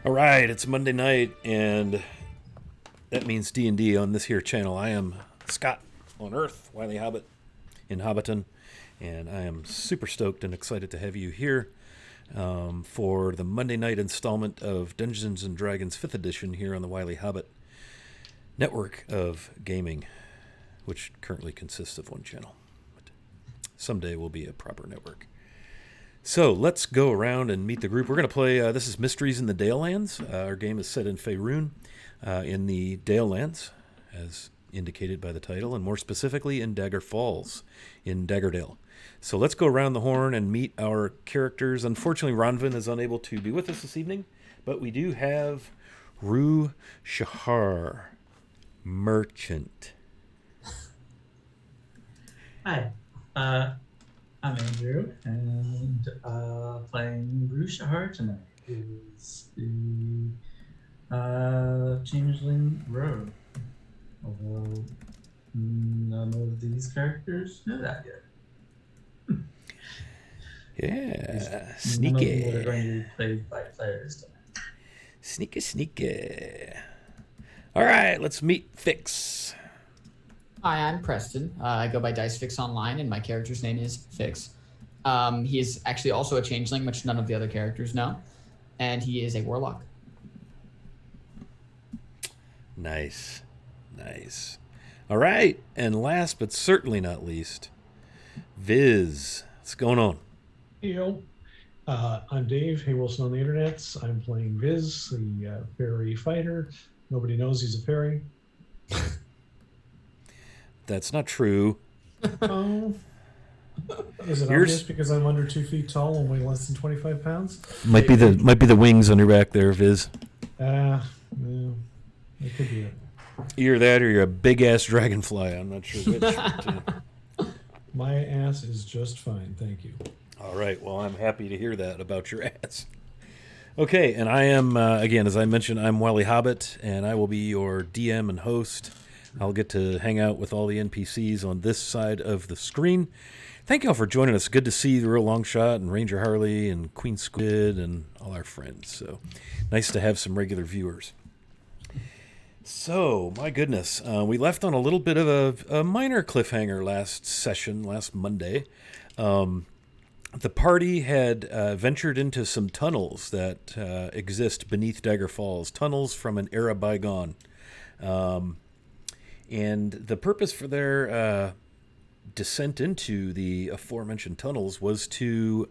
All right, it's Monday night, and that means D&D on this here channel. I am Scott on Earth, Wiley Hobbit in Hobbiton, and I am super stoked and excited to have you here for the Monday night installment of Dungeons & Dragons 5th edition here on the Wiley Hobbit network of gaming, which currently consists of one channel. But someday will be a proper network. So let's go around and meet the group. We're going to play, this is Mysteries in the Dalelands. Our game is set in Faerun, in the Dalelands, as indicated by the title, and more specifically in Dagger Falls, in Daggerdale. So let's go around the horn and meet our characters. Unfortunately, Ronvin is unable to be with us this evening, but we do have Rue Shahar, Merchant. Hi. I'm Andrew, and playing Rue Shahar tonight is the Changeling Rogue. Although none of these characters know that yet. Yeah, None of them sneaky. are going to be played by players tonight. Sneaky. All right, let's meet Fix. Hi, I'm Preston. I go by Dice Fix Online, and my character's name is Fix. He is actually also a changeling, which none of the other characters know, and he is a warlock. Nice. All right, and last but certainly not least, Viz. What's going on? Yo, I'm Dave. Hey, Wilson on the internets. I'm playing Viz, the fairy fighter. Nobody knows he's a fairy. That's not true. Oh, is it obvious because I'm under 2 feet tall and weigh less than 25 pounds? Might be the wings on your back there, Viz. Yeah, it could be it. Either that or you're a big ass dragonfly. I'm not sure which. My ass is just fine, thank you. All right. Well, I'm happy to hear that about your ass. Okay, and I am again, as I mentioned, I'm Wiley Hobbit, and I will be your DM and host. I'll get to hang out with all the NPCs on this side of the screen. Thank y'all for joining us. Good to see the Real Long Shot and Ranger Harley and Queen Squid and all our friends. So nice to have some regular viewers. So, my goodness, we left on a little bit of a minor cliffhanger last Monday. The party had ventured into some tunnels that exist beneath Dagger Falls, tunnels from an era bygone. And the purpose for their descent into the aforementioned tunnels was to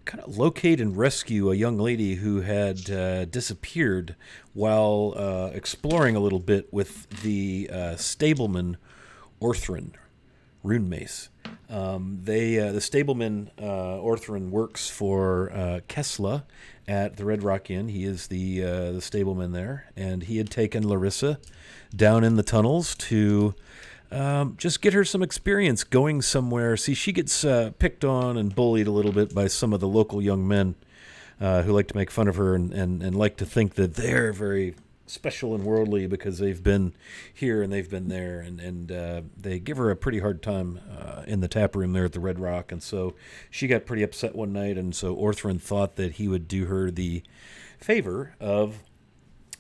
kind of locate and rescue a young lady who had disappeared while exploring a little bit with the stableman Orthrin, Rune Mace. The stableman Orthrin works for Kessla at the Red Rock Inn. He is the stableman there, and he had taken Larissa down in the tunnels to just get her some experience going somewhere. See, she gets picked on and bullied a little bit by some of the local young men who like to make fun of her and like to think that they're very special and worldly because they've been here and they've been there, and they give her a pretty hard time in the tap room there at the Red Rock. And so she got pretty upset one night, and so Orthrin thought that he would do her the favor of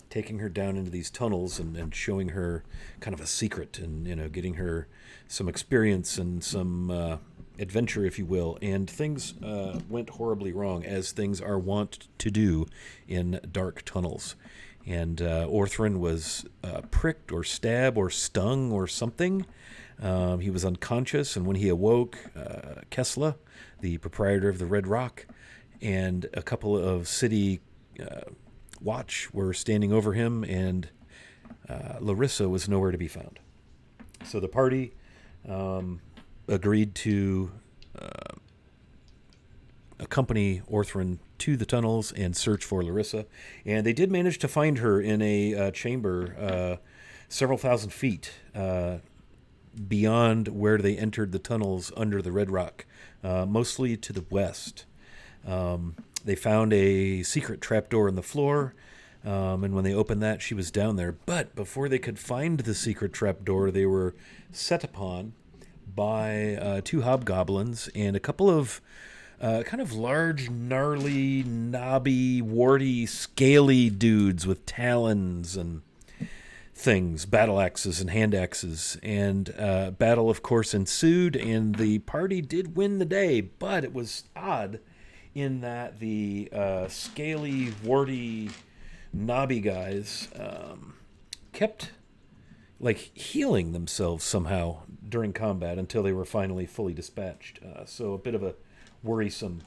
taking her down into these tunnels and showing her kind of a secret and, getting her some experience and some adventure, if you will. And things went horribly wrong, as things are wont to do in dark tunnels. And Orthrin was pricked or stabbed or stung or something. He was unconscious, and when he awoke, Kessla, the proprietor of the Red Rock, and a couple of city watch were standing over him, and Larissa was nowhere to be found. So the party agreed to accompany Orthrin to the tunnels and search for Larissa, and they did manage to find her in a chamber several thousand feet beyond where they entered the tunnels under the Red Rock, mostly to the west. They found a secret trapdoor in the floor, and when they opened that, she was down there. But before they could find the secret trapdoor, they were set upon by two hobgoblins and a couple of kind of large, gnarly, knobby, warty, scaly dudes with talons and things, battle axes and hand axes. And battle, of course, ensued, and the party did win the day, but it was odd in that the scaly, warty, knobby guys kept like healing themselves somehow during combat until they were finally fully dispatched. So a bit of a worrisome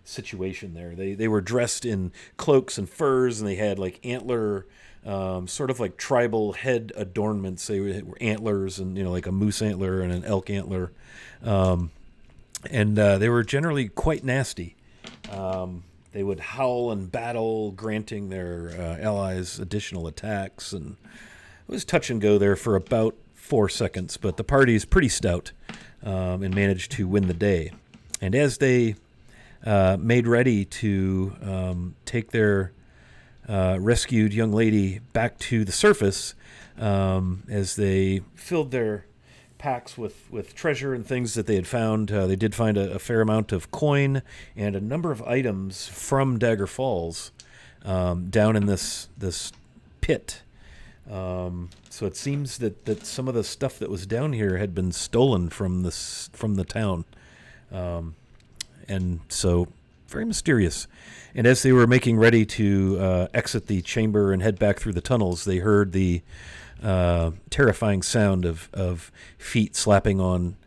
situation there. They were dressed in cloaks and furs, and they had like antler, sort of like tribal head adornments. They were antlers, and like a moose antler and an elk antler, and they were generally quite nasty. They would howl and battle, granting their allies additional attacks, and it was touch and go there for about 4 seconds, but the party is pretty stout and managed to win the day. And as they made ready to take their rescued young lady back to the surface, as they filled their packs with treasure and things that they had found, they did find a fair amount of coin and a number of items from Dagger Falls down in this pit. So it seems that some of the stuff that was down here had been stolen from the town, and so very mysterious. And as they were making ready to exit the chamber and head back through the tunnels, they heard the terrifying sound of feet slapping on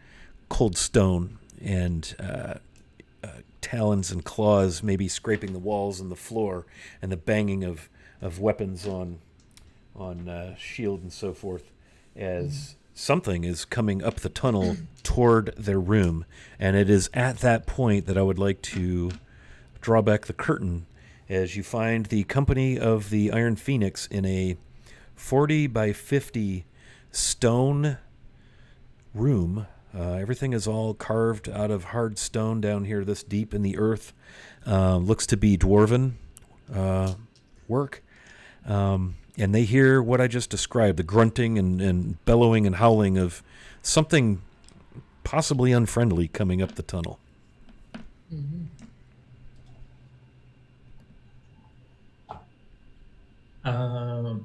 cold stone and talons and claws maybe scraping the walls and the floor, and the banging of weapons on shield and so forth, as something is coming up the tunnel toward their room. And it is at that point that I would like to draw back the curtain as you find the company of the Iron Phoenix in a 40 by 50 stone room. Everything is all carved out of hard stone down here this deep in the earth. Looks to be dwarven work. And they hear what I just described, the grunting and bellowing and howling of something possibly unfriendly coming up the tunnel. Mm-hmm.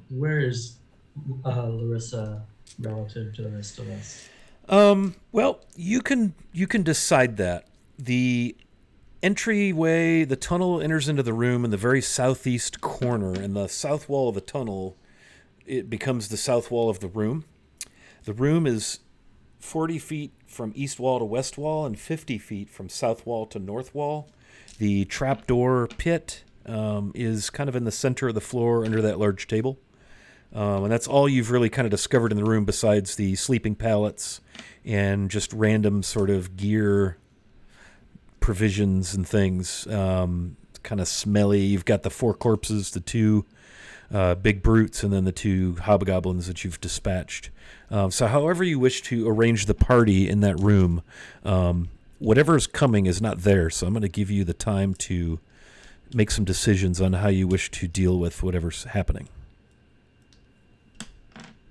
Where is Larissa relative to the rest of us? Well, you can decide that. The entryway, the tunnel enters into the room in the very southeast corner, and the south wall of the tunnel, it becomes the south wall of the room. The room is 40 feet from east wall to west wall and 50 feet from south wall to north wall. The trapdoor pit is kind of in the center of the floor under that large table. And that's all you've really kind of discovered in the room besides the sleeping pallets and just random sort of gear provisions and things. Kind of smelly. You've got the 4 corpses, the 2 big brutes, and then the 2 hobgoblins that you've dispatched. So however you wish to arrange the party in that room, whatever's coming is not there. So I'm going to give you the time to make some decisions on how you wish to deal with whatever's happening.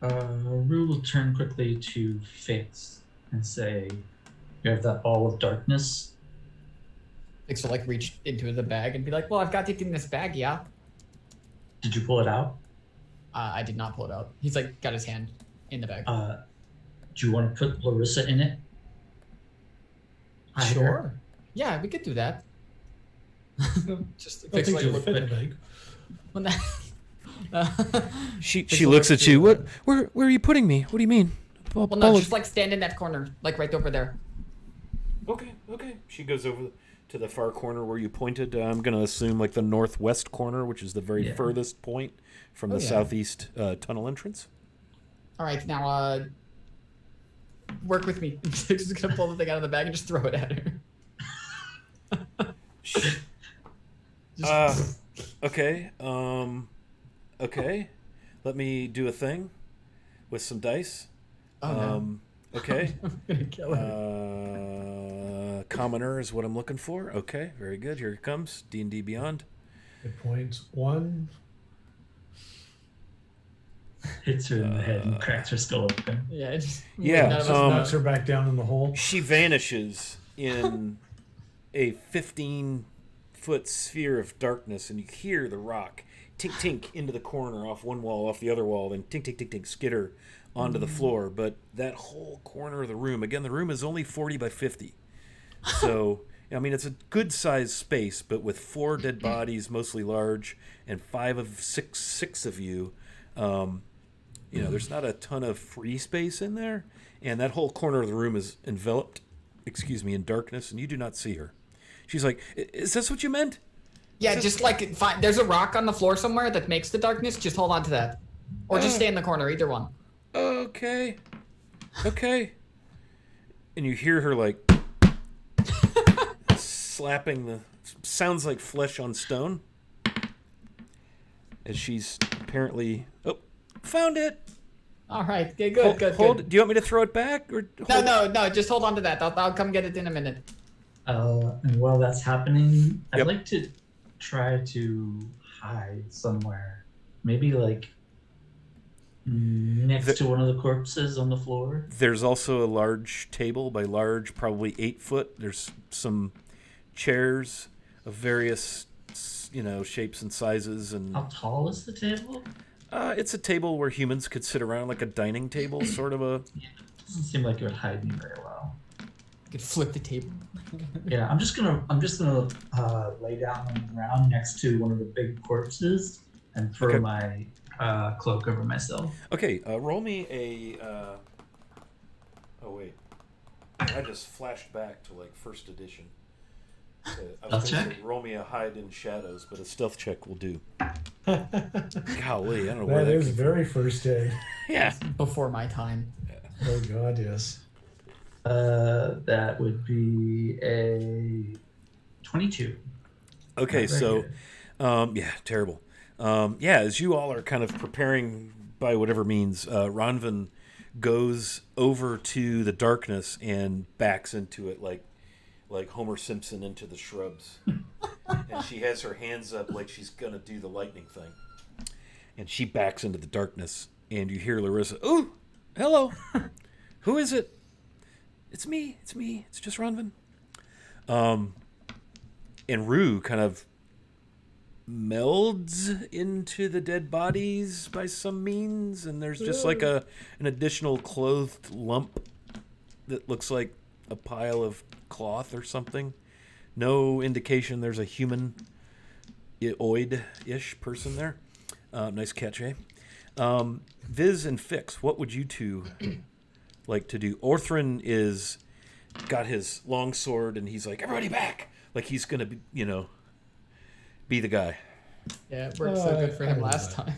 Rue will turn quickly to Fix and say, "You have that ball of darkness." Fix will like reach into the bag and be like, "Well, I've got it in this bag, yeah." Did you pull it out? I did not pull it out. He's like got his hand in the bag. Do you want to put Larissa in it? Hide her? Sure. Yeah, we could do that. Just I Fix think like you'll look fit in the bag. when that. She looks at you. What? Where are you putting me? What do you mean? Well, no, just like stand in that corner, like right over there. Okay. She goes over to the far corner where you pointed. I'm going to assume like the northwest corner, which is the very furthest point from the southeast tunnel entrance. All right, now work with me. Just gonna pull the thing out of the bag and just throw it at her. Okay. Okay. Let me do a thing with some dice. Oh, no. Okay. I'm gonna kill her. Commoner is what I'm looking for. Okay, very good. Here it comes. D&D Beyond. Hit points 1. Hits her in the head and cracks her skull open. Yeah. Yeah, None of us Knocks her back down in the hole. She vanishes in a 15-foot sphere of darkness, and you hear the rock tink tink into the corner off one wall, off the other wall, then tink tink tink tink skitter onto the floor. But that whole corner of the room, again, the room is only 40 by 50. So, I mean, it's a good sized space, but with 4 dead bodies, mostly large, and six of you, there's not a ton of free space in there. And that whole corner of the room is enveloped, in darkness, and you do not see her. She's like, is this what you meant? Yeah, just like, fine. There's a rock on the floor somewhere that makes the darkness. Just hold on to that. Or just stay in the corner, either one. Okay. And you hear her, like, slapping sounds like flesh on stone. As she's apparently, found it. All right, okay, good. Do you want me to throw it back? Or No, just hold on to that. I'll come get it in a minute. And while that's happening, I'd Yep. like to try to hide somewhere. Maybe like next to one of the corpses on the floor. There's also a large table, by large, probably 8 foot. There's some chairs of various, shapes and sizes. And How tall is the table? it's a table where humans could sit around, like a dining table, sort of a. Doesn't seem like it would hide me very well. You could flip the table. Yeah, I'm just gonna lay down on the ground next to one of the big corpses and throw Okay. my cloak over myself. Okay, roll me a. Oh wait, I just flashed back to like first edition. I was Stealth gonna check? say, roll me a hide in shadows, but a stealth check will do. Golly, I don't know where That that is came very first aid. from. Yeah. Before my time. Oh God, yes. That would be a 22. Okay, Not very so, good. yeah, terrible. As you all are kind of preparing by whatever means, Ronvin goes over to the darkness and backs into it like Homer Simpson into the shrubs. And she has her hands up like she's gonna do the lightning thing. And she backs into the darkness, and you hear Larissa, "Ooh, hello. Who is it? It's me. It's just Ronvin." And Rue kind of melds into the dead bodies by some means, and there's just like an additional clothed lump that looks like a pile of cloth or something. No indication there's a humanoid-ish person there. Nice catch, eh? Viz and Fix, what would you two like to do? Orthrin is got his long sword, and he's like, "Everybody back!" Like he's gonna be, be the guy. Yeah, it worked so good for him last time.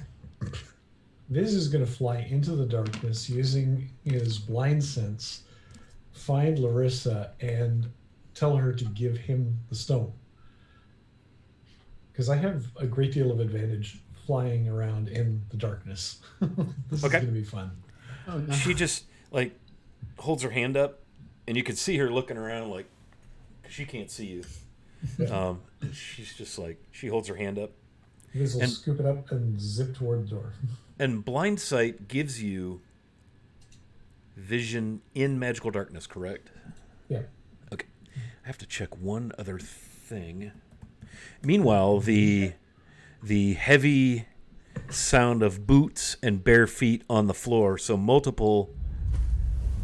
Viz is going to fly into the darkness using his blind sense, find Larissa, and tell her to give him the stone. Because I have a great deal of advantage flying around in the darkness. This is Okay. going to be fun. Oh no. She just like holds her hand up, and you can see her looking around like she can't see you. She's just like, she holds her hand up. Viz will And- scoop it up and zip toward the door. And blind sight gives you vision in magical darkness, correct? Yeah. Okay. I have to check one other thing. Meanwhile, the heavy sound of boots and bare feet on the floor, so multiple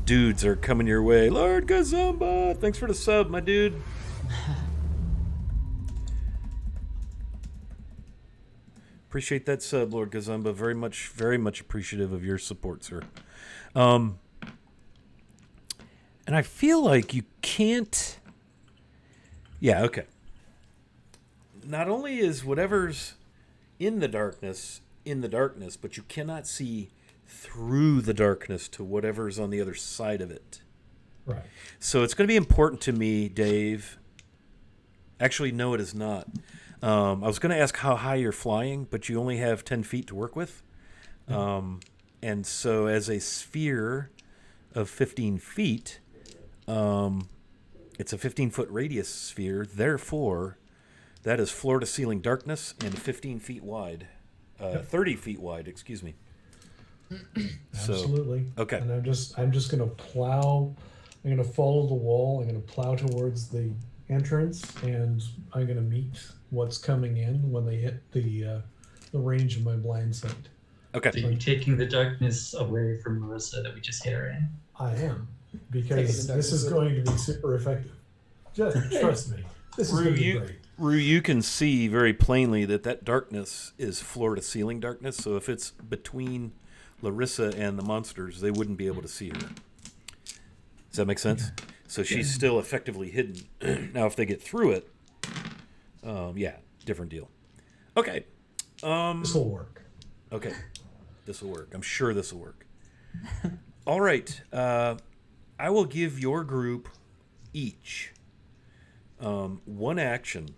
dudes are coming your way. Lord Gazamba, thanks for the sub, my dude. Appreciate that sub, Lord Gazamba. Very much appreciative of your support, sir. And I feel like you can't. Yeah, okay. Not only is whatever's in the darkness, but you cannot see through the darkness to whatever's on the other side of it. Right. So it's going to be important to me, Dave. Actually, no, it is not. I was going to ask how high you're flying, but you only have 10 feet to work with. And so as a sphere of 15 feet, it's a 15-foot radius sphere. Therefore, that is floor-to-ceiling darkness and 15 feet wide. 30 feet wide, excuse me. So, Absolutely. okay. And I'm just going to plow. I'm going to follow the wall. I'm going to plow towards the entrance, and I'm going to meet what's coming in when they hit the range of my blind sight. So Okay. you're taking the darkness away from Marissa that we just hit her in. I am, Taking because the this is darkness going to be super effective. Just trust me. This is going to be great. Rue, you can see very plainly that darkness is floor to ceiling darkness. So if it's between Larissa and the monsters, they wouldn't be able to see her. Does that make sense? So she's still effectively hidden. Now, if they get through it, yeah, different deal. Okay. This will work. Okay. This will work. I'm sure this will work. All right. I will give your group each one action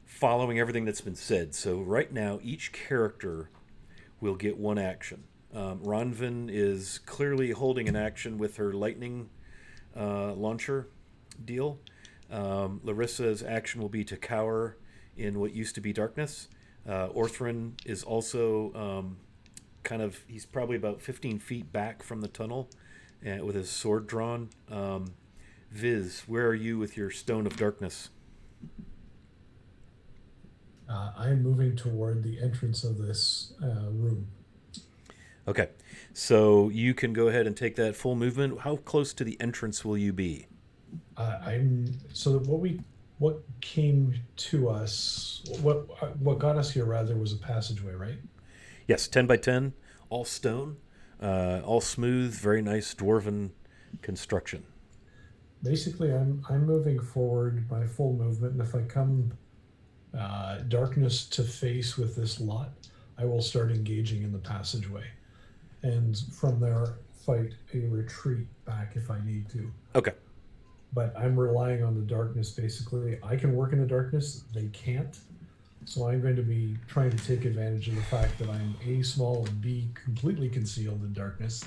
following everything that's been said. So right now, each character will get one action. Ronvin is clearly holding an action with her lightning launcher deal. Larissa's action will be to cower in what used to be darkness. Orthrin is also he's probably about 15 feet back from the tunnel with his sword drawn. Viz, where are you with your Stone of Darkness? I'm moving toward the entrance of this room. Okay, so you can go ahead and take that full movement. How close to the entrance will you be? I'm so that what came to us, what got us here rather was a passageway, right? Yes, 10 by 10, all stone, all smooth, very nice dwarven construction. Basically, I'm moving forward by full movement, and if I come darkness to face with this lot, I will start engaging in the passageway, and from there fight a retreat back if I need to. Okay. But I'm relying on the darkness. Basically, I can work in the darkness; they can't. So I'm going to be trying to take advantage of the fact that I'm A, small, and B, completely concealed in darkness,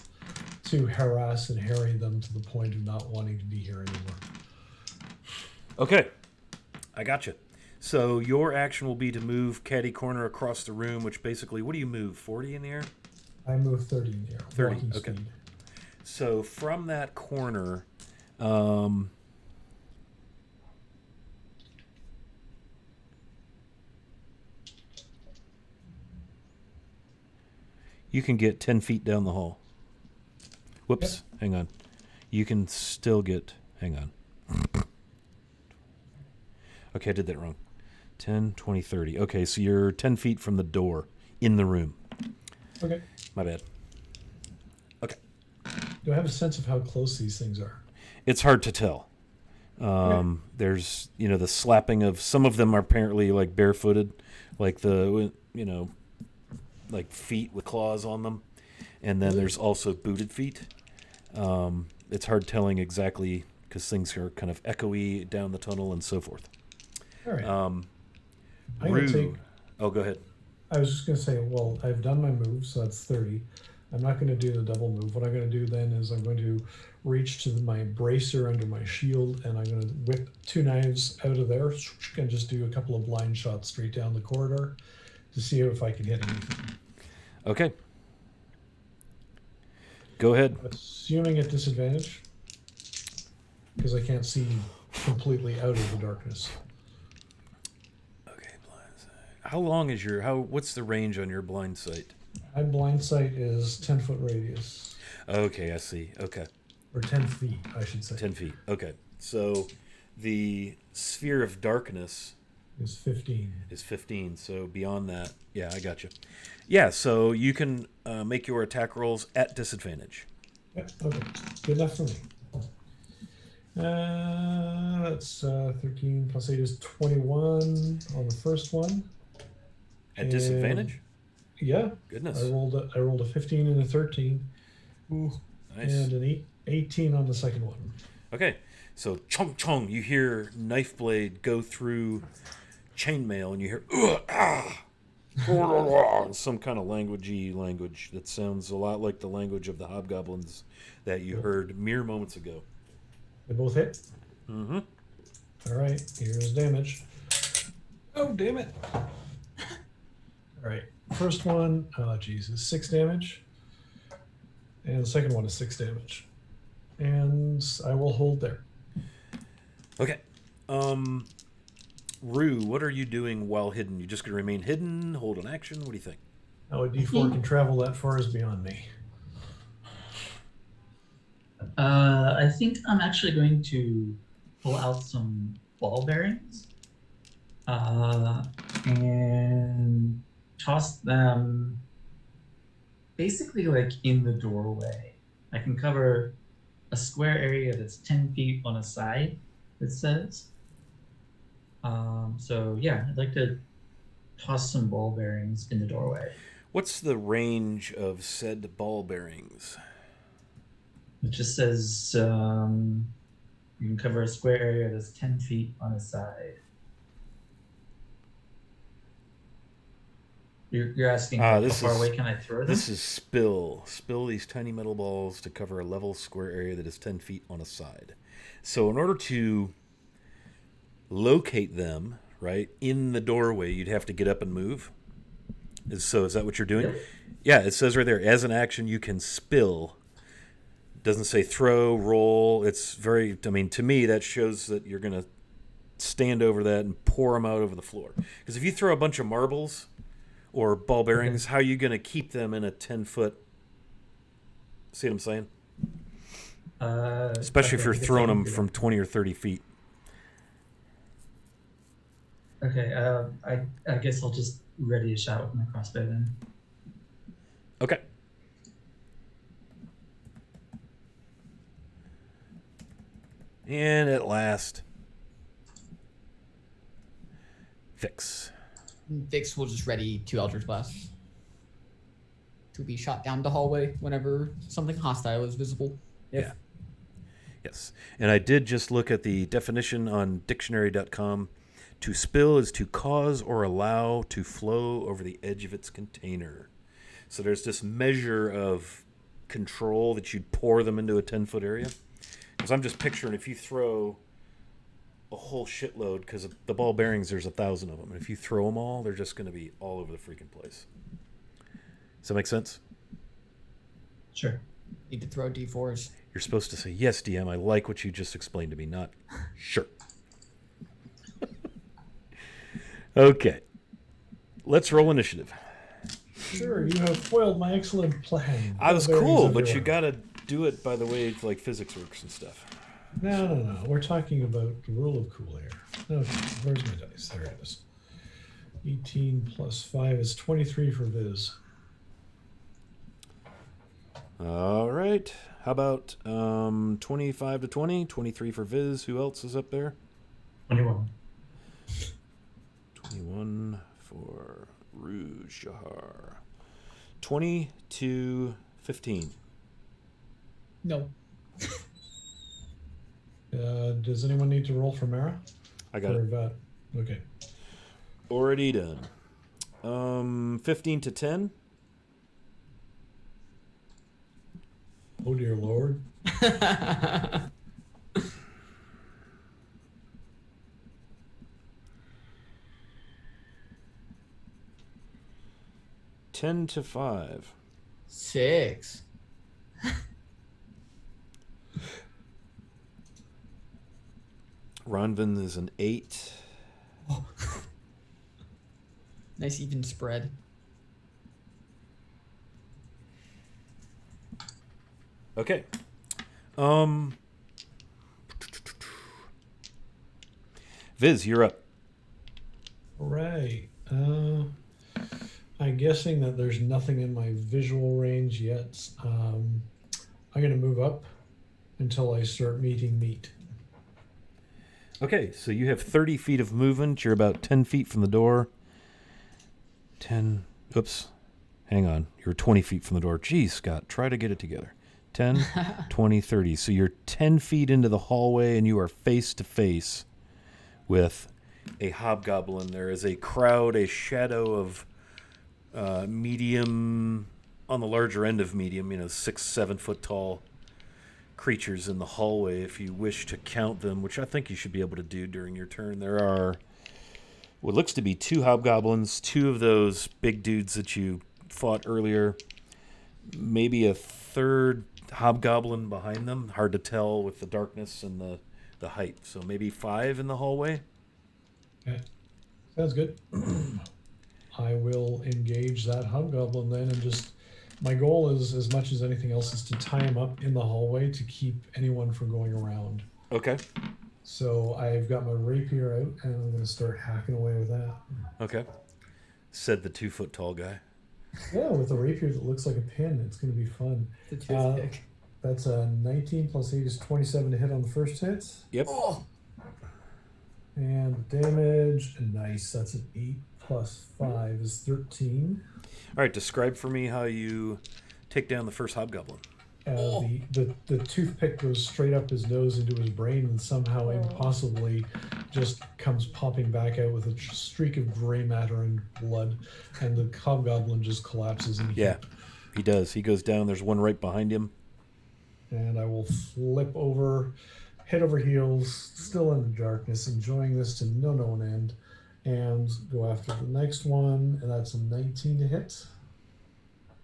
to harass and harry them to the point of not wanting to be here anymore. Okay, I got you. So your action will be to move catty corner across the room, which basically, what do you move, 40 in the air? I move 30 in the air. 30, walking okay. speed. So from that corner, you can get 10 feet down the hall. Whoops, hang on. You can still get, hang on. Okay, I did that wrong. 10, 20, 30. Okay, so you're 10 feet from the door in the room. Okay. My bad. Okay. Do I have a sense of how close these things are? It's hard to tell. There's, the slapping of, some of them are apparently like barefooted, like like feet with claws on them. And then there's also booted feet. It's hard telling exactly because things are kind of echoey down the tunnel and so forth. All right. I'm Rue. going to take. Oh, go ahead. I was just going to say, well, I've done my move, so that's 30. I'm not going to do the double move. What I'm going to do then is I'm going to reach to my bracer under my shield, and I'm going to whip two knives out of there and just do a couple of blind shots straight down the corridor to see if I can hit anything. Okay. Go ahead. Assuming at disadvantage, because I can't see completely out of the darkness. Okay, blind sight. How long is what's the range on your blind sight? My blind sight is 10-foot radius. Okay, I see. Okay. Or 10 feet, I should say. 10 feet. Okay. So the sphere of darkness Is 15. is 15. So beyond that, yeah, I got you. Yeah, so you can make your attack rolls at disadvantage. Yep, okay. Good enough for me. That's 13 plus 8 is 21 on the first one. At disadvantage? Yeah. Goodness. I rolled a 15 and a 13. Ooh, nice. And an 18 on the second one. Okay, so chong chong, you hear knife blade go through chainmail, and you hear some kind of language that sounds a lot like the language of the hobgoblins that you heard mere moments ago. They both hit? Mm-hmm. All right, here's damage. Oh, damn it. All right, first one, oh, Jesus, 6 damage. And the second one is 6 damage. And I will hold there. Okay. Rue, what are you doing while hidden? You just going to remain hidden, hold an action? What do you think? Oh, a D4 can travel that far is beyond me. I think I'm actually going to pull out some ball bearings and toss them basically like in the doorway. I can cover a square area that's 10 feet on a side, it says. So yeah, I'd like to toss some ball bearings in the doorway. What's the range of said ball bearings? It just says you can cover a square area that's 10 feet on a side. You're asking like, how far away can I throw them? This is spill. Spill these tiny metal balls to cover a level square area that is 10 feet on a side. So in order to locate them, right, in the doorway, you'd have to get up and move. So is that what you're doing? Really? Yeah, it says right there, as an action, you can spill. It doesn't say throw, roll. It's very, I mean, to me, that shows that you're going to stand over that and pour them out over the floor. Because if you throw a bunch of marbles or ball bearings, how are you going to keep them in a 10-foot? See what I'm saying? Especially if you're throwing them from 20 or 30 feet. Okay, I guess I'll just ready a shot with my crossbow then. Okay. And at last, Fix. Vix will just ready 2 Eldritch Blasts to be shot down the hallway whenever something hostile is visible. Yeah. Yes. And I did just look at the definition on dictionary.com. To spill is to cause or allow to flow over the edge of its container. So there's this measure of control that you'd pour them into a 10-foot area. Because I'm just picturing if you throw a whole shitload, because the ball bearings, there's 1,000 of them. And if you throw them all, they're just going to be all over the freaking place. Does that make sense? Sure. Need to throw D4s. You're supposed to say, yes, DM, I like what you just explained to me, not sure. Okay. Let's roll initiative. Sure, you have foiled my excellent plan. I was Ball bearings cool, but you everywhere. got to do it by the way like physics works and stuff. No. We're talking about the rule of cool air. Okay, where's my dice? There it is. 18 plus 5 is 23 for Viz. All right. How about 25 to 20? 23 for Viz. Who else is up there? 21. 21 for Rouge Jahar. 20 to 15. No. Does anyone need to roll for Mara? I got it. Okay. Already done. 15 to 10. Oh dear Lord. 10 to 5. 6. Ronvin is an 8. Nice even spread. Okay. Viz, you're up. All right. I'm guessing that there's nothing in my visual range yet. I'm going to move up until I start meeting meat. Okay, so you have 30 feet of movement. You're about 10 feet from the door. 10. Oops. Hang on. You're 20 feet from the door. Geez, Scott, try to get it together. 10, 20, 30. So you're 10 feet into the hallway and you are face to face with a hobgoblin. There is a crowd, a shadow of medium, on the larger end of medium, 6, 7 foot tall creatures in the hallway if you wish to count them, which I think you should be able to do during your turn. There are what looks to be 2 hobgoblins, 2 of those big dudes that you fought earlier, maybe a third hobgoblin behind them. Hard to tell with the darkness and the the height. So maybe 5 in the hallway. Okay. Sounds good. I will engage that hobgoblin then, and just my goal is, as much as anything else, is to tie him up in the hallway to keep anyone from going around. Okay. So I've got my rapier out, and I'm going to start hacking away with that. Okay. Said the 2 foot tall guy. Yeah, with a rapier that looks like a pin, it's going to be fun. The toothpick. That's a 19 plus 8 is 27 to hit on the first hit. Yep. Oh, And damage, nice. That's an 8 plus 5 is 13. All right. Describe for me how you take down the first hobgoblin. The toothpick goes straight up his nose into his brain and somehow impossibly just comes popping back out with a streak of gray matter and blood, and the hobgoblin just collapses in a Yeah, heap. he does. He goes down. There's one right behind him. And I will flip over, head over heels, still in the darkness, enjoying this to no known end, and go after the next one, and that's a 19 to hit.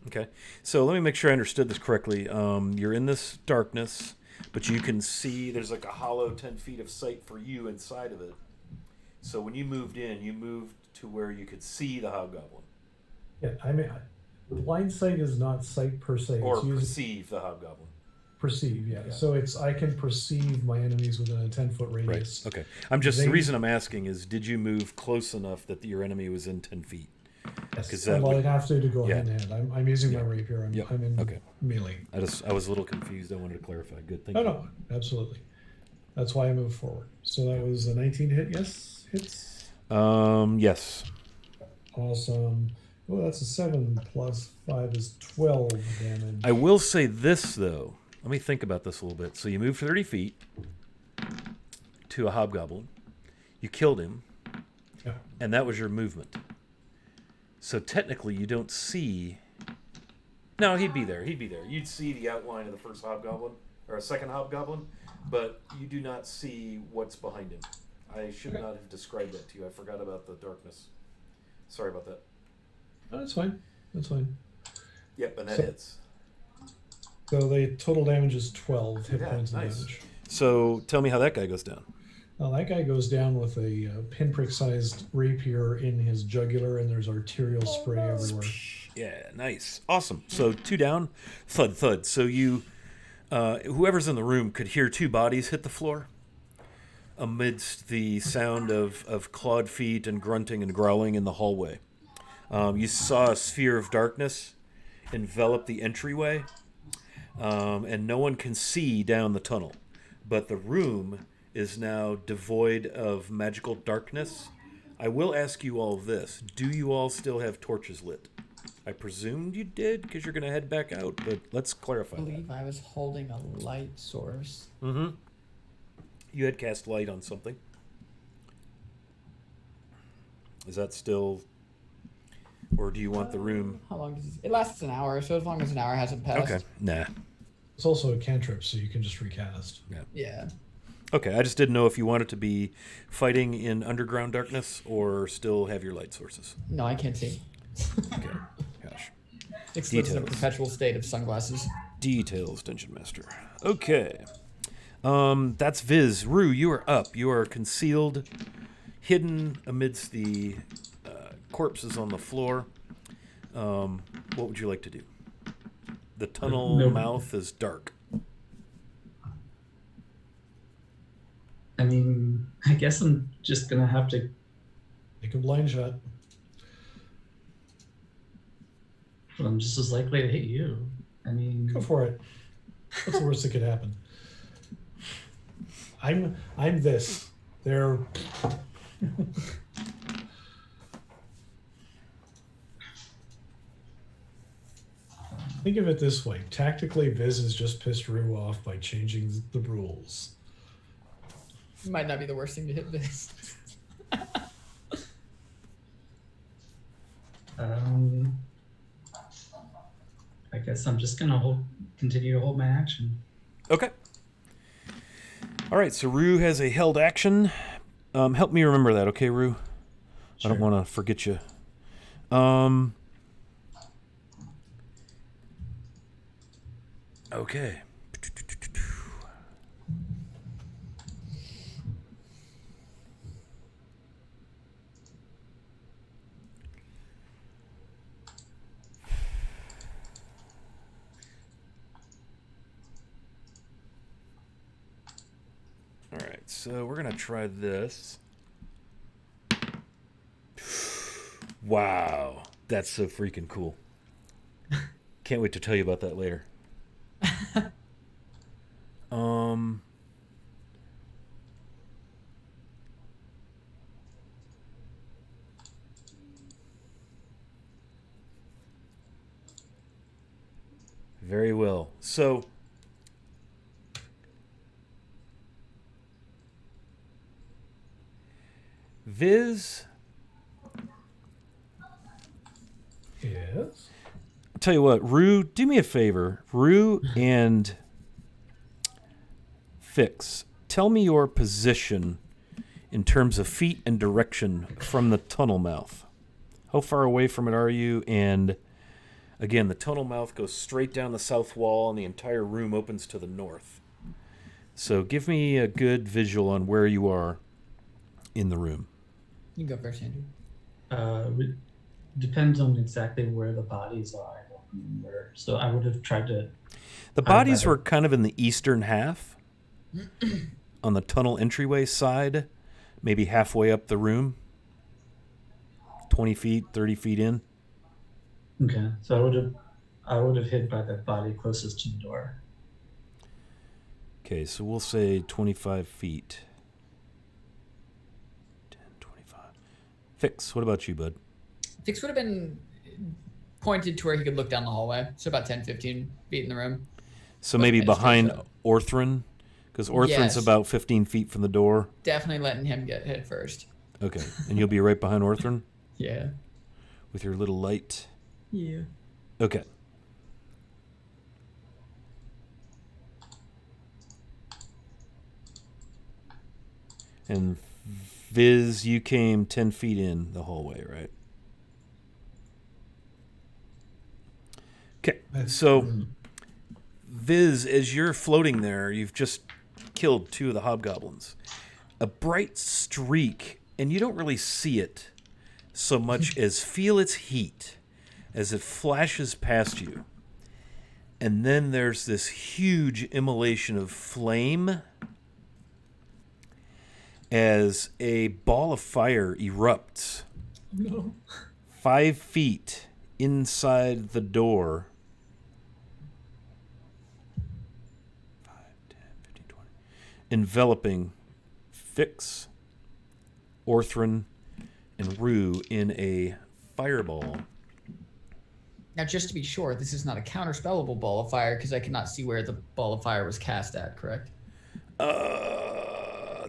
Okay. So let me make sure I understood this correctly. You're in this darkness, but you can see there's like a hollow 10 feet of sight for you inside of it. So when you moved in, you moved to where you could see the hobgoblin. Yeah, I mean, blind sight is not sight per se. Or It's using perceive the hobgoblin. perceive, yeah. So I can perceive my enemies within a 10-foot radius. Right. Okay. The reason I'm asking is, did you move close enough that your enemy was in 10 feet? Yes. that Well, would- I'd have to go Yeah. hand in hand. I'm using my rapier. I'm in Okay. melee. I was a little confused. I wanted to clarify. Good. Thank No, you. no, absolutely. That's why I moved forward. So that was a 19 to hit. Yes, hits. Yes. Awesome. Oh, that's a 7 plus 5 is 12 damage. I will say this, though. Let me think about this a little bit. So you moved 30 feet to a hobgoblin. You killed him, Yeah. and that was your movement. So technically, you don't see... No, he'd be there. He'd be there. You'd see the outline of the first hobgoblin, or a second hobgoblin, but you do not see what's behind him. I should not have described that to you. I forgot about the darkness. Sorry about that. No, that's fine. That's fine. Yep, and that So- hits. So the total damage is 12 hit Yeah, points of nice. damage. So tell me how that guy goes down. Well, that guy goes down with a pinprick-sized rapier in his jugular, and there's arterial spray everywhere. Yeah, nice. Awesome. So 2 down, thud, thud. So you, whoever's in the room could hear 2 bodies hit the floor amidst the sound of clawed feet and grunting and growling in the hallway. You saw a sphere of darkness envelop the entryway, and no one can see down the tunnel. But the room is now devoid of magical darkness. I will ask you all this. Do you all still have torches lit? I presumed you did, because you're going to head back out, but let's clarify I that. believe I was holding a light source. Mm-hmm. You had cast light on something. Is that still... Or do you want the room... How long does it lasts an hour, so as long as an hour hasn't passed. Okay, nah. It's also a cantrip, so you can just recast. Yeah. Okay, I just didn't know if you wanted to be fighting in underground darkness or still have your light sources. No, I can't see. Okay, gosh. Six lives in a Details. perpetual state of sunglasses. Details, Dungeon Master. Okay. That's Viz. Rue, you are up. You are concealed, hidden amidst the corpses on the floor. What would you like to do? The tunnel No. mouth is dark. I mean, I guess I'm just gonna have to. Make a blind shot. Well, I'm just as likely to hit you. I mean, Go for it. What's the worst that could happen? I'm this. They're Think of it this way. Tactically, Viz has just pissed Rue off by changing the rules. Might not be the worst thing to hit this. I guess I'm just gonna continue to hold my action. Okay. All right, so Rue has a held action. Help me remember that, okay, Rue? I don't Sure. want to forget you. Okay. so we're going to try this. Wow. That's so freaking cool. Can't wait to tell you about that later. Very well. So, Viz, Yes. I'll tell you what, Rue, do me a favor. Rue and Fix, tell me your position in terms of feet and direction from the tunnel mouth. How far away from it are you? And again, the tunnel mouth goes straight down the south wall, and the entire room opens to the north. So give me a good visual on where you are in the room. You can go first, Andrew. It depends on exactly where the bodies are. I don't remember. So I would have tried to. The bodies were kind of in the eastern half, on the tunnel entryway side, maybe halfway up the room, 20 feet, 30 feet in. Okay, so I would have hid by the body closest to the door. Okay, so we'll say 25 feet. 10, 25. Fix, what about you, bud? Fix would have been pointed to where he could look down the hallway. So about 10, 15 feet in the room. So maybe behind so. Orthrin? Because Orthrin's Yes. about 15 feet from the door. Definitely letting him get hit first. Okay, and you'll be right behind Orthrin Yeah. with your little light. Yeah. Okay. And Viz, you came 10 feet in the hallway, right? Okay, so Viz, as you're floating there, you've just killed 2 of the hobgoblins. A bright streak, and you don't really see it so much as feel its heat as it flashes past you. And then there's this huge immolation of flame as a ball of fire erupts No. 5 feet inside the door. 5, 10, 15, 20. Enveloping Fix, Orthrin, and Rue in a fireball. Now, just to be sure, this is not a counterspellable ball of fire because I cannot see where the ball of fire was cast at, correct?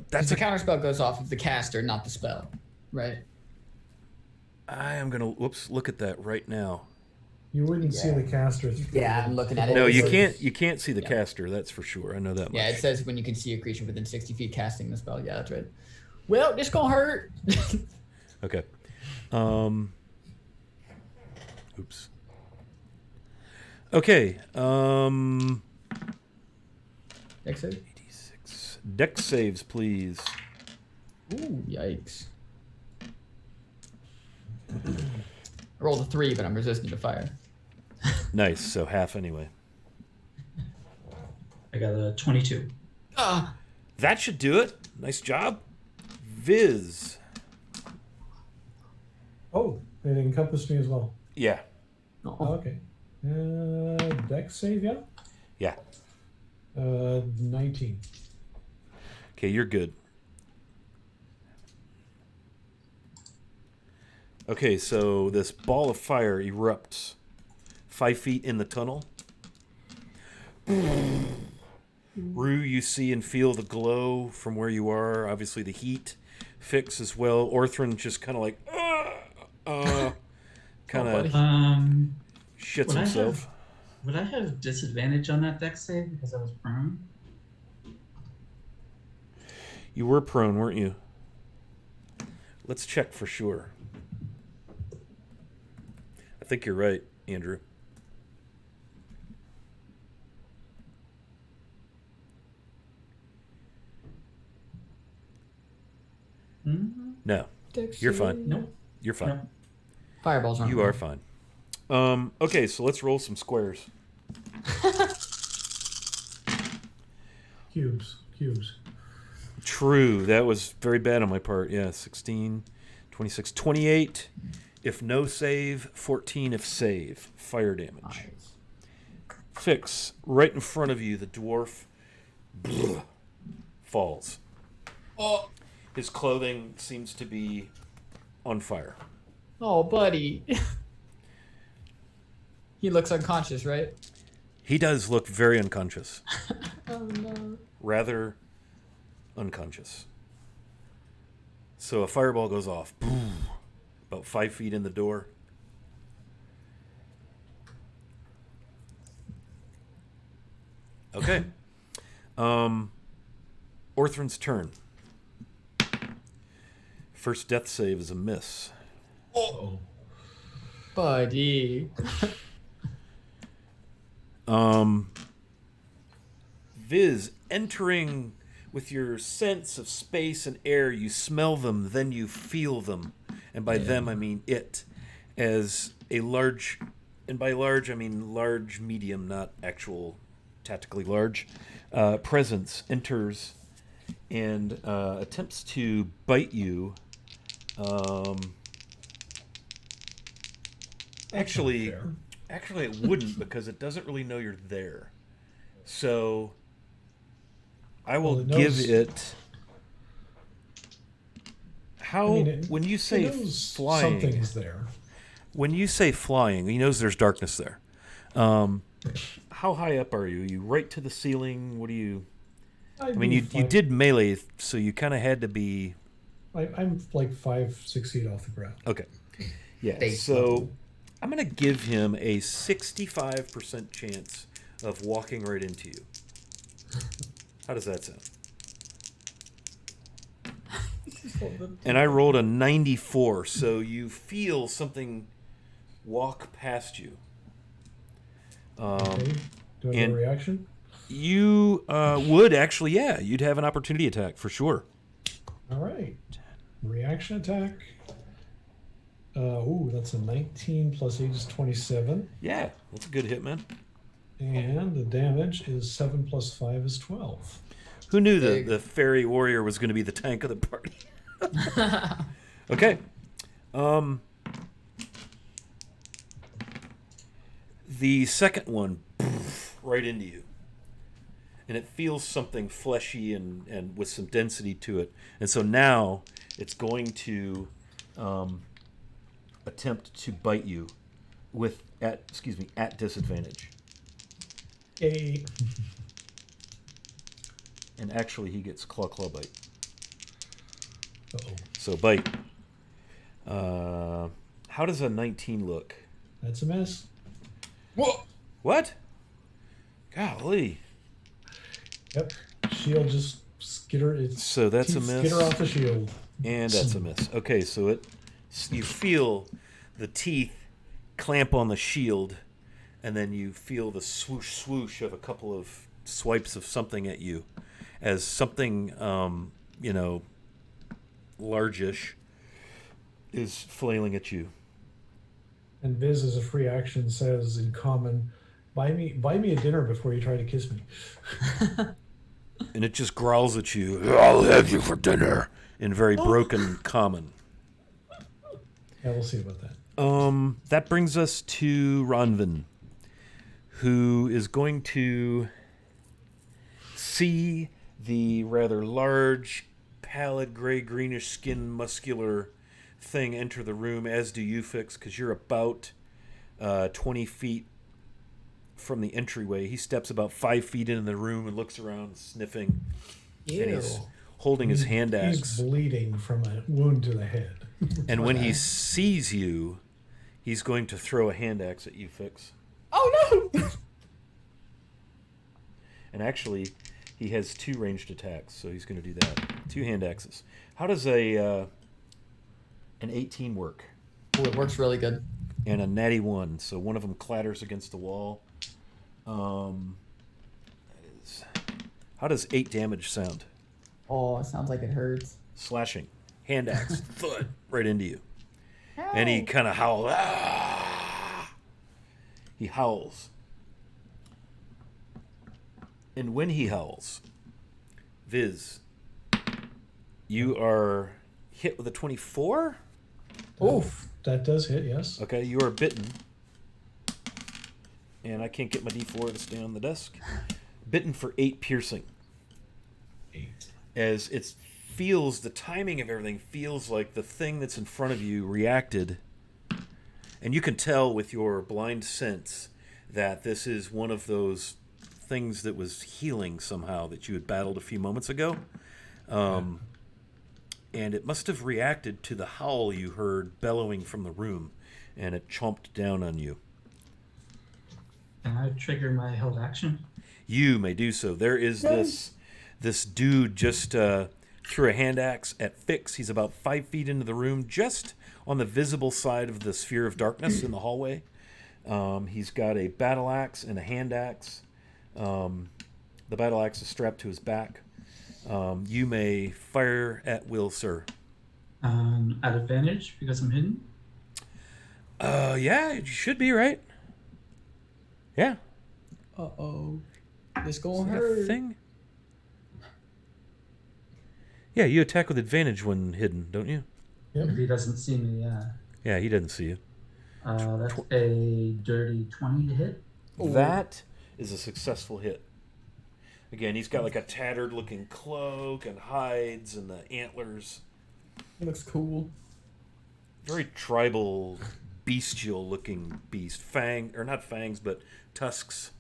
That's The counterspell goes off of the caster, not the spell, right? I am gonna look at that right now. You wouldn't see the caster. Yeah, I'm looking at it. No, It you says- can't see the caster. That's for sure. I know that much. Yeah, it says when you can see a creature within 60 feet casting the spell. Yeah, that's right. Well, this gonna hurt. Okay. Oops. Okay. Dex save? 86. Dex saves, please. Ooh, yikes. I rolled a 3, but I'm resistant to fire. Nice. So half anyway. I got a 22. Ah, That should do it. Nice job. Viz. Oh, it encompassed me as well. Yeah. no. Okay. Dex save, yeah? Yeah. 19. Okay, you're good. Okay, so this ball of fire erupts 5 feet in the tunnel. Rue, you see and feel the glow from where you are. Obviously, the heat. Fix as well. Orthrin just kind of like, kind of shits would I himself. Would I have disadvantage on that dex save because I was prone? You were prone, weren't you? Let's check for sure. I think you're right, Andrew. Mm-hmm. No, Dex you're save. fine. Nope. You're fine. No. Fireballs aren't. You are fine. Okay, so let's roll some squares. Cubes. True. That was very bad on my part. Yeah, 16, 26, 28 if no save, 14 if save. Fire damage. Nice. Fix. Right in front of you, the dwarf falls. Oh, His clothing seems to be on fire. oh, buddy. He looks unconscious, right? He does look very unconscious. Oh no. Rather unconscious. So a fireball goes off. About 5 feet in the door. Okay. Orthrin's turn. First death save is a miss. Oh. Buddy. Viz, entering with your sense of space and air, you smell them, then you feel them. And by them, I mean it. As a large, and by large, I mean large, medium, not actual tactically large, presence enters and attempts to bite you. Actually, fair. actually, it wouldn't because it doesn't really know you're there. So I will Well, it give knows- it. How when you It say knows flying, something's there. when you say flying, he knows there's darkness there. How high up are you? You right to the ceiling? What do you? I mean, you did melee, so you kind of had to be. I'm like 5-6 feet off the ground. Okay. Yeah. Base So level. I'm gonna give him a 65% chance of walking right into you. How does that sound? And I rolled a 94, so you feel something walk past you. Okay. Do I get a and- reaction? You would actually, yeah, you'd have an opportunity attack for sure. All right. Reaction attack. That's a 19 plus 8 is 27. Yeah, that's a good hit, man. And the damage is 7 plus 5 is 12. Who knew Big. the fairy warrior was going to be the tank of the party? Okay. The second one, right into you. And it feels something fleshy and with some density to it. And so now it's going to attempt to bite you at disadvantage. A. And actually he gets claw bite. Uh-oh. So bite. How does a 19 look? That's a miss. Whoa. What? Golly. Yep. Shield just skitter. So that's a miss. Skitter off the shield. And that's a miss. Okay, so you feel the teeth clamp on the shield, and then you feel the swoosh swoosh of a couple of swipes of something at you, as something largish is flailing at you. And Viz, as a free action, says in common, buy me a dinner before you try to kiss me. And it just growls at you. I'll have you for dinner in very broken common. Yeah, we'll see about that. That brings us to Ronvin, who is going to see the rather large, pallid, gray-greenish skin, muscular thing enter the room, as do you, Fix, because you're about 20 feet from the entryway. He steps about 5 feet into the room and looks around, sniffing. Ew. And he's holding his hand He's axe. bleeding from a wound to the head. And when he sees you, he's going to throw a hand axe at you, Fix. Oh no! And actually, he has 2 ranged attacks, so he's going to do that. 2 hand axes. How does an 18 work? Oh, it works really good. And a natty 1, so one of them clatters against the wall. How does 8 damage sound? Oh, it sounds like it hurts. Slashing. Hand axe. Thud. Right into you. And he kind of howls. Ah! He howls. And when he howls, Viz, You are hit with a 24. Oof. That does hit, yes. Okay, you are bitten. And I can't get my D4 to stay on the desk. Bitten for 8 piercing. 8. As it feels, the timing of everything feels like the thing that's in front of you reacted. And you can tell with your blind sense that this is one of those things that was healing somehow that you had battled a few moments ago. And it must have reacted to the howl you heard bellowing from the room, and it chomped down on you. Can I trigger my held action? You may do so. There is this dude just threw a hand axe at Fix. He's about 5 feet into the room, just on the visible side of the sphere of darkness in the hallway. He's got a battle axe and a hand axe. The battle axe is strapped to his back. You may fire at will, sir. At advantage because I'm hidden. Yeah, you should be, right? Yeah. Uh-oh. This Is gonna that a hurt. thing? Yeah, you attack with advantage when hidden, don't you? Yep. If he doesn't see me, yeah. Yeah, he doesn't see you. That's a dirty 20 to hit. That is a successful hit. Again, he's got like a tattered looking cloak and hides and the antlers. It looks cool. Very tribal, bestial looking beast. Not fangs, but tusks.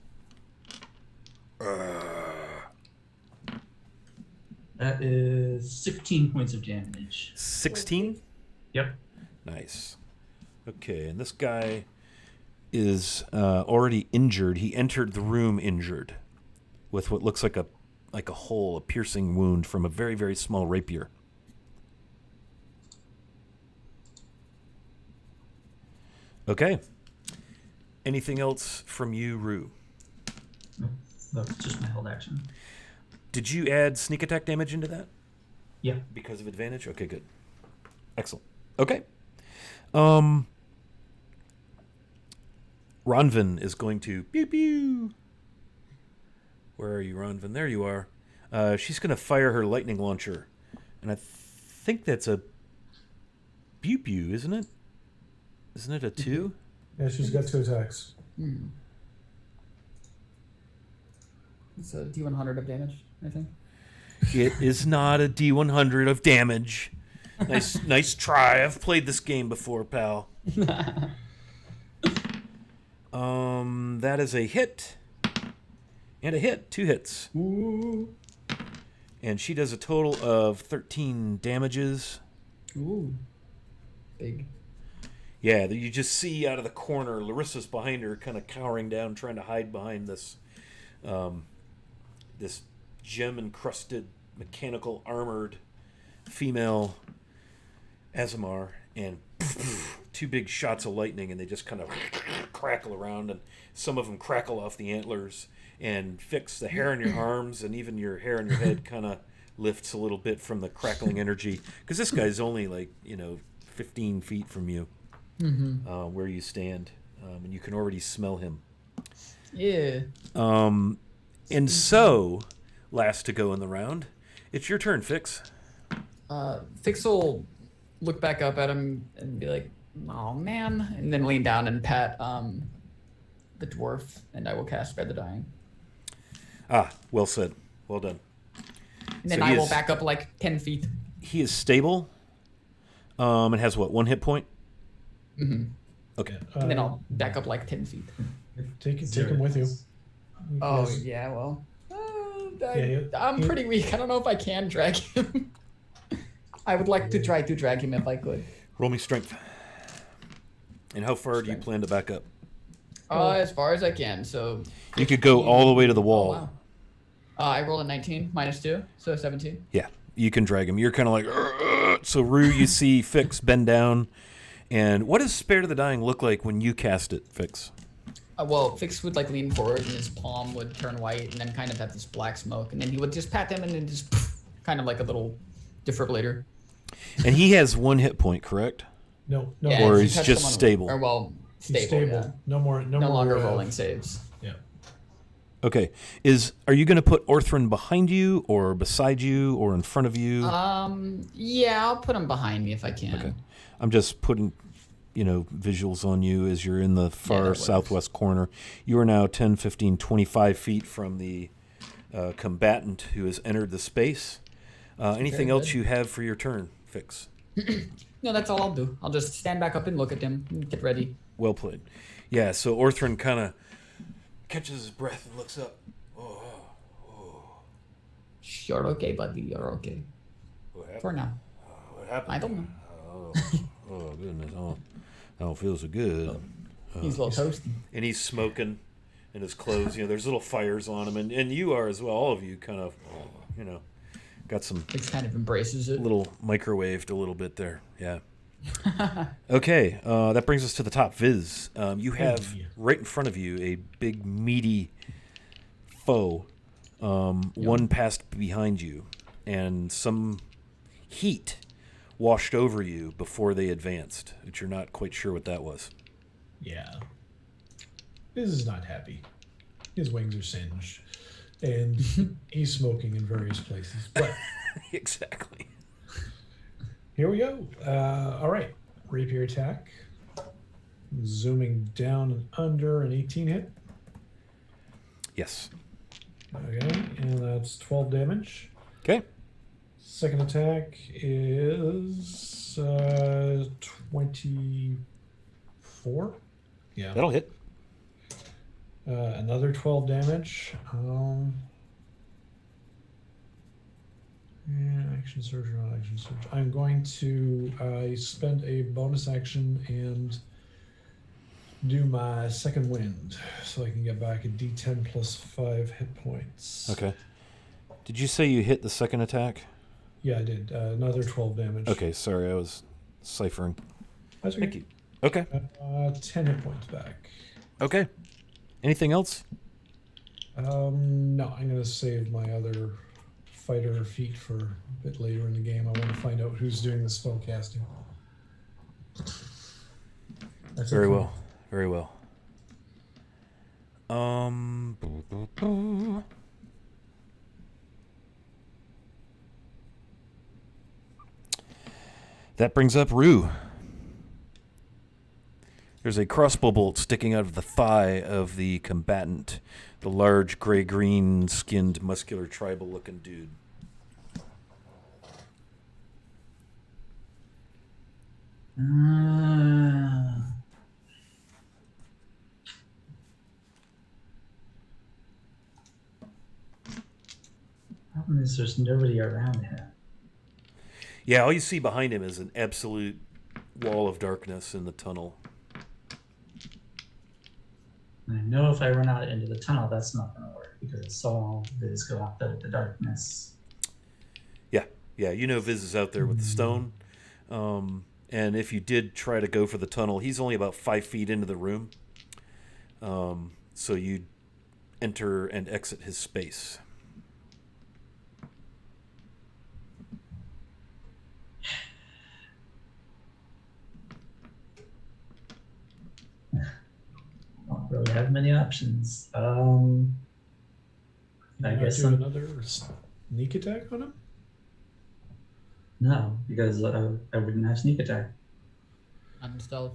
That is 16 points of damage. 16? Yep. Nice. Okay, and this guy is already injured. He entered the room injured with what looks like a hole, a piercing wound from a very, very small rapier. Okay. Anything else from you, Rue? That's just my held action. Did you add sneak attack damage into that? Yeah. Because of advantage? Okay, good. Excellent. Okay. Ronvin is going to pew pew. Where are you, Ronvin? There you are. She's going to fire her lightning launcher. And I think that's a pew pew, isn't it? Isn't it a 2? Yeah, she's got 2 attacks. It's a D100 of damage, I think. It is not a D100 of damage. Nice try. I've played this game before, pal. That is a hit. And a hit. 2 hits. Ooh. And she does a total of 13 damages. Ooh. Big. Yeah, you just see out of the corner, Larissa's behind her, kind of cowering down, trying to hide behind this this gem-encrusted, mechanical, armored female Azamar, and 2 big shots of lightning, and they just kind of crackle around, and some of them crackle off the antlers, and Fix the hair on your arms, and even your hair on your head kind of lifts a little bit from the crackling energy, because this guy's only 15 feet from you. Where you stand, and you can already smell him. Yeah. And so, last to go in the round, it's your turn, Fix. Fix will look back up at him and be like, "Oh man," and then lean down and pat the dwarf, and I will cast Spare the Dying. Ah, well said. Well done. And then So I he will is- back up like 10 feet. He is stable. And has what, 1 hit point? Okay. And then I'll back up like 10 feet. Take him with you. Oh, Yes. yeah, well. Yeah, I'm pretty weak. I don't know if I can drag him. I would like to try to drag him if I could. Roll me strength. And how far do you plan to back up? As far as I can, so... You could go all the way to the Oh, wall. wow. I rolled a 19, -2, so 17. Yeah, you can drag him. You're kind of like... "Ugh." So, Rue, you see Fix bend down. And what does Spare to the Dying look like when you cast it, Fix? Well, Fix would like lean forward and his palm would turn white and then kind of have this black smoke. And then he would just pat them and then just kind of like a little defibrillator. And he has 1 hit point, correct? No. Yeah, Or if you he's touch just someone- stable. Or, well, He's stable, stable. yeah. No more. No longer rolling saves. Yeah. Okay. Are you going to put Orthrin behind you or beside you or in front of you? Yeah, I'll put him behind me if I can. Okay. I'm just putting, visuals on you as you're in the far that works. southwest corner. You are now 10, 15, 25 feet from the combatant who has entered the space. Anything Very else good. you have for your turn, Fix? No, that's all I'll do. I'll just stand back up and look at him and get ready. Well played. Yeah, so Orthrin kind of catches his breath and looks up. You're okay, buddy. You're okay. What happened? For now. What happened? I don't know. Oh goodness. I don't feel so good. He's a little toasty. And he's smoking in his clothes. There's little fires on him. And you are as well. All of you kind of, got some He kind of embraces it. little microwaved a little bit there. Yeah. Okay. That brings us to the top. Viz, you have right in front of you a big, meaty foe. One passed behind you. And some heat washed over you before they advanced, but you're not quite sure what that was. Yeah. This is not happy. His wings are singed. And he's smoking in various places. But Exactly. here we go. All right. Rapier attack. Zooming down and under an 18 hit. Yes. Okay. And that's 12 damage. Okay. Second attack is 24. Yeah. That'll hit. Another 12 damage. Action surge or not action surge. I'm going to spend a bonus action and do my second wind so I can get back a d10 plus 5 hit points. Okay. Did you say you hit the second attack? Yeah, I did. Another 12 damage. Okay, sorry, I was ciphering. That's okay. Thank you. Okay. 10 hit points back. Okay. Anything else? No, I'm going to save my other fighter feat for a bit later in the game. I want to find out who's doing the spell casting. That's Very it for well. Very well. That brings up Rue. There's a crossbow bolt sticking out of the thigh of the combatant, the large gray-green skinned, muscular, tribal-looking dude. Problem is, there's nobody around him. Yeah, all you see behind him is an absolute wall of darkness in the tunnel. And I know if I run out into the tunnel, that's not going to work because I saw Viz go out there with the darkness. Yeah, Viz is out there with the stone. And if you did try to go for the tunnel, he's only about 5 feet into the room. So you'd enter and exit his space. Don't really have many options. I guess do another sneak attack on him? no, because I wouldn't have sneak attack. Unstealth.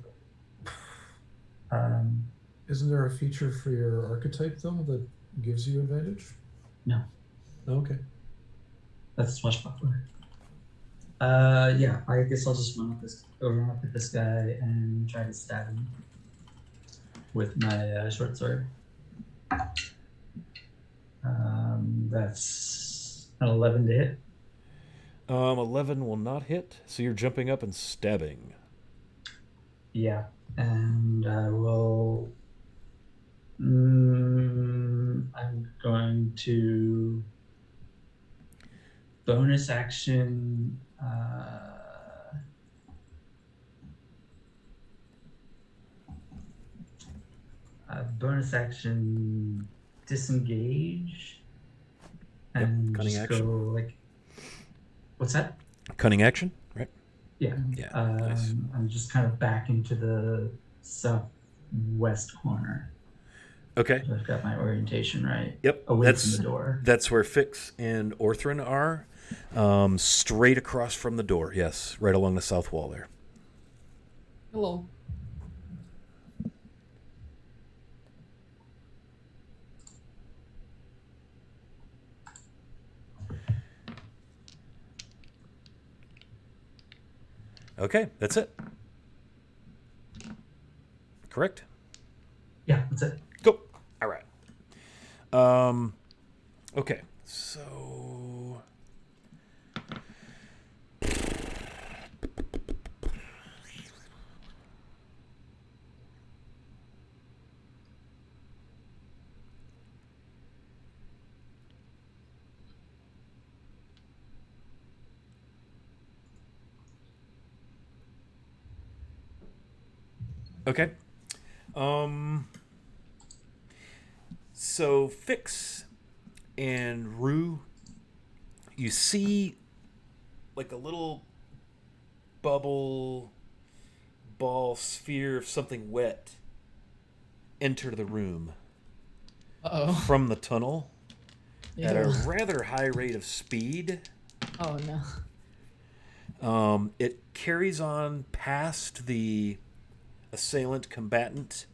Isn't there a feature for your archetype, though, that gives you advantage? No, Okay. that's swashbuckler. Yeah, I guess I'll just run up at this guy and try to stab him with my short sword. That's an 11 to hit. 11 will not hit, so you're jumping up and stabbing. Yeah, and I will. I'm going to bonus action. Bonus action disengage and cunning just action. go like. What's that? Cunning action, right? Yeah. Yeah, nice. I'm just kind of back into the southwest corner. Okay. If I've got my orientation right. Yep. Away from the door. That's where Fix and Orthrin are. Straight across from the door. Yes, right along the south wall there. Hello. Okay, that's it. Correct? Yeah, that's it. Go. All right. Okay. So okay. So Fix and Rue, you see like a little bubble ball sphere of something wet enter the room Uh-oh. from the tunnel at a Ew. rather high rate of speed. Oh, no. It carries on past the assailant combatant.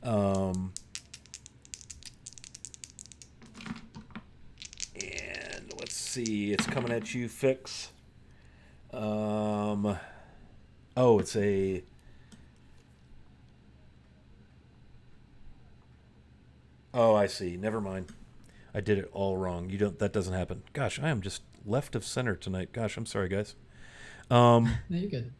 And let's see, it's coming at you, Fix. It's a. Oh, I see. Never mind. I did it all wrong. You don't. That doesn't happen. Gosh, I am just left of center tonight. Gosh, I'm sorry, guys. No, you're good.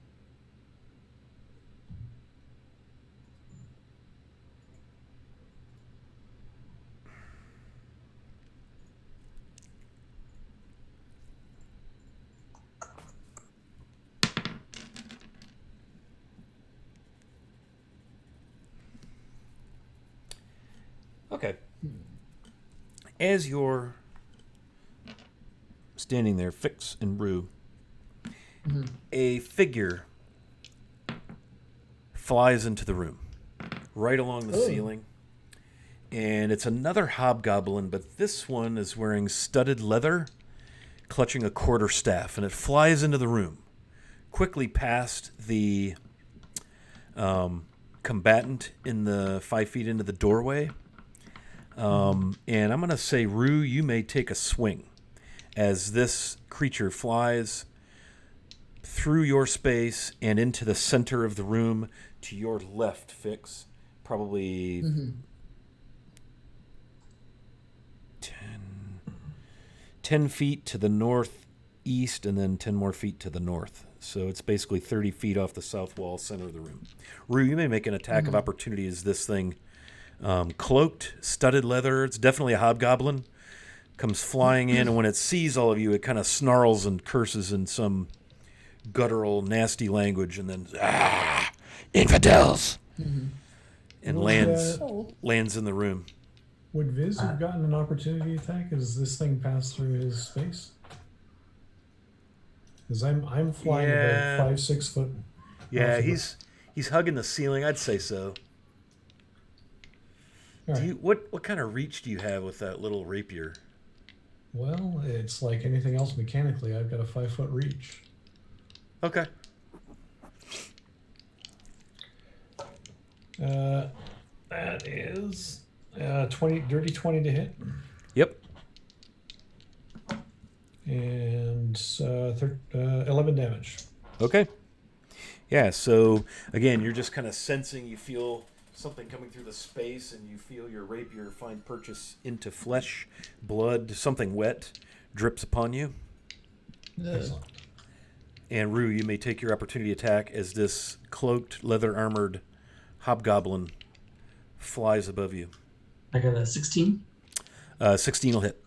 Okay. As you're standing there, Fix and Rue, a figure flies into the room, right along the ceiling. And it's another hobgoblin, but this one is wearing studded leather, clutching a quarterstaff, and it flies into the room, quickly past the combatant in the 5 feet into the doorway. And I'm going to say, Rue, you may take a swing as this creature flies through your space and into the center of the room to your left, Fix. Probably 10 feet to the northeast and then 10 more feet to the north. So it's basically 30 feet off the south wall, center of the room. Rue, you may make an attack of opportunity as this thing, cloaked, studded leather, it's definitely a hobgoblin, comes flying in, and when it sees all of you, it kind of snarls and curses in some guttural, nasty language, and then, infidels! And lands in the room. Would Viz have gotten an opportunity attack as this thing passed through his space? Because I'm flying about 5-6 foot. Yeah, he's hugging the ceiling. I'd say so. Right. Do you what kind of reach do you have with that little rapier? Well, it's like anything else mechanically. I've got a 5-foot reach. Okay. That is 20, dirty 20 to hit, Yep. and 11 damage. Okay. Yeah, so again, you're just kind of sensing, you feel something coming through the space, and you feel your rapier find purchase into flesh, blood, something wet drips upon you. Excellent. And Rue, you may take your opportunity attack as this cloaked, leather-armored hobgoblin flies above you. I got a 16. 16 will hit.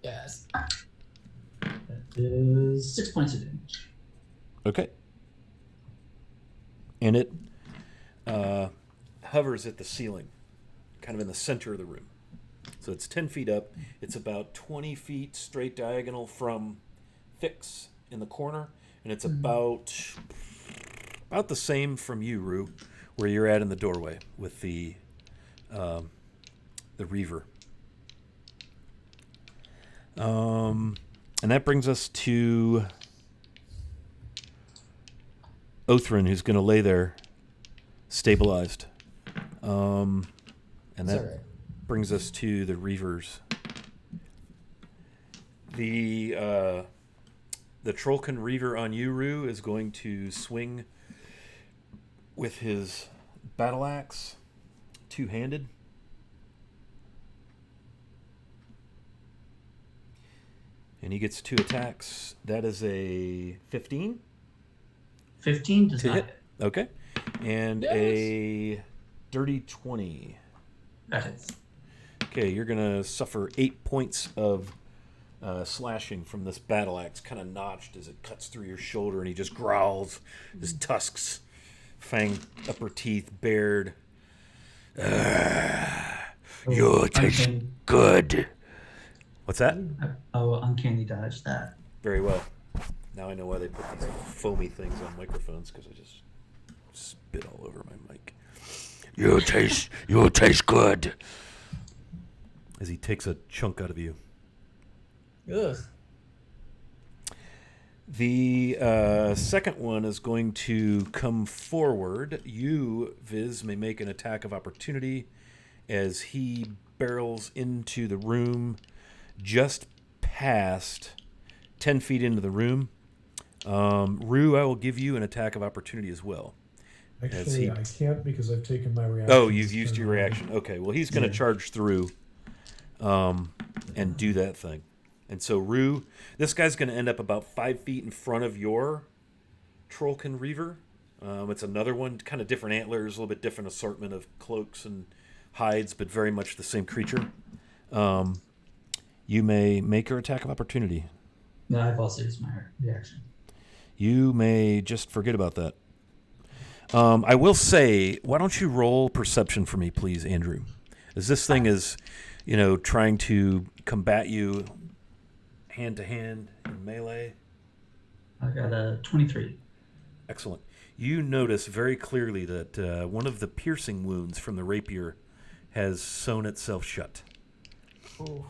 Yes. That is 6 points of damage. Okay. And it hovers at the ceiling, kind of in the center of the room. So it's 10 feet up. It's about 20 feet straight diagonal from Fix in the corner, and it's about the same from you, Rue, where you're at in the doorway with the the Reaver. And that brings us to Othrin, who's going to lay there, stabilized. And that Sorry. brings us to the Reavers. The Trollkin Reaver on Uru is going to swing with his battle axe, two-handed. And he gets 2 attacks. That is a 15 15 does to not hit. hit. Okay. And Yes. a dirty 20. That hits. Okay, you're going to suffer 8 points of slashing from this battle axe, kind of notched as it cuts through your shoulder, and he just growls, his tusks, fang upper teeth bared. You taste Uncanny, good. What's that? uncanny dodge that. Very well. Now I know why they put these foamy things on microphones, because I just spit all over my mic. You taste good. As he takes a chunk out of you. Ugh. The second one is going to come forward. You, Viz, may make an attack of opportunity as he barrels into the room just past 10 feet into the room. Rue, I will give you an attack of opportunity as well. Actually, I can't because I've taken my reaction. Oh, you've used your reaction. Okay, well, he's going to Yeah. charge through and do that thing. And so, Rue, this guy's going to end up about 5 feet in front of your Trollkin Reaver. It's another one, kind of different antlers, a little bit different assortment of cloaks and hides, but very much the same creature. You may make your attack of opportunity. No, I've also used my reaction. You may just forget about that. I will say, why don't you roll perception for me, please, Andrew? As this thing is, trying to combat you hand to hand in melee. I got a 23. Excellent. You notice very clearly that one of the piercing wounds from the rapier has sewn itself shut. Ooh.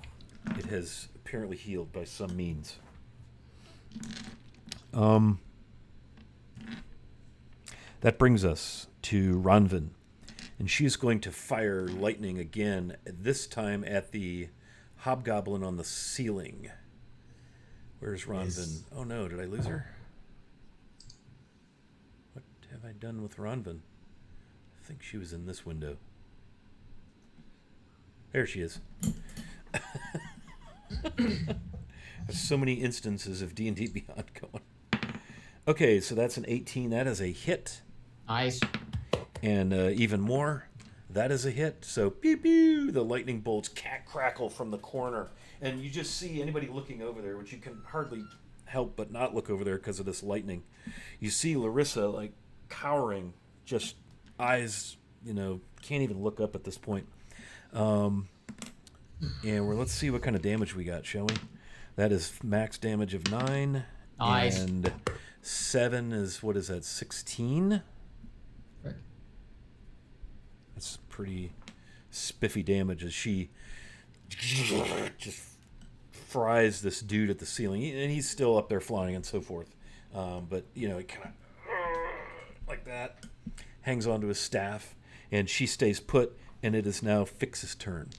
It has apparently healed by some means. That brings us to Ranvin. And she is going to fire lightning again, this time at the hobgoblin on the ceiling. Where's Ranvin? Nice. Oh no, did I lose her? What have I done with Ranvin? I think she was in this window. There she is. There's so many instances of D&D Beyond going. Okay, so that's an 18. That is a hit. Nice. And even more, that is a hit. So, pew pew, the lightning bolts crackle from the corner. And you just see anybody looking over there, which you can hardly help but not look over there because of this lightning. You see Larissa, like, cowering, just eyes, can't even look up at this point. Let's see what kind of damage we got, shall we? That is max damage of 9. Nice. And 7 is, what is that, 16? Right. That's pretty spiffy damage as she just fries this dude at the ceiling. And he's still up there flying and so forth. But, he kind of like that, hangs onto his staff, and she stays put, and it is now Fix's turn.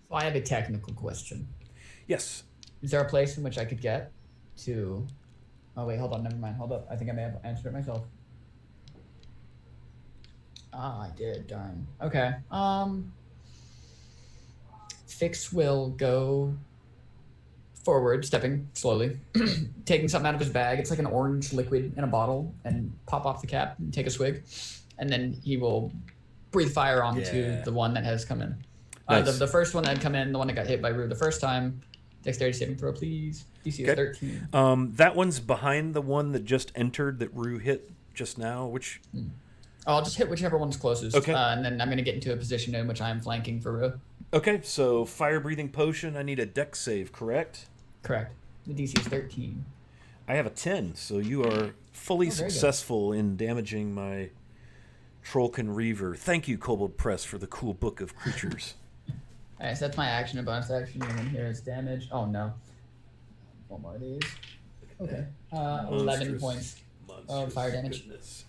So I have a technical question. Yes. Is there a place in which I could get to... Oh, wait, hold on. Never mind. Hold up. I think I may have answered it myself. Ah, I did. Darn. Okay. Fix will go forward, stepping slowly, taking something out of his bag. It's like an orange liquid in a bottle, and pop off the cap and take a swig. And then he will breathe fire onto the one that has come in. Nice. The first one that had come in, the one that got hit by Rue the first time. Dexterity saving throw, please. DC is 13. That one's behind the one that just entered that Rue hit just now, which... I'll just hit whichever one's closest. Okay. And then I'm going to get into a position in which I am flanking for Rue. Okay, so fire-breathing potion, I need a dex save, correct? Correct. The DC is 13. I have a 10, so you are fully very good. successful in damaging my Trollkin Reaver. Thank you, Kobold Press, for the cool book of creatures. All right, so that's my action and bonus action, and then here is damage. Oh no, one more of these. Okay, 11 points of fire damage. Goodness.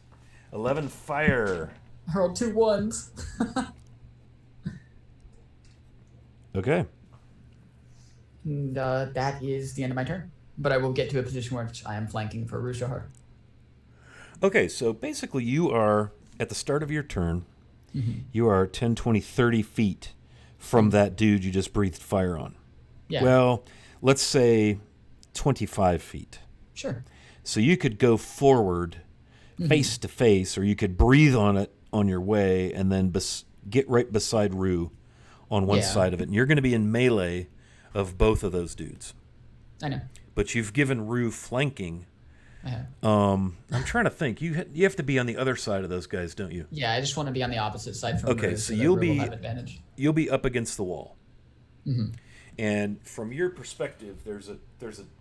11 fire. I rolled 2 1s. Okay. And that is the end of my turn. But I will get to a position where I am flanking for Rushahar. Okay, so basically you are, at the start of your turn, you are 10, 20, 30 feet from that dude you just breathed fire on. Yeah. Well, let's say 25 feet. Sure. So you could go forward face to face, or you could breathe on it on your way and then get right beside Rue on one side of it. And you're going to be in melee of both of those dudes. I know. But you've given Rue flanking. I have. I'm trying to think. You have to be on the other side of those guys, don't you? Yeah, I just want to be on the opposite side from Okay, Rue so that you'll Rue will be have advantage. you'll be up against the wall. Mm-hmm. And from your perspective, there's a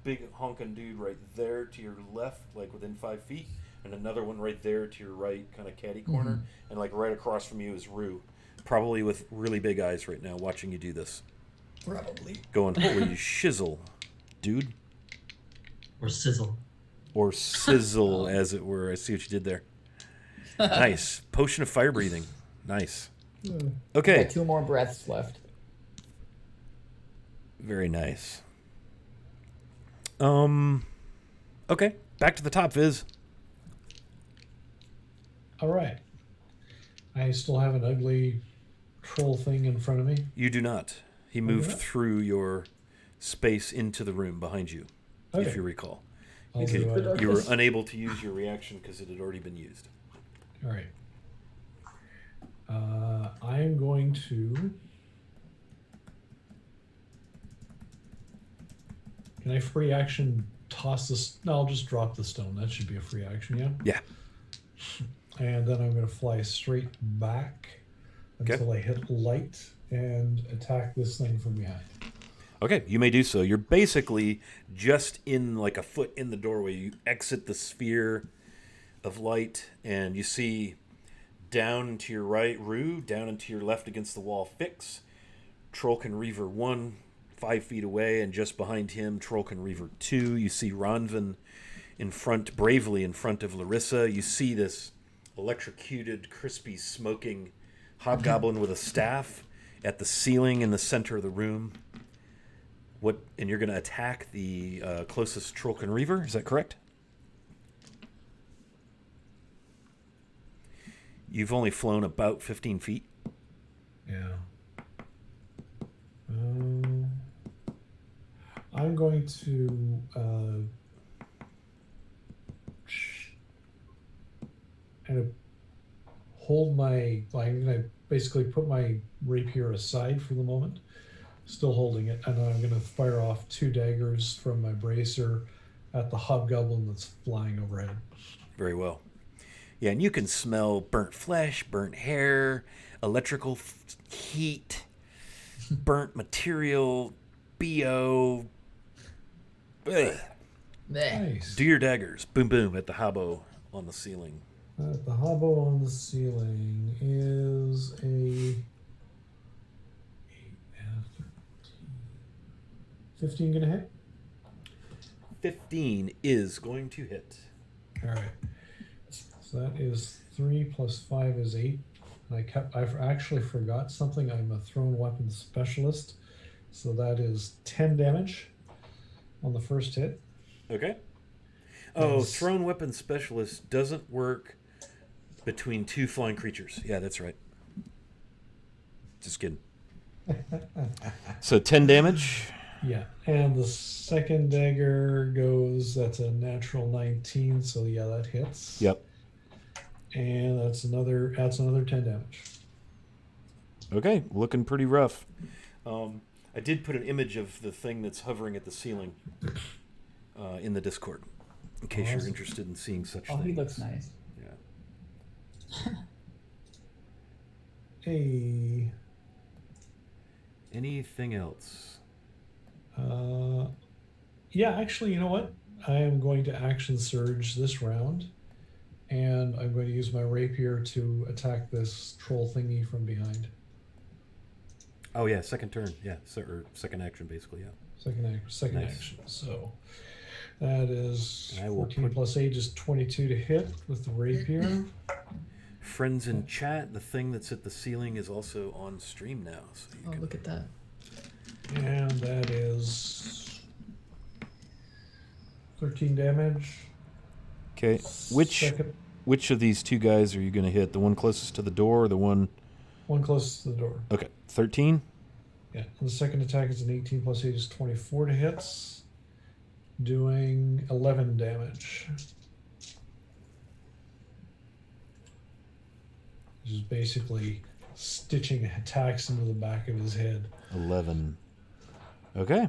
big honking dude right there to your left, like within 5 feet, and another one right there to your right, kind of catty corner, and like right across from you is Rue, probably with really big eyes right now, watching you do this, Probably. going, "Holy shizzle, dude," Or sizzle. or sizzle, as it were. I see what you did there. Nice potion of fire breathing. Nice. Okay. Got 2 more breaths left. Very nice. Okay, back to the top, Viz. All right. I still have an ugly troll thing in front of me. You do not. He moved not? through your space into the room behind you, Okay. if you recall. I'll do it. You were unable to use your reaction because it had already been used. All right. I'm going to. Can I free action toss this? No, I'll just drop the stone. That should be a free action, yeah? Yeah. And then I'm going to fly straight back until I hit light and attack this thing from behind. Okay, you may do so. You're basically just in like a foot in the doorway. You exit the sphere of light, and you see down to your right, Rue, down and to your left against the wall, Fix, Trollkin Reaver 1, 5 feet away, and just behind him, Trollkin Reaver 2. You see Ronvin bravely in front of Larissa. You see this electrocuted, crispy, smoking hobgoblin with a staff at the ceiling in the center of the room. And you're going to attack the closest Trollkin Reaver, is that correct? You've only flown about 15 feet. Yeah. I'm going to kind of hold my. I'm going to basically put my rapier aside for the moment, still holding it, and then I'm going to fire off 2 daggers from my bracer at the hobgoblin that's flying overhead. Very well. Yeah, and you can smell burnt flesh, burnt hair, electrical heat, burnt material, BO. Ugh. Nice. Do your daggers. Boom, boom, at the hobo on the ceiling. The hobo on the ceiling is a 15 gonna hit? 15 is going to hit. All right. So that is 3 plus 5 is 8. I've actually forgot something. I'm a thrown weapon specialist. So that is 10 damage on the first hit. Okay. Oh, thrown weapon specialist doesn't work between 2 flying creatures. Yeah, that's right. Just kidding. So 10 damage. Yeah, and the second dagger goes, that's a natural 19, so yeah, that hits. Yep. And adds another 10 damage. Okay, looking pretty rough. I did put an image of the thing that's hovering at the ceiling in the Discord, in case you're interested in seeing such things. He looks nice. Yeah. Hey. Anything else? Yeah, actually, you know what? I am going to action surge this round, and I'm going to use my rapier to attack this troll thingy from behind. Oh yeah, second turn. Yeah, or second action basically. Yeah. Second Nice. action. So that is And I will 14 put- plus 8 is 22 to hit with the rapier. Friends in chat, the thing that's at the ceiling is also on stream now. So you Oh, can... look at that. And that is 13 damage. Okay. Second, Which of these two guys are you going to hit? The one closest to the door or the one... one closest to the door. Okay, 13? Yeah. And the second attack is an 18 plus 8 is 24 to hits, doing 11 damage. Which is basically stitching attacks into the back of his head. 11. Okay.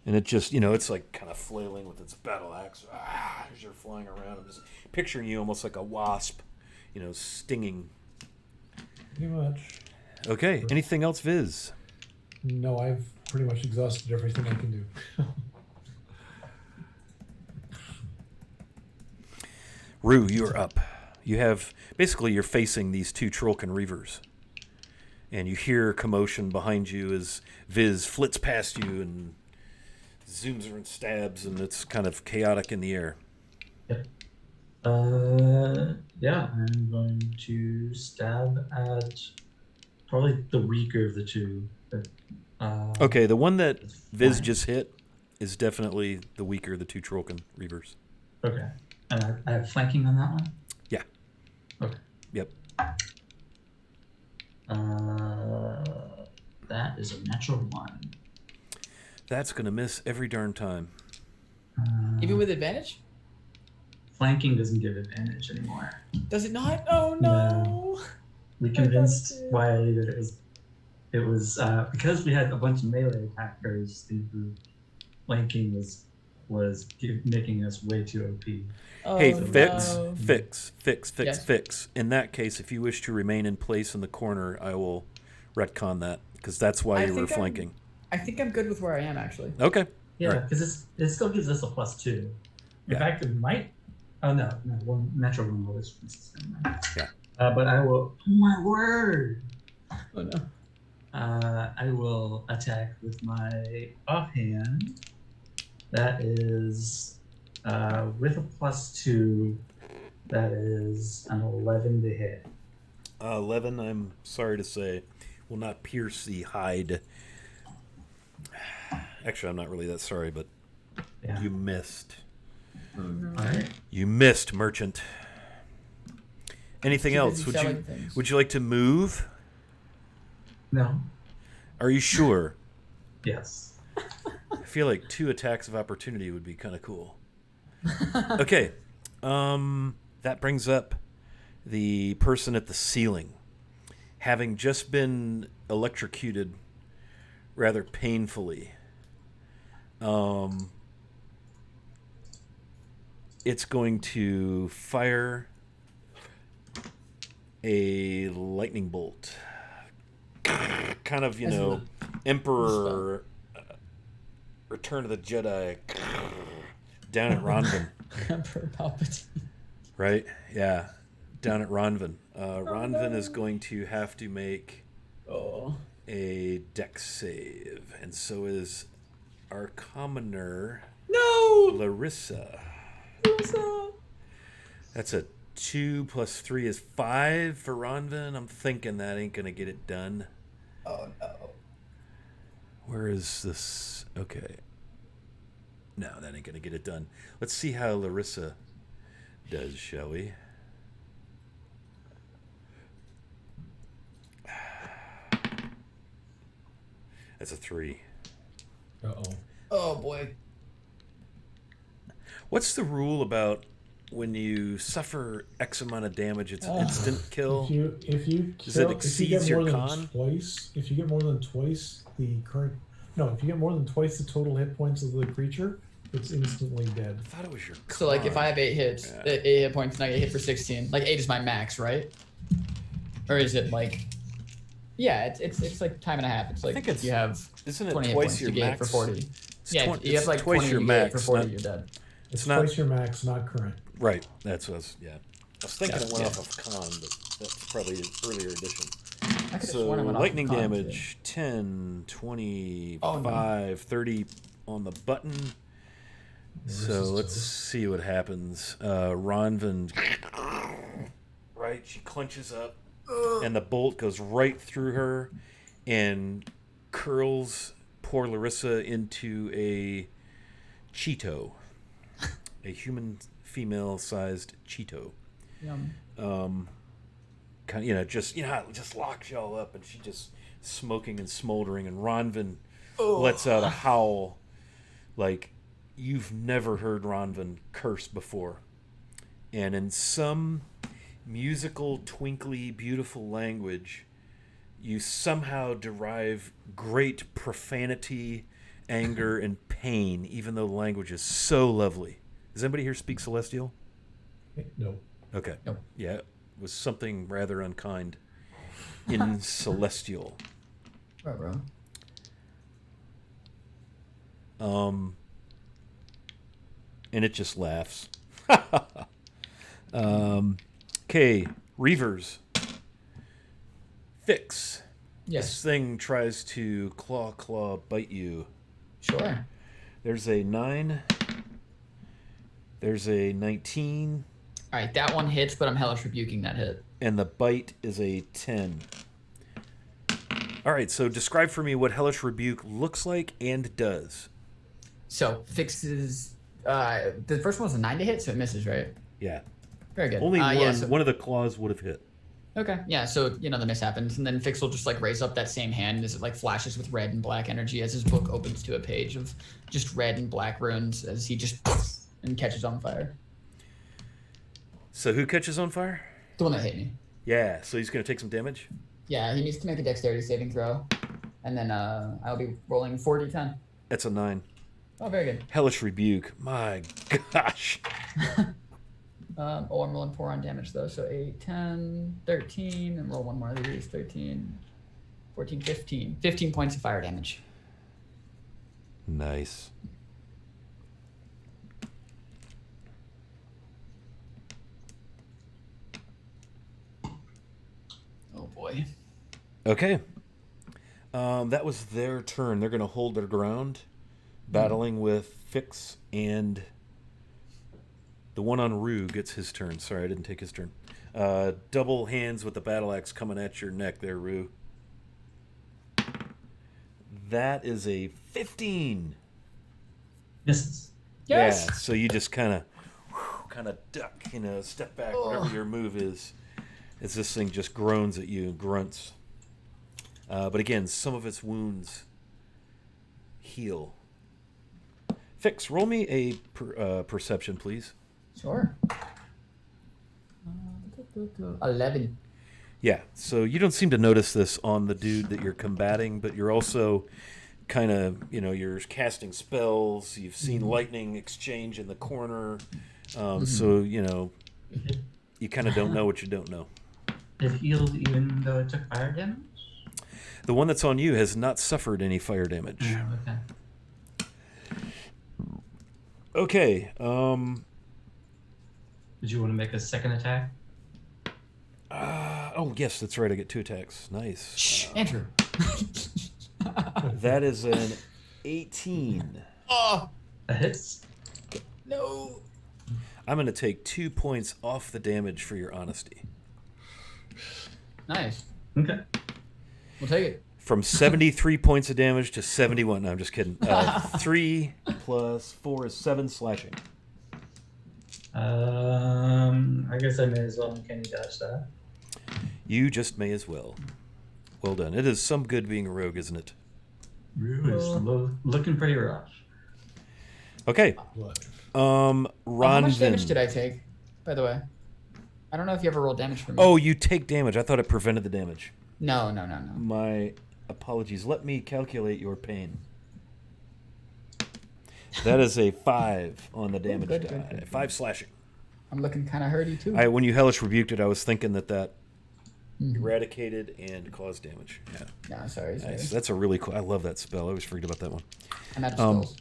And it just, it's like kind of flailing with its battle axe. As you're flying around. I'm just picturing you almost like a wasp, stinging. Pretty much. Okay, anything else, Viz? No, I've pretty much exhausted everything I can do. Rue, you're up. You're facing these two Trollkin Reavers. And you hear commotion behind you as Viz flits past you and zooms her and stabs, and it's kind of chaotic in the air. Yep. Yeah, I'm going to stab at probably the weaker of the two. Okay, the one that Viz fine. just hit is definitely the weaker of the two Trollkin Reavers. Okay. I have flanking on that one? Yeah. Okay. Yep. That is a natural 1. That's going to miss every darn time. Even with advantage? Flanking doesn't give advantage anymore. Does it not? Oh no! We convinced Wiley that it was because we had a bunch of melee attackers. The flanking was making us way too OP. Oh, Hey, no. fix. Yes. Fix. In that case, if you wish to remain in place in the corner, I will retcon that, because that's why I you were think I'm- flanking. I think I'm good with where I am, actually. Okay. Yeah, Right. because it still gives us a +2. In Yeah. fact, it might. Oh no, one natural 1 was. Yeah. But I will. Oh my word! Oh no. I will attack with my offhand. That is with a +2. That is an 11 to hit. 11, I'm sorry to say, will not pierce the hide. Actually, I'm not really that sorry, but Yeah. you missed. Oh no. All right. You missed, merchant. Anything Too else? busy selling things. Would you like to move? No. Are you sure? Yes. I feel like 2 attacks of opportunity would be kind of cool. Okay. That brings up the person at the ceiling. Having just been electrocuted rather painfully, it's going to fire a lightning bolt. Kind of, Emperor Return of the Jedi down at Ronvin. Emperor Palpatine. Right? Yeah. Down at Ronvin. Ronvin is going to have to make Oh. a dex save. And so is our commoner, No! Larissa. Larissa! That's a 2 plus 3 is 5 for Ronvin. I'm thinking that ain't going to get it done. Oh no. Where is this? Okay. No, that ain't going to get it done. Let's see how Larissa does, shall we? That's a 3. Uh-oh. Oh boy. What's the rule about when you suffer X amount of damage, it's instant kill? If you Does it kill, exceed if you get your more than con? twice, if you get more than twice the current, no, if you get more than twice the total hit points of the creature, it's instantly dead. I thought it was your con. So like if I have 8 hits, Yeah. 8 hit points, and I get hit for 16. Like 8 is my max, right? Or is it like? Yeah, it's like time and a half. It's like think it's- you have Isn't 20 it hit twice points, your you get hit max? for 40. It's Yeah, twen- you have it's like twice 20, your you get hit for max, 40, not- you're dead. It's not- twice your max, not current. Right. That's what I was, yeah. I was thinking Yeah, it went yeah. off of con, but that's probably an earlier edition. I could have So sworn I went off lightning con, too. damage 10, 25, Oh, no. 30 on the button. So let's see what happens. Ronvin, right? She clenches up, and the bolt goes right through her and curls poor Larissa into a Cheeto, a human female-sized Cheeto. Yum. Kind of, just it just locks y'all up, and she just smoking and smoldering, and Ronvin lets out a howl like you've never heard Ronvin curse before, and in some musical, twinkly, beautiful language, you somehow derive great profanity, anger, and pain, even though the language is so lovely. Does anybody here speak Celestial? No. Okay. Nope. Yeah, it was something rather unkind in Celestial. Right, bro. And it just laughs. Okay, Reavers. Fix. This Yes. thing tries to claw, bite you. Sure. There's a 9. There's a 19. All right, that one hits, but I'm hellish rebuking that hit. And the bite is a 10. All right, so describe for me what Hellish Rebuke looks like and does. So fixes. The first one was a 9 to hit, so it misses, right? Yeah. Very good. Only one. Yeah, so, One of the claws would have hit. okay. Yeah. So the miss happens, and then Fix will just like raise up that same hand as it like flashes with red and black energy as his book opens to a page of just red and black runes as he just and catches on fire. So who catches on fire? The one that hit me. Yeah. So he's going to take some damage. Yeah, he needs to make a dexterity saving throw, and then I'll be rolling 4d10. That's a 9. Oh, very good. Hellish Rebuke. My gosh. I'm rolling 4 on damage though, so 8, 10, 13, and roll one more of these. 13, 14, 15. 15 points of fire damage. Nice. Oh boy. Okay. That was their turn. They're going to hold their ground, battling with Fix, and the one on Rue gets his turn. Sorry, I didn't take his turn. Double hands with the battle axe coming at your neck there, Rue. That is a 15. Misses. Yes. Yeah, so you just kind of duck, step back, whatever your move is, as this thing just groans at you and grunts. But again, some of its wounds heal. Fix, roll me a perception, please. Sure. 11. Yeah, so you don't seem to notice this on the dude that you're combating, but you're also kind of, you're casting spells. You've seen lightning exchange in the corner. So, you kind of don't know what you don't know. It healed even though it took fire damage? The one that's on you has not suffered any fire damage. Okay. Okay. Did you want to make a second attack? Oh, yes, that's right. I get 2 attacks. Nice. Shh, Andrew. That is an 18. Oh, That hits. no. I'm going to take 2 points off the damage for your honesty. Nice. Okay. We'll take it. From 73 points of damage to 71. No, I'm just kidding. 3 plus 4 is 7 slashing. I guess I may as well uncanny dodge that. You just may as well. Well done. It is some good being a rogue, isn't it? Rue is looking pretty rough. Okay. How much damage Ronvin. did I take, by the way? I don't know if you ever rolled damage for me. Oh, you take damage. I thought it prevented the damage. No. My apologies. Let me calculate your pain. That is a 5 on the damage good, die. good. 5 slashing. I'm looking kind of hurty too. When you hellish rebuked it, I was thinking that eradicated and caused damage. Yeah. No, sorry. Nice. That's a really cool. I love that spell. I always forget about that one. I'm out of spells.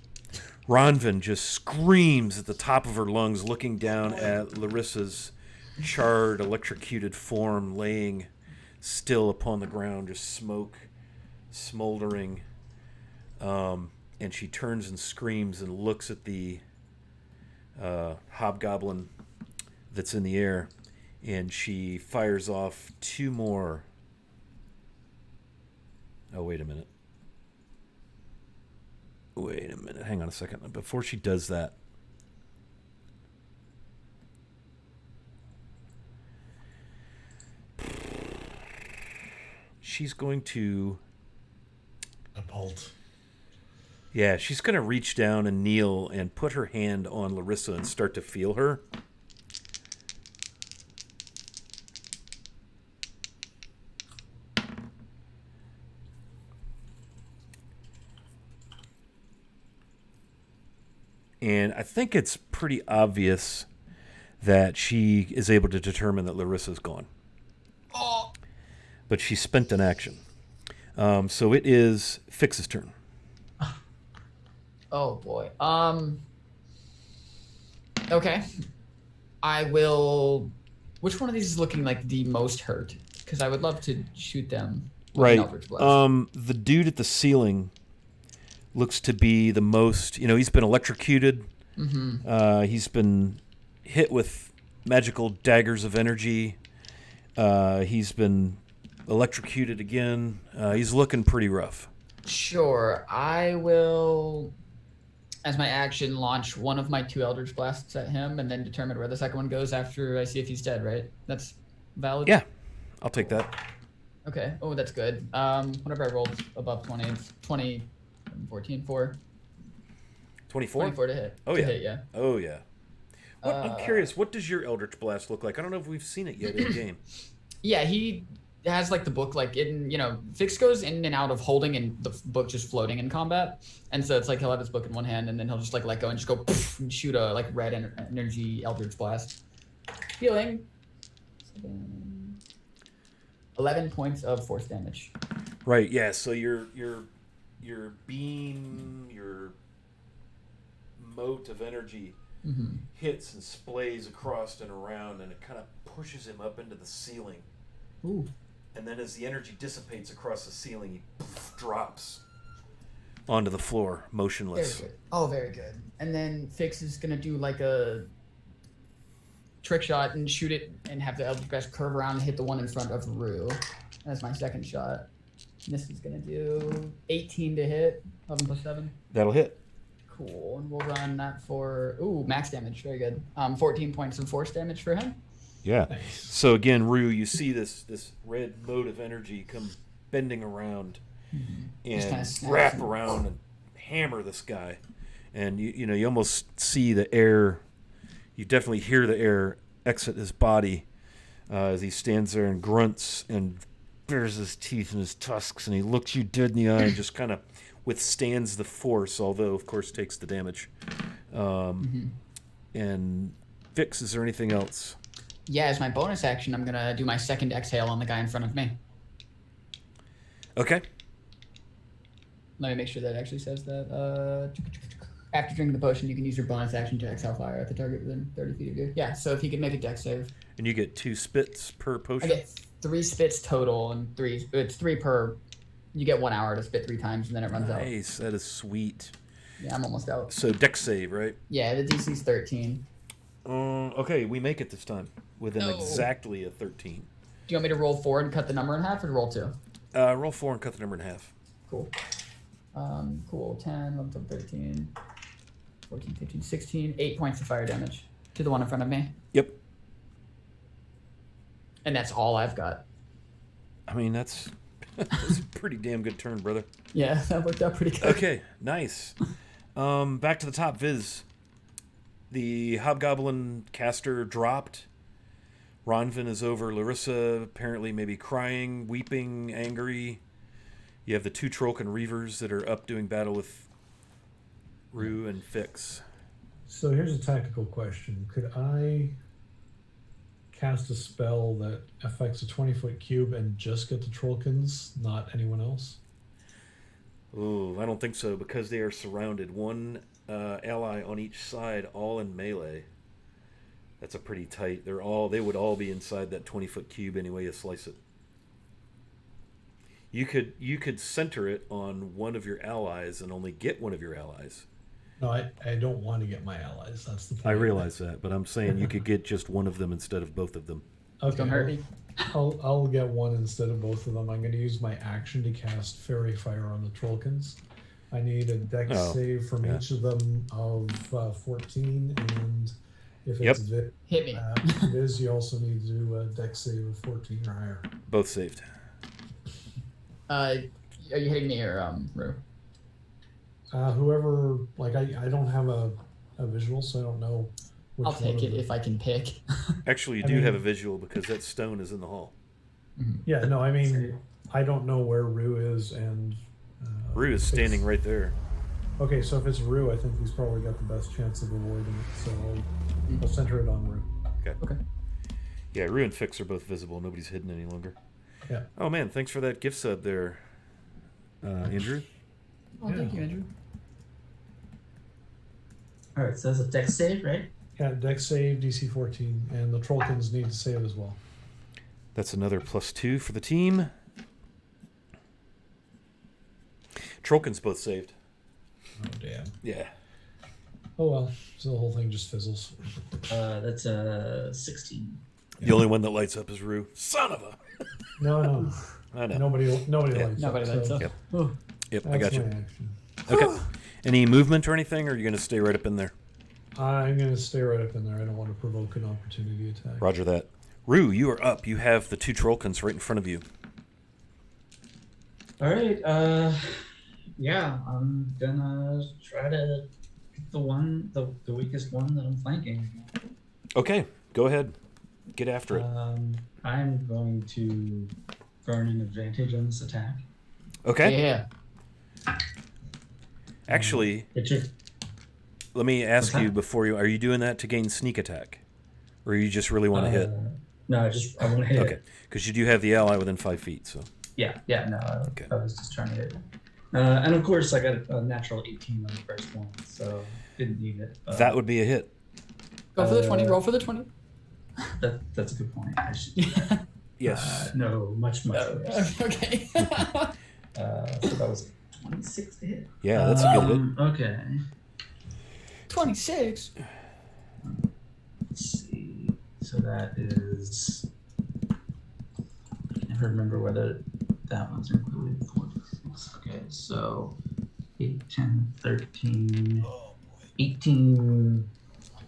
Ronvin just screams at the top of her lungs, looking down at Larissa's charred, electrocuted form laying still upon the ground, just smoke smoldering. And she turns and screams and looks at the hobgoblin that's in the air, and she fires off 2 more. Oh, wait a minute. Hang on a second. Before she does that, she's going to... A bolt. Yeah, she's going to reach down and kneel and put her hand on Larissa and start to feel her. And I think it's pretty obvious that she is able to determine that Larissa's gone. Oh. But she spent an action. So it is Fix's turn. Oh boy. Okay. I will. Which one of these is looking like the most hurt? Because I would love to shoot them. With an Right. Eldritch Blast. The dude at the ceiling looks to be the most. He's been electrocuted. Mm-hmm. He's been hit with magical daggers of energy. He's been electrocuted again. He's looking pretty rough. Sure. I will, as my action, launch one of my 2 Eldritch Blasts at him, and then determine where the second one goes after I see if he's dead. Right? That's valid. Yeah, I'll take that. Okay. Oh, that's good. Whenever I rolled above 20, it's 20, 14, 4. 24? 24 to hit. Oh, To yeah. hit, yeah. Oh, yeah. I'm curious, what does your Eldritch Blast look like? I don't know if we've seen it yet in game. Yeah, he has like the book, like Fix goes in and out of holding and the book just floating in combat. And so it's like he'll have his book in one hand and then he'll just like let go and just go poof, and shoot a like red energy Eldritch Blast. Healing. 11 points of force damage. Right, yeah, so your beam, your mote of energy hits and splays across and around, and it kind of pushes him up into the ceiling. Ooh. And then as the energy dissipates across the ceiling, he drops onto the floor, motionless. Very good. Oh, very good. And then Fix is going to do like a trick shot and shoot it and have the Eldritch Blast curve around and hit the one in front of Rue. That's my second shot. And this is going to do 18 to hit, 11 plus 7. That'll hit. Cool. And we'll run that for, max damage. Very good. 14 points of force damage for him. Yeah. Nice. So again, Rue, you see this red mote of energy come bending around Just kinda and snaps wrap him. around and hammer this guy. And you almost see the air. You definitely hear the air exit his body as he stands there and grunts and bares his teeth and his tusks, and he looks you dead in the eye and just kind of withstands the force, although of course takes the damage. And Vix, is there anything else? Yeah, as my bonus action, I'm going to do my second exhale on the guy in front of me. Okay. Let me make sure that actually says that. After drinking the potion, you can use your bonus action to exhale fire at the target within 30 feet of you. Yeah, so if he could make a dex save. And you get 2 spits per I potion? get 3 spits total, and it's 3 per... You get 1 hour to spit 3 times, and then it runs out. Nice, that is sweet. Yeah, I'm almost out. So dex save, right? Yeah, the DC's 13. Okay, we make it this time. Within No. exactly a 13. Do you want me to roll 4 and cut the number in half, or roll 2? Roll 4 and cut the number in half. Cool. Cool. 10, 11, 12, 13, 14, 15, 16. 8 points of fire damage to the one in front of me. Yep. And that's all I've got. I mean, that's a pretty damn good turn, brother. Yeah, that worked out pretty good. Okay, nice. Back to the top, Viz. The Hobgoblin caster dropped. Ronvin is over Larissa, apparently maybe crying, weeping, angry. You have the 2 Trollkin Reavers that are up doing battle with Rue and Fix. So here's a tactical question. Could I cast a spell that affects a 20-foot cube and just get the Trollkins, not anyone else? Oh, I don't think so, because they are surrounded. 1 ally on each side, all in melee. That's a pretty tight. They would all be inside that 20-foot cube anyway you slice it. You could center it on one of your allies and only get one of your allies. No, I don't want to get my allies. That's the point. I realize that, but I'm saying you could get just one of them instead of both of them. Okay, Don't hurt me. I'll get one instead of both of them. I'm going to use my action to cast Fairy Fire on the Trollkins. I need a dex save from each of them of 14, and if it's Hit me. Viz, you also need to do a dex save of 14 or higher. Both saved. Are you hitting me or Rue? Whoever, like, I don't have a visual, so I don't know which I'll take it if I can pick. Actually, you do have a visual because that stone is in the hall. Yeah, no, I mean, I don't know where Rue is, and... Rue is standing right there. Okay, so if it's Rue, I think he's probably got the best chance of avoiding it, so I'll center it on Rue. Okay. Yeah, Rue and Fix are both visible. Nobody's hidden any longer. Yeah. Oh, man, thanks for that gift sub there, Andrew. Oh, thank you, Andrew. All right, so that's a dex save, right? Yeah, dex save, DC 14, and the Trollkins need to save as well. That's another +2 for the team. Trollkins both saved. Oh, damn. Yeah. Oh, well, so the whole thing just fizzles. That's a 16. The only one that lights up is Rue. Son of a... No. I know. Nobody lights Nobody up. lights so up. Yep. Oh. Yep, I That's got you. my action. Okay. Any movement or anything, or are you going to stay right up in there? I'm going to stay right up in there. I don't want to provoke an opportunity attack. Roger that. Rue, you are up. You have the 2 Trollkins right in front of you. All right. Yeah, I'm gonna try to pick the weakest one that I'm flanking. Okay, go ahead. Get after it. I'm going to earn an advantage on this attack. Okay. Yeah. Actually, let me ask you before you... Are you doing that to gain sneak attack? Or you just really want to hit? No, I want to hit. Okay, because you do have the ally within 5 feet, so... Yeah, no, Okay. I was just trying to hit. And of course, I got a natural 18 on the first one, so didn't need it. That would be a hit. Go for the 20. Roll for the 20. That's a good point. I should do that. Yes. No, much worse. Okay. So that was 26 to hit. Yeah, that's a good hit. Okay. 26. Let's see. So that is. I never remember whether that one's included. 46. Okay, so 8, 10, 13, 18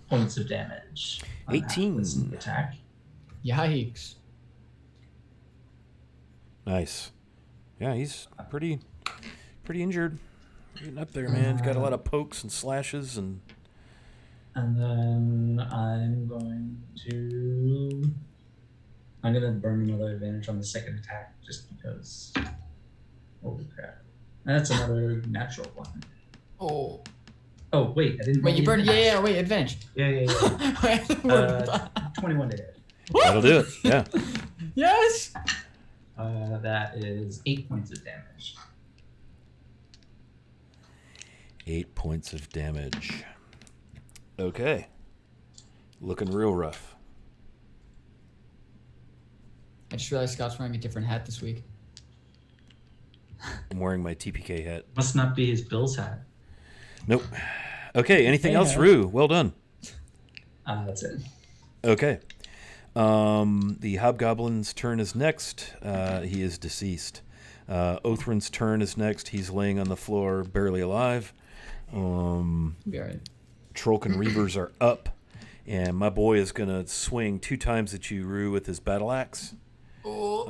points of damage. on that 18. sneak attack. Yikes. Nice. Yeah, he's pretty injured. Getting up there, man. He's got a lot of pokes and slashes and... And then I'm gonna burn another advantage on the second attack just because. Holy crap! And that's another natural one. Oh. Oh wait, I didn't. Wait, roll you the burned. advantage. Yeah, wait, advantage. Yeah. 21 to hit. That'll do it. Yeah. Yes. That is 8 points of damage. 8 points of damage. Okay. Looking real rough. I just realized Scott's wearing a different hat this week. I'm wearing my TPK hat. Must not be his Bill's hat. Nope. Okay, anything Yeah. else, Rue? Well done. That's it. Okay. The Hobgoblin's turn is next. He is deceased. Othrin's turn is next. He's laying on the floor, barely alive. Be alright. Trollkin Reavers are up. And my boy is going to swing 2 times at you, Rue, with his battle axe. Golly,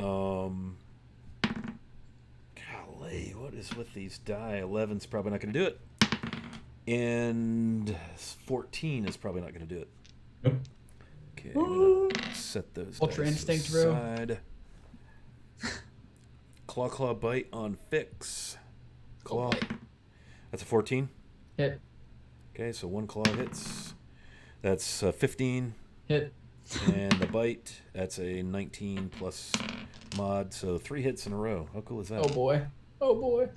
what is with these die? 11's probably not going to do it. And 14 is probably not going to do it. Nope. Okay, I'm gonna set those Ultra dice instinct, Rue. aside. Claw bite on Fix. Claw. That's a 14. Hit. Okay, so 1 claw hits. That's 15. Hit. And the bite, that's a 19 plus mod, so 3 hits in a row. How cool is that? Oh boy. Oh boy.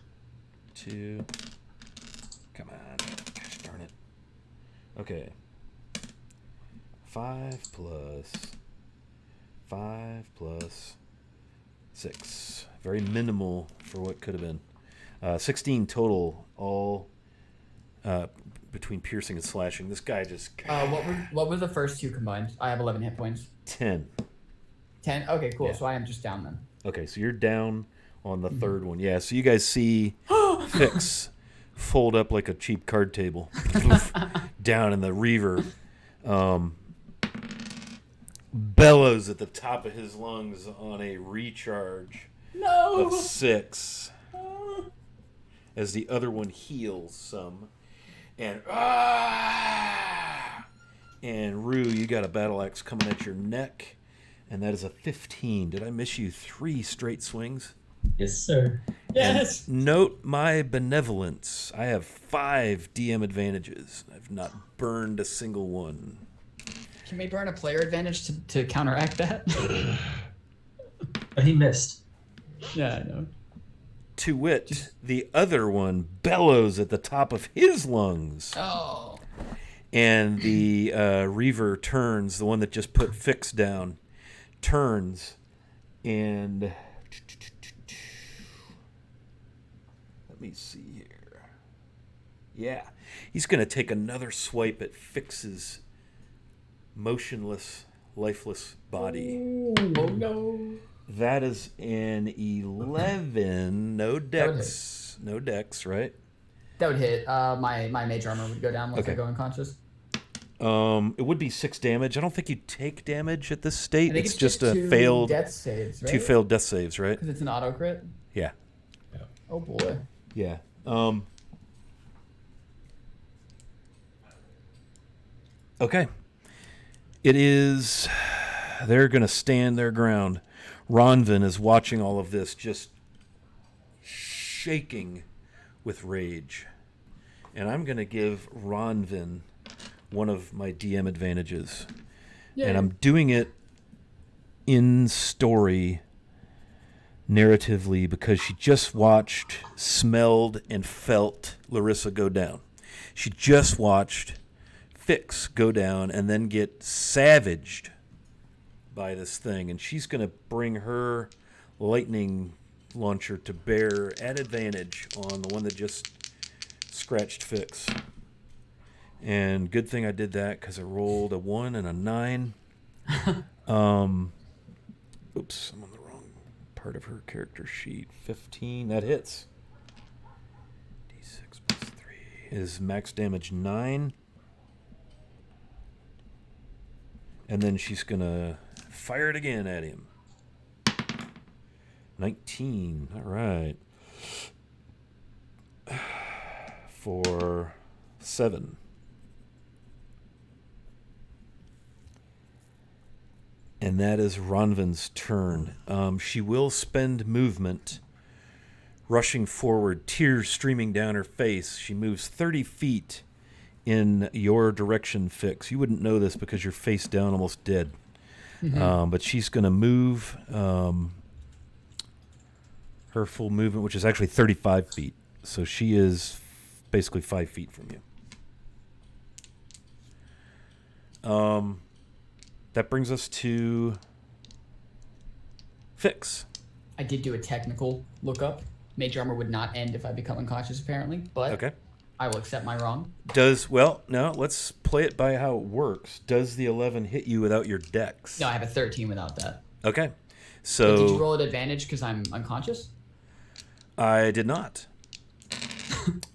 2. Come on. Gosh darn it. Okay. 5 plus 5 plus 6. Very minimal for what could have been. 16 total, all between piercing and slashing. This guy just... What were the first two combined? I have 11 hit points. 10. 10? Okay, cool. Yeah. So I am just down then. Okay, so you're down on the third one. Yeah, so you guys see Fix fold up like a cheap card table down, and the Reaver bellows at the top of his lungs on a recharge of 6 as the other one heals some. And Rue, you got a battle axe coming at your neck, and that is a 15. Did I miss you 3 straight swings? Yes, sir. Yes. And note my benevolence. I have 5 DM advantages. I've not burned a single one. Can we burn a player advantage to counteract that? But he missed. Yeah, I know. To wit, the other one bellows at the top of his lungs. Oh. And the Reaver turns, the one that just put Fix down, turns and... Let me see here. Yeah. He's going to take another swipe at Fix's motionless, lifeless body. Oh, no. That is an 11. No dex. No dex, right? That would hit. My mage armor would go down once Okay. I go unconscious. It would be 6 damage. I don't think you take damage at this state. I think It's it's just a two failed death saves, right? 2 failed death saves, right? Because it's an auto crit. Yeah. Oh boy. Yeah. Okay. It is... They're going to stand their ground. Ronvin is watching all of this, just shaking with rage. And I'm going to give Ronvin one of my DM advantages. Yeah. And I'm doing it in story narratively because she just watched, smelled, and felt Larissa go down. She just watched Fix go down and then get savaged by this thing. And she's going to bring her lightning launcher to bear at advantage on the one that just scratched Fix. And good thing I did that because I rolled a 1 and a 9. Oops, I'm on the wrong part of her character sheet. 15, that hits. D6 plus 3 is max damage 9. And then she's going to fire it again at him. 19, all right. For 7. And that is Ronvin's turn. She will spend movement, rushing forward, tears streaming down her face. She moves 30 feet in your direction, Fix. You wouldn't know this because you're face down, almost dead. Mm-hmm. But she's going to move her full movement, which is actually 35 feet. So she is basically 5 feet from you. That brings us to Fix. I did do a technical lookup. Mage armor would not end if I become unconscious, apparently, but Okay. I will accept my wrong. No, let's play it by how it works. Does the 11 hit you without your dex? No, I have a 13 without that. Okay. But So did you roll at advantage because I'm unconscious? I did not.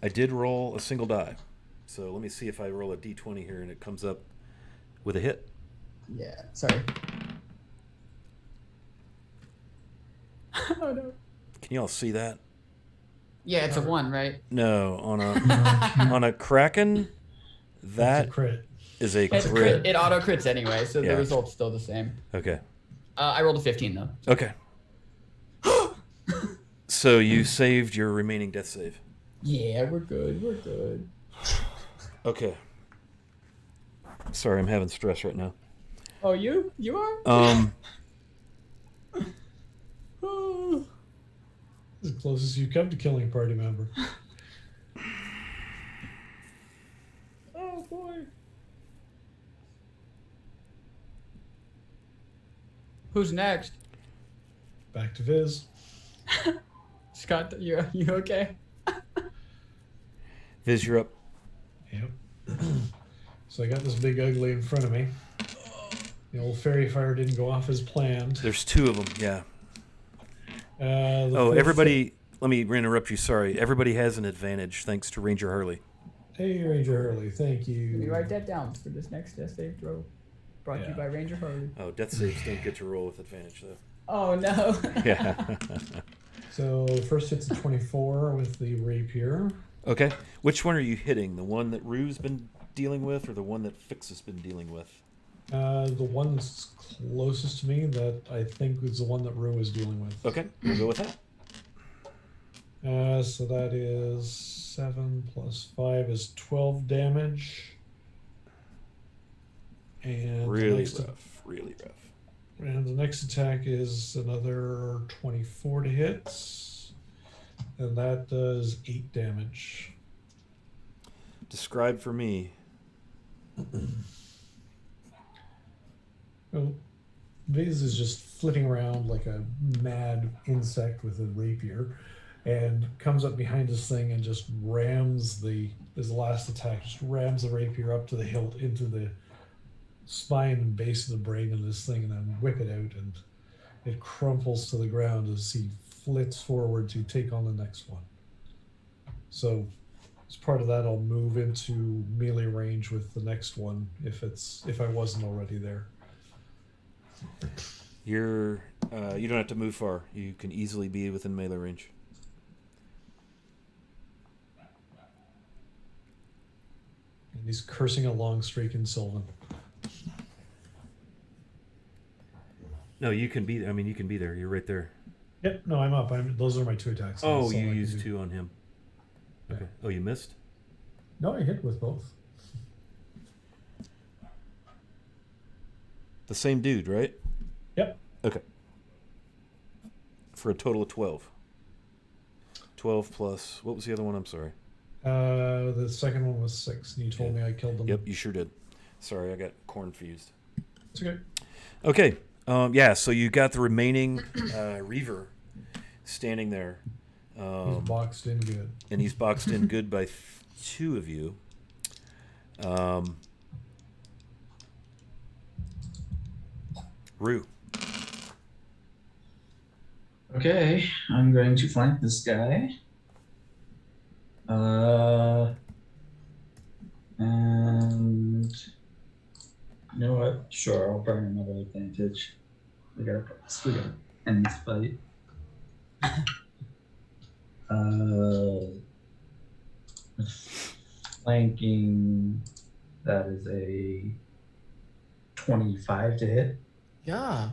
I did roll a single die. So let me see if I roll a d20 here and it comes up with a hit. Yeah, sorry. Oh no. Can you all see that? Yeah, it's a 1, right? No, on a Kraken, That's that a crit. is a It's crit. it auto crits anyway, so Yeah. the result's still the same. Okay. I rolled a 15 though. Okay. So you saved your remaining death save. Yeah, we're good. We're good. Okay. Sorry, I'm having stress right now. Oh, you are? Oh. As close as you come to killing a party member. Oh boy. Who's next? Back to Viz. Scott, you okay? Viz, you're up. Yep. So I got this big ugly in front of me. The old fairy fire didn't go off as planned. There's two of them, yeah. The first Everybody, let me interrupt you, sorry. Everybody has an advantage thanks to Ranger Harley. Hey, Ranger Hurley, thank Let me you. write that down for this next death save throw. Brought to you Yeah. by Ranger Harley. Oh, death saves don't get to roll with advantage, though. Oh no. Yeah. So first hit's a 24 with the rapier. Okay. Which one are you hitting? The one that Rue's been dealing with or the one that Fix has been dealing with? The one that's closest to me that I think is the one that Rue is dealing with. Okay, we'll go with that. So that is 7 plus 5 is 12 damage. And Really the next, really rough. and the next attack is another 24 to hit. And that does 8 damage. Describe for me. Well, Viz is just flitting around like a mad insect with a rapier and comes up behind this thing and just rams his last attack, just rams the rapier up to the hilt into the spine and base of the brain of this thing and then whip it out, and it crumples to the ground as he flits forward to take on the next one. So as part of that, I'll move into melee range with the next one if I wasn't already there. You don't have to move far. You can easily be within melee range. And he's cursing a long streak in Sylvan. No, you can be. I mean, you can be there. You're right there. Yep, no, I'm up. Those are my 2 attacks. Oh, That's all you I can used do. 2 on him. Okay. Oh, you missed? No, I hit with both. The same dude, right? Yep. Okay. For a total of 12. 12 plus. What was the other one? I'm sorry. The second one was 6, and you told me I killed them. Yep, you sure did. Sorry, I got confused. It's okay. Okay. Yeah, so you got the remaining Reaver standing there. He's boxed in good. And he's boxed in good by 2 of you. Rue. Okay, I'm going to flank this guy. And you know what? Sure, I'll burn another advantage. We gotta end this fight. Flanking, that is a 25 to hit. Yeah.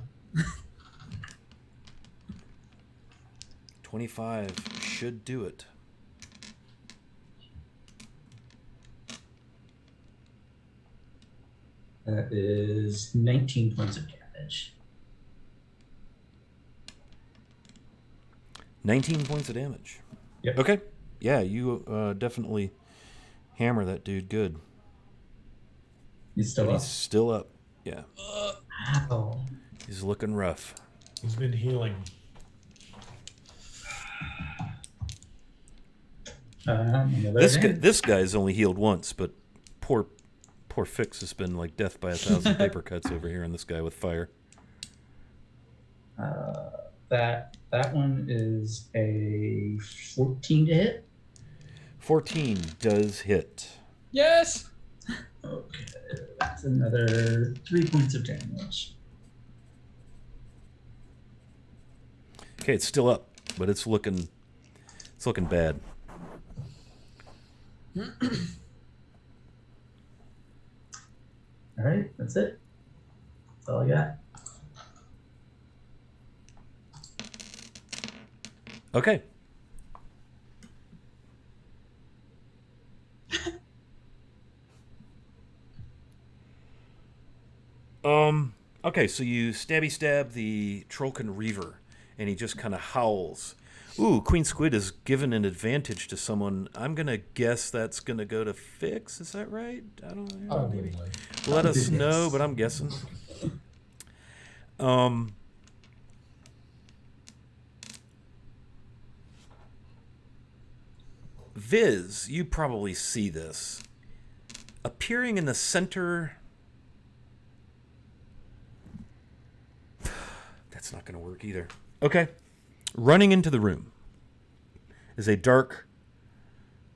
25 should do it. That is 19 points of damage. 19 points of damage. Yep. Okay. Yeah, you definitely hammer that dude good. He's still But up. he's still up. Yeah. Ow. He's looking rough. He's been healing. This guy's only healed once, but poor Fix has been like death by 1,000 paper cuts over here on this guy with fire. That one is a 14 to hit. 14 does hit. Yes. Okay, that's another 3 points of damage. Okay, it's still up, but it's looking bad. All right, that's it. That's all I got. Okay. Okay, so you stab the Trollkin Reaver, and he just kind of howls. Ooh, Queen Squid is given an advantage to someone. I'm gonna guess that's gonna go to Fix. Is that right? I don't know. Maybe. Let us Yes. know, but I'm guessing. Viz, you probably see this. Appearing in the center... That's not going to work either. Okay. Running into the room is a dark,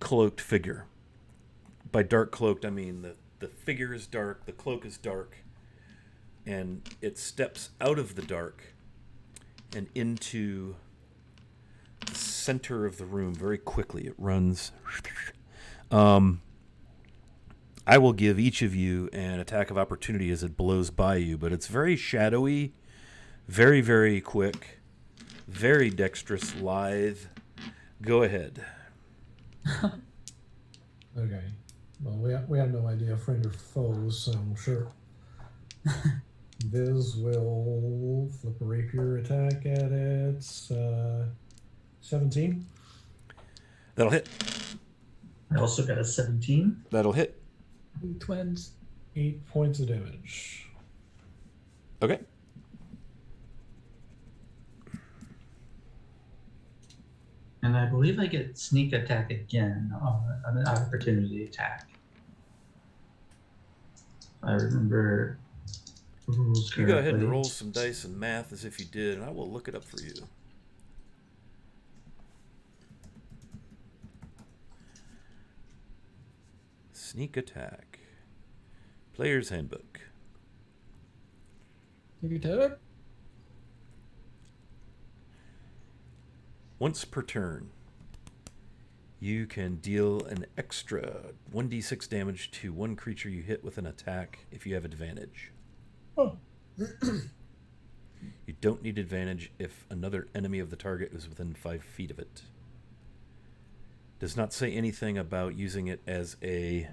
cloaked figure. By dark cloaked, I mean the figure is dark, the cloak is dark, and it steps out of the dark and into the center of the room very quickly. It runs. I will give each of you an attack of opportunity as it blows by you, but it's very shadowy, very, very quick, very dexterous, lithe. Go ahead. Okay. Well, we have no idea friend or foe, so I'm sure Viz will flip a rapier attack at it. 17. That'll hit. I also got a 17. That'll hit. Twins. 8 points of damage. Okay. And I believe I get sneak attack again on an opportunity attack. I remember the rules correctly. You go ahead and roll some dice and math as if you did, and I will look it up for you. Sneak attack. Player's handbook. Sneak attack? Once per turn, you can deal an extra 1d6 damage to one creature you hit with an attack if you have advantage. Oh. You don't need advantage if another enemy of the target is within 5 feet of it. Does not say anything about using it as a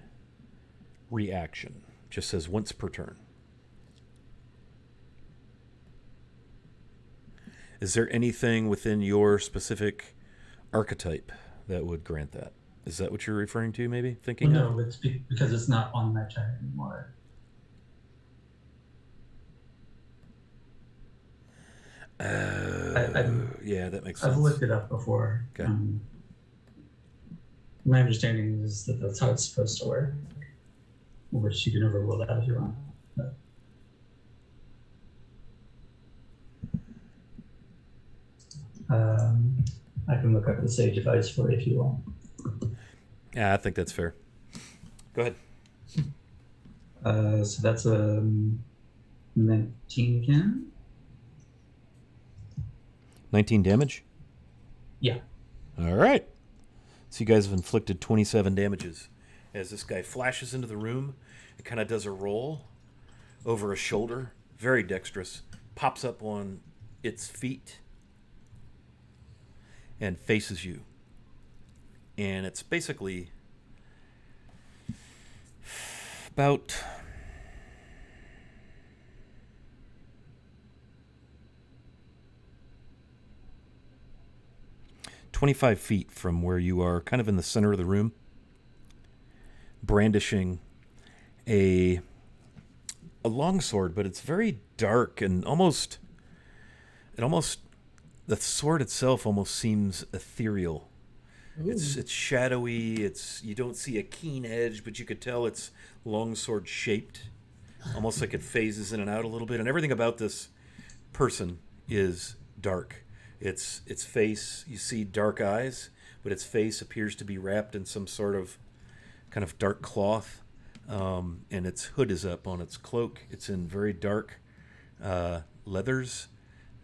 reaction. Just says once per turn. Is there anything within your specific archetype that would grant that? Is that what you're referring to, maybe? Thinking No, of? it's because it's not on my turn anymore. Yeah, that makes sense. I've looked it up before. Okay. My understanding is that that's how it's supposed to work. Which you can overrule that if you want. But... I can look up the sage advice for you if you want. Yeah, I think that's fair. Go ahead. So that's a 19 again. 19 damage? Yeah. All right. So you guys have inflicted 27 damages. As this guy flashes into the room, it kind of does a roll over a shoulder. Very dexterous. Pops up on its feet and faces you. And it's basically about 25 feet from where you are, kind of in the center of the room, brandishing a longsword, but it's very dark and the sword itself almost seems ethereal. It's shadowy. You don't see a keen edge, but you could tell it's longsword shaped, almost like it phases in and out a little bit. And everything about this person is dark. Its face, you see dark eyes, but its face appears to be wrapped in some sort of kind of dark cloth, and its hood is up on its cloak. It's in very dark leathers,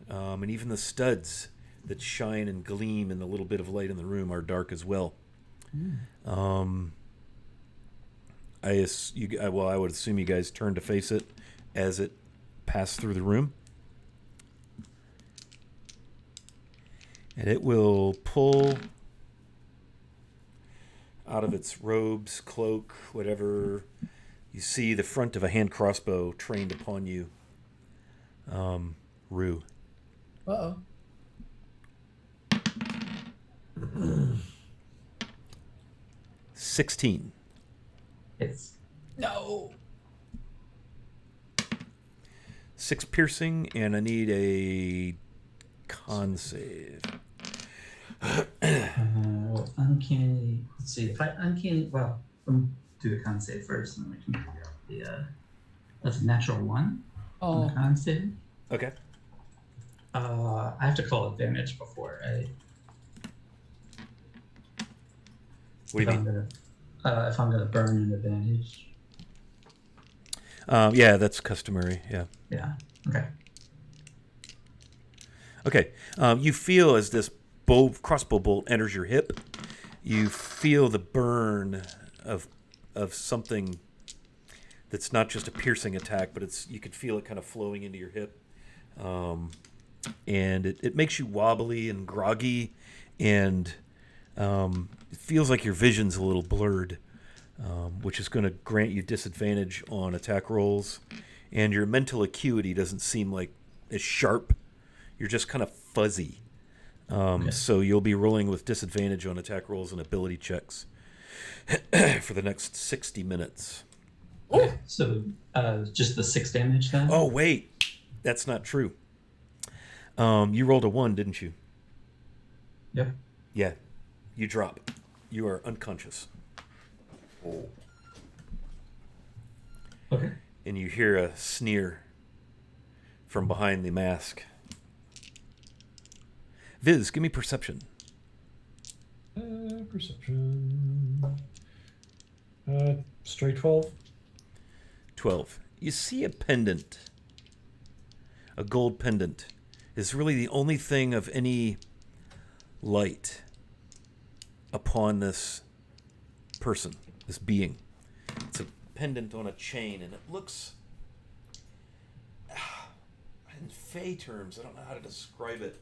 and even the studs that shine and gleam in the little bit of light in the room are dark as well. I would assume you guys turn to face it as it passed through the room. And it will pull out of its robes, cloak, whatever. You see the front of a hand crossbow trained upon you. Rue. Uh-oh. 16. It's No. 6 piercing, and I need a con save. let's uncanny. Let's see. If I uncanny, well, do the con save first, and then we can figure out the. That's a natural 1 on the Oh, con save. Okay. I have to call advantage before, right? What do you mean? If I'm gonna burn an advantage. Yeah, that's customary. Yeah. Yeah. Okay. Okay. You feel as this crossbow bolt enters your hip, you feel the burn of something that's not just a piercing attack, but you can feel it kind of flowing into your hip. And it makes you wobbly and groggy, and it feels like your vision's a little blurred, which is going to grant you disadvantage on attack rolls, and your mental acuity doesn't seem like as sharp. You're just kind of fuzzy. Okay. So you'll be rolling with disadvantage on attack rolls and ability checks for the next 60 minutes. Okay. So just the 6 damage then? Oh, wait. That's not true. You rolled a 1, didn't you? Yep. Yeah. You drop. You are unconscious. Okay. And you hear a sneer from behind the mask. Viz, give me perception. Perception. Straight 12. 12. You see a pendant. A gold pendant is really the only thing of any light upon this person, this being. It's a pendant on a chain, and it looks... In Fey terms, I don't know how to describe it.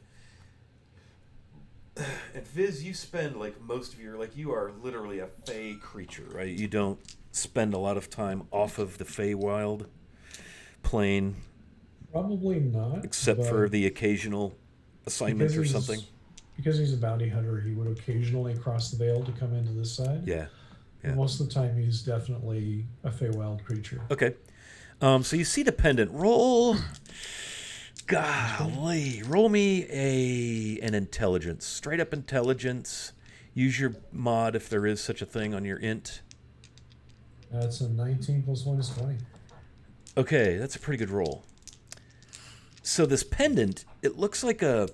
And Viz, you spend most of your you are literally a Fey creature, right? You don't spend a lot of time off of the Feywild plane, Probably not. except but for the occasional assignment or something. Because he's a bounty hunter, he would occasionally cross the veil to come into this side. Yeah. But most of the time, he's definitely a Feywild creature. Okay. So you see the pendant. Golly, roll me an intelligence, straight up intelligence. Use your mod if there is such a thing on your int. That's a 19 plus 1 is 20. Okay, that's a pretty good roll. So this pendant, it looks like a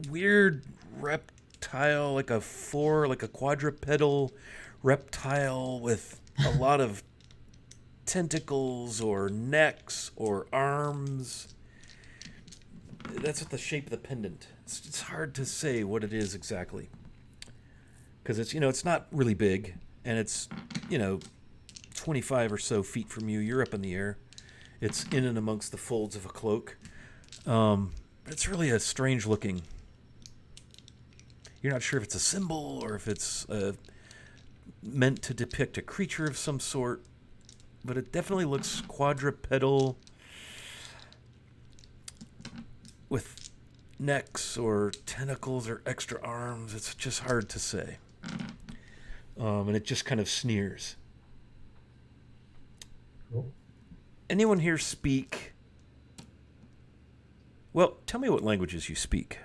weird reptile, like a quadrupedal reptile with a lot of tentacles or necks or arms. That's what the shape of the pendant. It's hard to say what it is exactly, because it's not really big, and it's 25 or so feet from you. You're up in the air. It's in and amongst the folds of a cloak. It's really a strange looking. You're not sure if it's a symbol or if it's meant to depict a creature of some sort, but it definitely looks quadrupedal with necks or tentacles or extra arms. It's just hard to say. And it just kind of sneers. Cool. Anyone here speak? Well, tell me what languages you speak.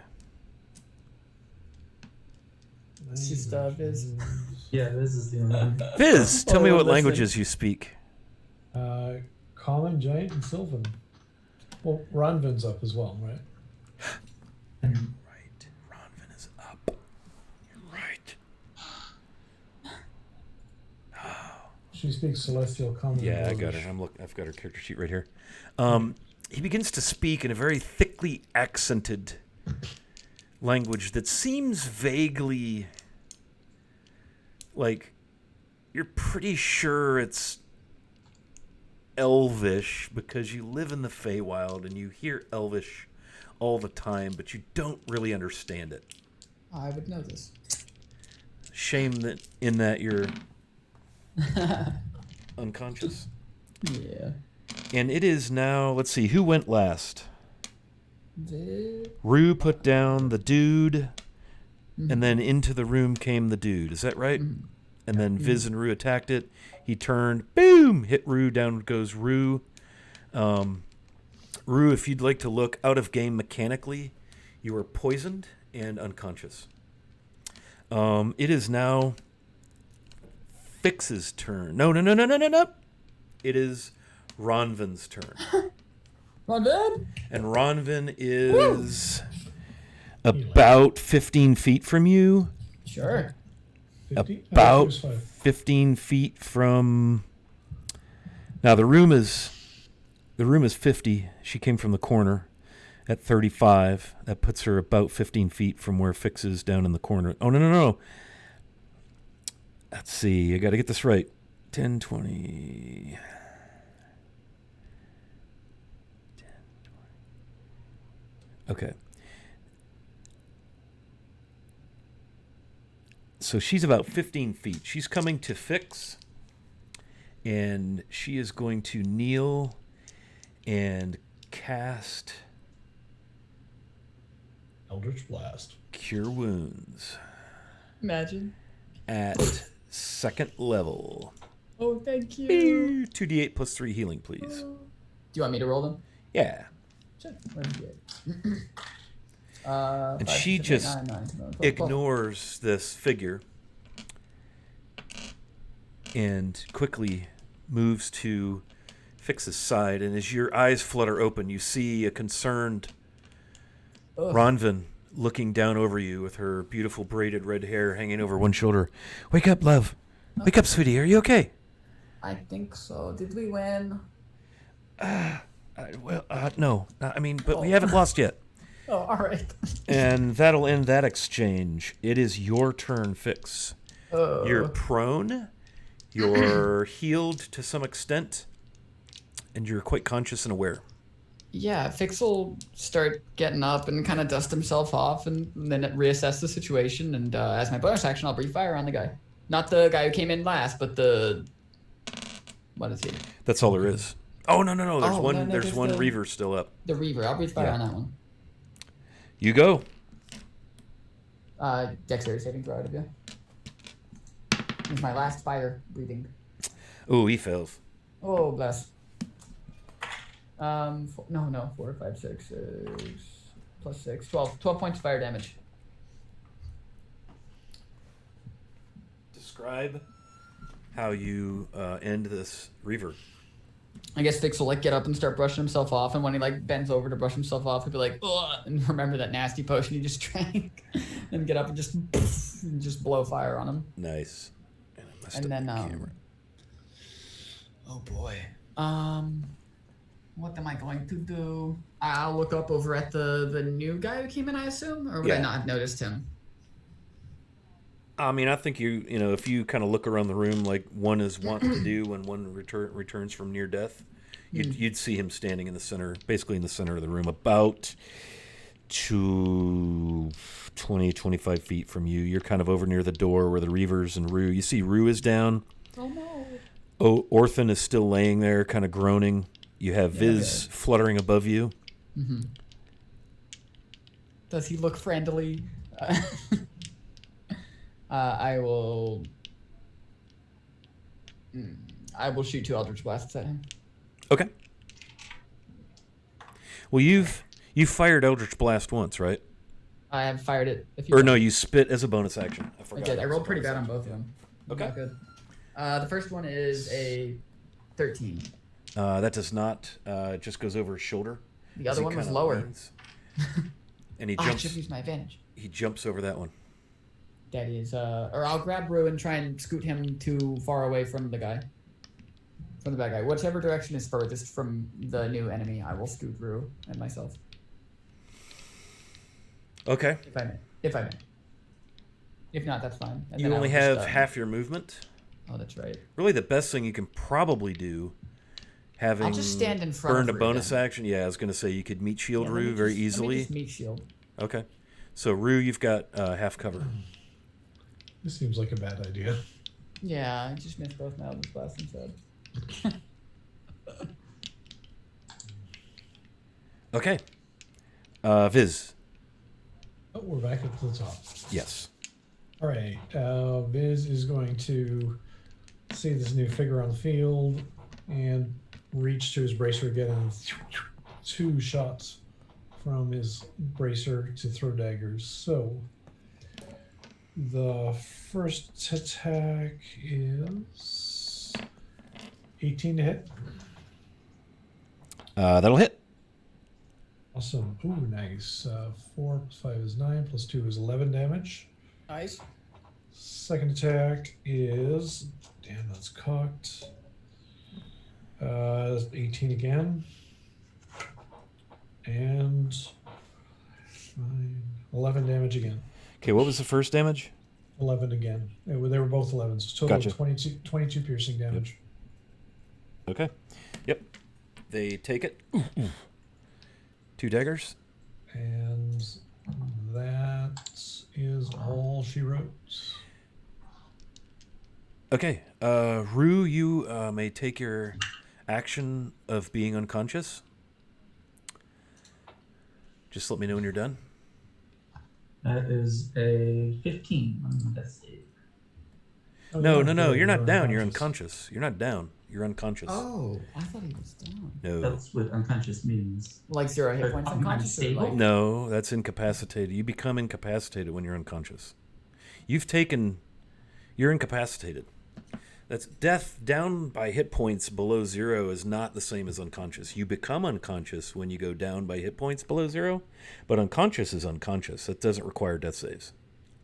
it's just Viz. Yeah, this is the only one. Viz, tell me Oh, what listen. languages you speak. Common, Giant, and Sylvan. Well, Ronvin's up as well, right? Right. Ronvin is up. You're right. She speaks Celestial Common. Yeah, I and got Dwarvish. her. I've got her character sheet right here. He begins to speak in a very thickly accented language that seems vaguely like you're pretty sure it's Elvish because you live in the Feywild and you hear Elvish all the time, but you don't really understand it. I would know this. Shame that you're unconscious. Yeah. And it is now, let's see, who went last? Viz. Rue put down the dude, and then into the room came the dude. Is that right? And then Viz and Rue attacked it. He turned, boom, hit Rue, down goes Rue. Rue, if you'd like to look out of game mechanically, You are poisoned and unconscious. It is now Fix's turn. No. It is Ronvin's turn. Ronvin? And Ronvin is about 15 feet from you. Sure. 50? About choose 5. 15 feet from... Now, the room is 50. She came from the corner at 35. That puts her about 15 feet from where Fix is down in the corner. Oh, no. Let's see. I got to get this right. 10, 20... Okay. So she's about 15 feet. She's coming to Fix, and she is going to kneel and cast Eldritch Blast. Cure Wounds Imagine. at 2nd level. Oh, thank you. 2d8 plus 3 healing, please. Do you want me to roll them? Yeah. Sure. Where's the And she just ignores this figure and quickly moves to Fix's side. And as your eyes flutter open, you see a concerned Ronvin looking down over you with her beautiful braided red hair hanging over one shoulder. Wake up, love. Wake up, sweetie. Are you okay? I think so. Did we win? No. I mean, but we haven't lost yet. Oh, all right. And that'll end that exchange. It is your turn, Fix. You're prone. You're healed to some extent. And you're quite conscious and aware. Yeah, Fix will start getting up and kind of dust himself off and then reassess the situation. And as my bonus action, I'll breathe fire on the guy. Not the guy who came in last, but the... What is he? That's all there is. Oh, no. There's Oh, one. no, There's there's one the- Reaver still up. The Reaver. I'll breathe fire on that one. You go. Dexterity saving throw out of you. It's my last fire breathing. Oh, he fails. Oh, bless. 4, 5, 6, plus 6, 12 points of fire damage. Describe how you end this Reaver. I guess Fix will like get up and start brushing himself off, and when he like bends over to brush himself off, he'll be like, ugh, and remember that nasty potion he just drank, and get up and just blow fire on him. Nice. And I messed And up then the camera. oh boy, what am I going to do? I'll look up over at the new guy who came in, I assume, or would I Yeah. not have noticed him? I mean, I think you know, if you kind of look around the room like one is wont to do when one returns from near death, you'd see him standing in the center, basically in the center of the room, about 20, 25 feet from you. You're kind of over near the door where the Reavers and Rue. You see Rue is down. Oh no. Oh, Orphan is still laying there, kind of groaning. You have Viz fluttering above you. Mm-hmm. Does he look friendly? I will shoot 2 Eldritch Blasts at him. Okay. Well, you've fired Eldritch Blast once, right? I have fired it. If you Or no, you spit as a bonus action. I I forgot. did. I It's a rolled pretty bonus bad on action. both of them. Okay. Not good. The first one is a 13. That does not. It just goes over his shoulder. The as other he one was kinda lower. leans. And he I jumps. should use my advantage. He jumps over that one. That is, or I'll grab Rue and try and scoot him too far away from the guy. From the bad guy. Whichever direction is furthest from the new enemy, I will scoot Rue and myself. Okay. If I may. If I may. If not, that's fine. And You then I only will just, have half your movement. Oh, that's right. Really, the best thing you can probably do, having I'll just stand in front burned of a Rue bonus then. action. Yeah, I was going to say you could meet shield Yeah, let me Rue very just- Let me easily. just meet shield. Okay. So Rue, you've got half cover. This seems like a bad idea. Yeah, I just missed both my Eldritch Blast instead. Okay. Viz. Oh, we're back up to the top. Yes. All right. Viz is going to see this new figure on the field and reach to his bracer again and 2 shots from his bracer to throw daggers. So the first attack is 18 to hit. That'll hit. Awesome. Ooh, nice. 4 plus 5 is 9, plus 2 is 11 damage. Nice. Second attack is... Damn, that's cocked. 18 again. And 11 damage again. Okay, what was the first damage? 11 again. They were both 11s. Total Gotcha. of 22 piercing damage. Okay. Yep. They take it. 2 daggers. And that is all she wrote. Okay. Rue, you may take your action of being unconscious. Just let me know when you're done. That is a 15 on the death save. Oh, No, yeah, you're not down. You're unconscious. You're not down. You're unconscious. Oh, I thought he was down. No. That's what unconscious means. Like 0 hit But points I'm unconscious? Or unstable? like... No, that's incapacitated. You become incapacitated when you're unconscious. You're incapacitated. That's death down by hit points below 0 is not the same as unconscious. You become unconscious when you go down by hit points below 0, but unconscious is unconscious. That doesn't require death saves.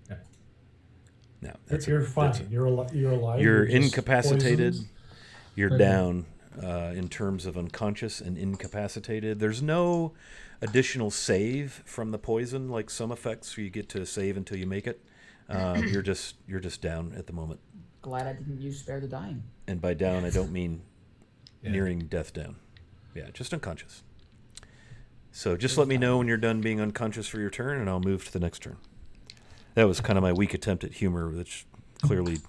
Yeah. No, You're fine. You're alive. You're just incapacitated. poisoned. You're Okay. down in terms of unconscious and incapacitated. There's no additional save from the poison like some effects where you get to save until you make it. You're just down at the moment. Glad I didn't use Spare the Dying. And by down, I don't mean Yeah. nearing death down. Yeah, just unconscious. So just let me know when you're done being unconscious for your turn, and I'll move to the next turn. That was kind of my weak attempt at humor, which clearly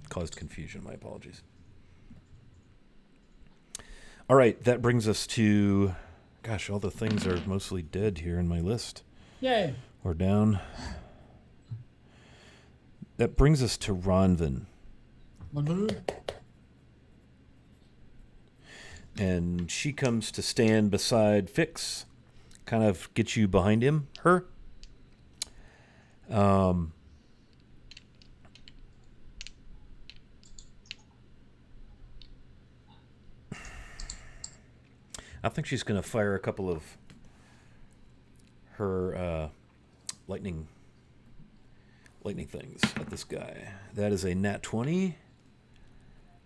caused confusion. My apologies. All right, that brings us to... Gosh, all the things are mostly dead here in my list. Yay. Or down. That brings us to Ronvin. And she comes to stand beside Fix, kind of get you behind him, her. I think she's going to fire a couple of her lightning things at this guy. That is a nat 20.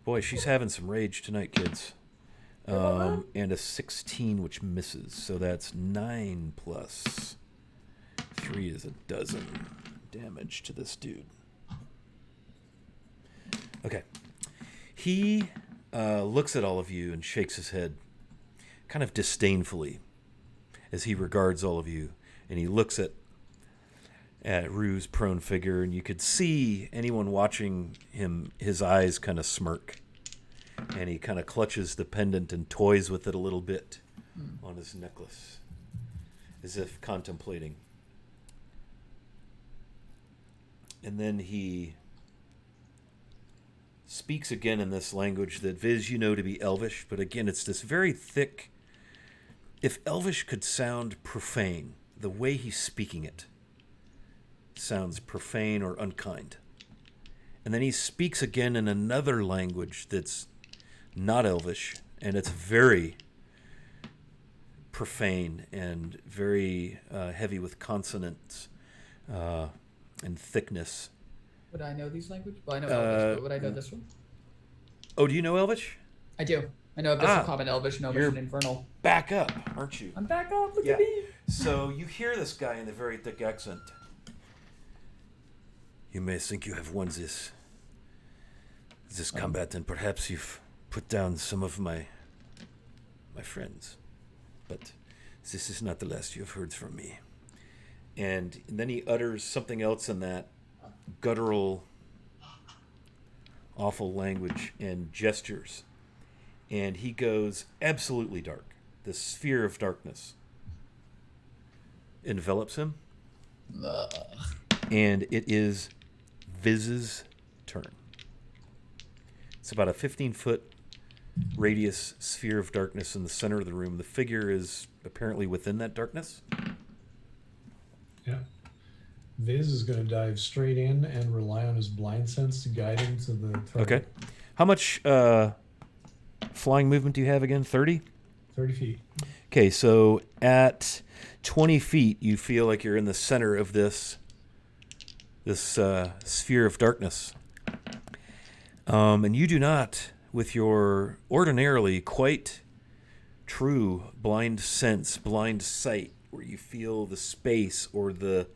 Boy, she's having some rage tonight, kids. And a 16, which misses. So that's 9 plus 3 is a dozen damage to this dude. Okay. He looks at all of you and shakes his head kind of disdainfully as he regards all of you. And he looks at Rue's prone figure, and you could see anyone watching him, his eyes kind of smirk. And he kind of clutches the pendant and toys with it a little bit on his necklace, as if contemplating. And then he speaks again in this language that Viz, you know to be Elvish, but again, it's this very thick... If Elvish could sound profane, the way he's speaking it sounds profane or unkind. And then he speaks again in another language that's not Elvish, and it's very profane and very heavy with consonants and thickness. Would I know these languages? Well, I know Elvish, but would I know this one? Oh, do you know Elvish? I do. I know Abyssal Common, Elvish, Elvish, you're and Infernal. Back up, aren't you? I'm back up. Look Yeah. at me. So you hear this guy in a very thick accent. You may think you have won this combat, and perhaps you've put down some of my friends, but this is not the last you have heard from me. And then he utters something else in that guttural, awful language and gestures, and he goes absolutely dark. The sphere of darkness envelops him, and it is Viz's turn. It's about a 15-foot radius sphere of darkness in the center of the room. The figure is apparently within that darkness. Yeah. Viz is going to dive straight in and rely on his blind sense to guide him to the target. Okay. How much flying movement do you have again? 30? 30 feet. Okay, so at 20 feet, you feel like you're in the center of this sphere of darkness. And you do not, with your ordinarily quite true blind sense, blind sight, where you feel the space or the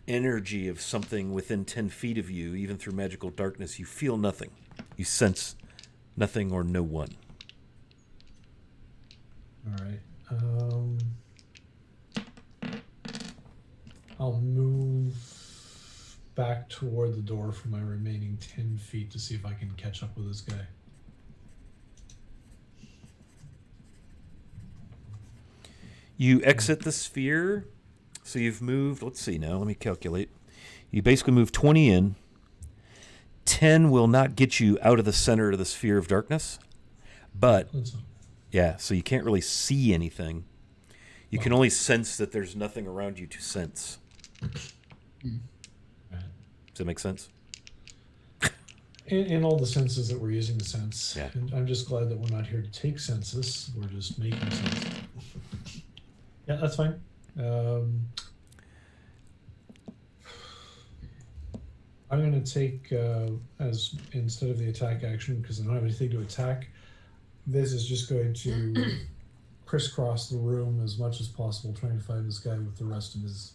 energy of something within 10 feet of you, even through magical darkness, you feel nothing. You sense nothing or no one. All right. I'll move back toward the door for my remaining 10 feet to see if I can catch up with this guy. You exit the sphere, so you've moved, let's see now, let me calculate. You basically move 20 in. 10 will not get you out of the center of the sphere of darkness, but, yeah, so you can't really see anything. You can only sense that there's nothing around you to sense. Does that make sense? In all the senses that we're using to sense. Yeah. And I'm just glad that we're not here to take census. We're just making sense. Yeah, that's fine. I'm going to take, as instead of the attack action, because I don't have anything to attack, this is just going to crisscross the room as much as possible, trying to find this guy with the rest of his,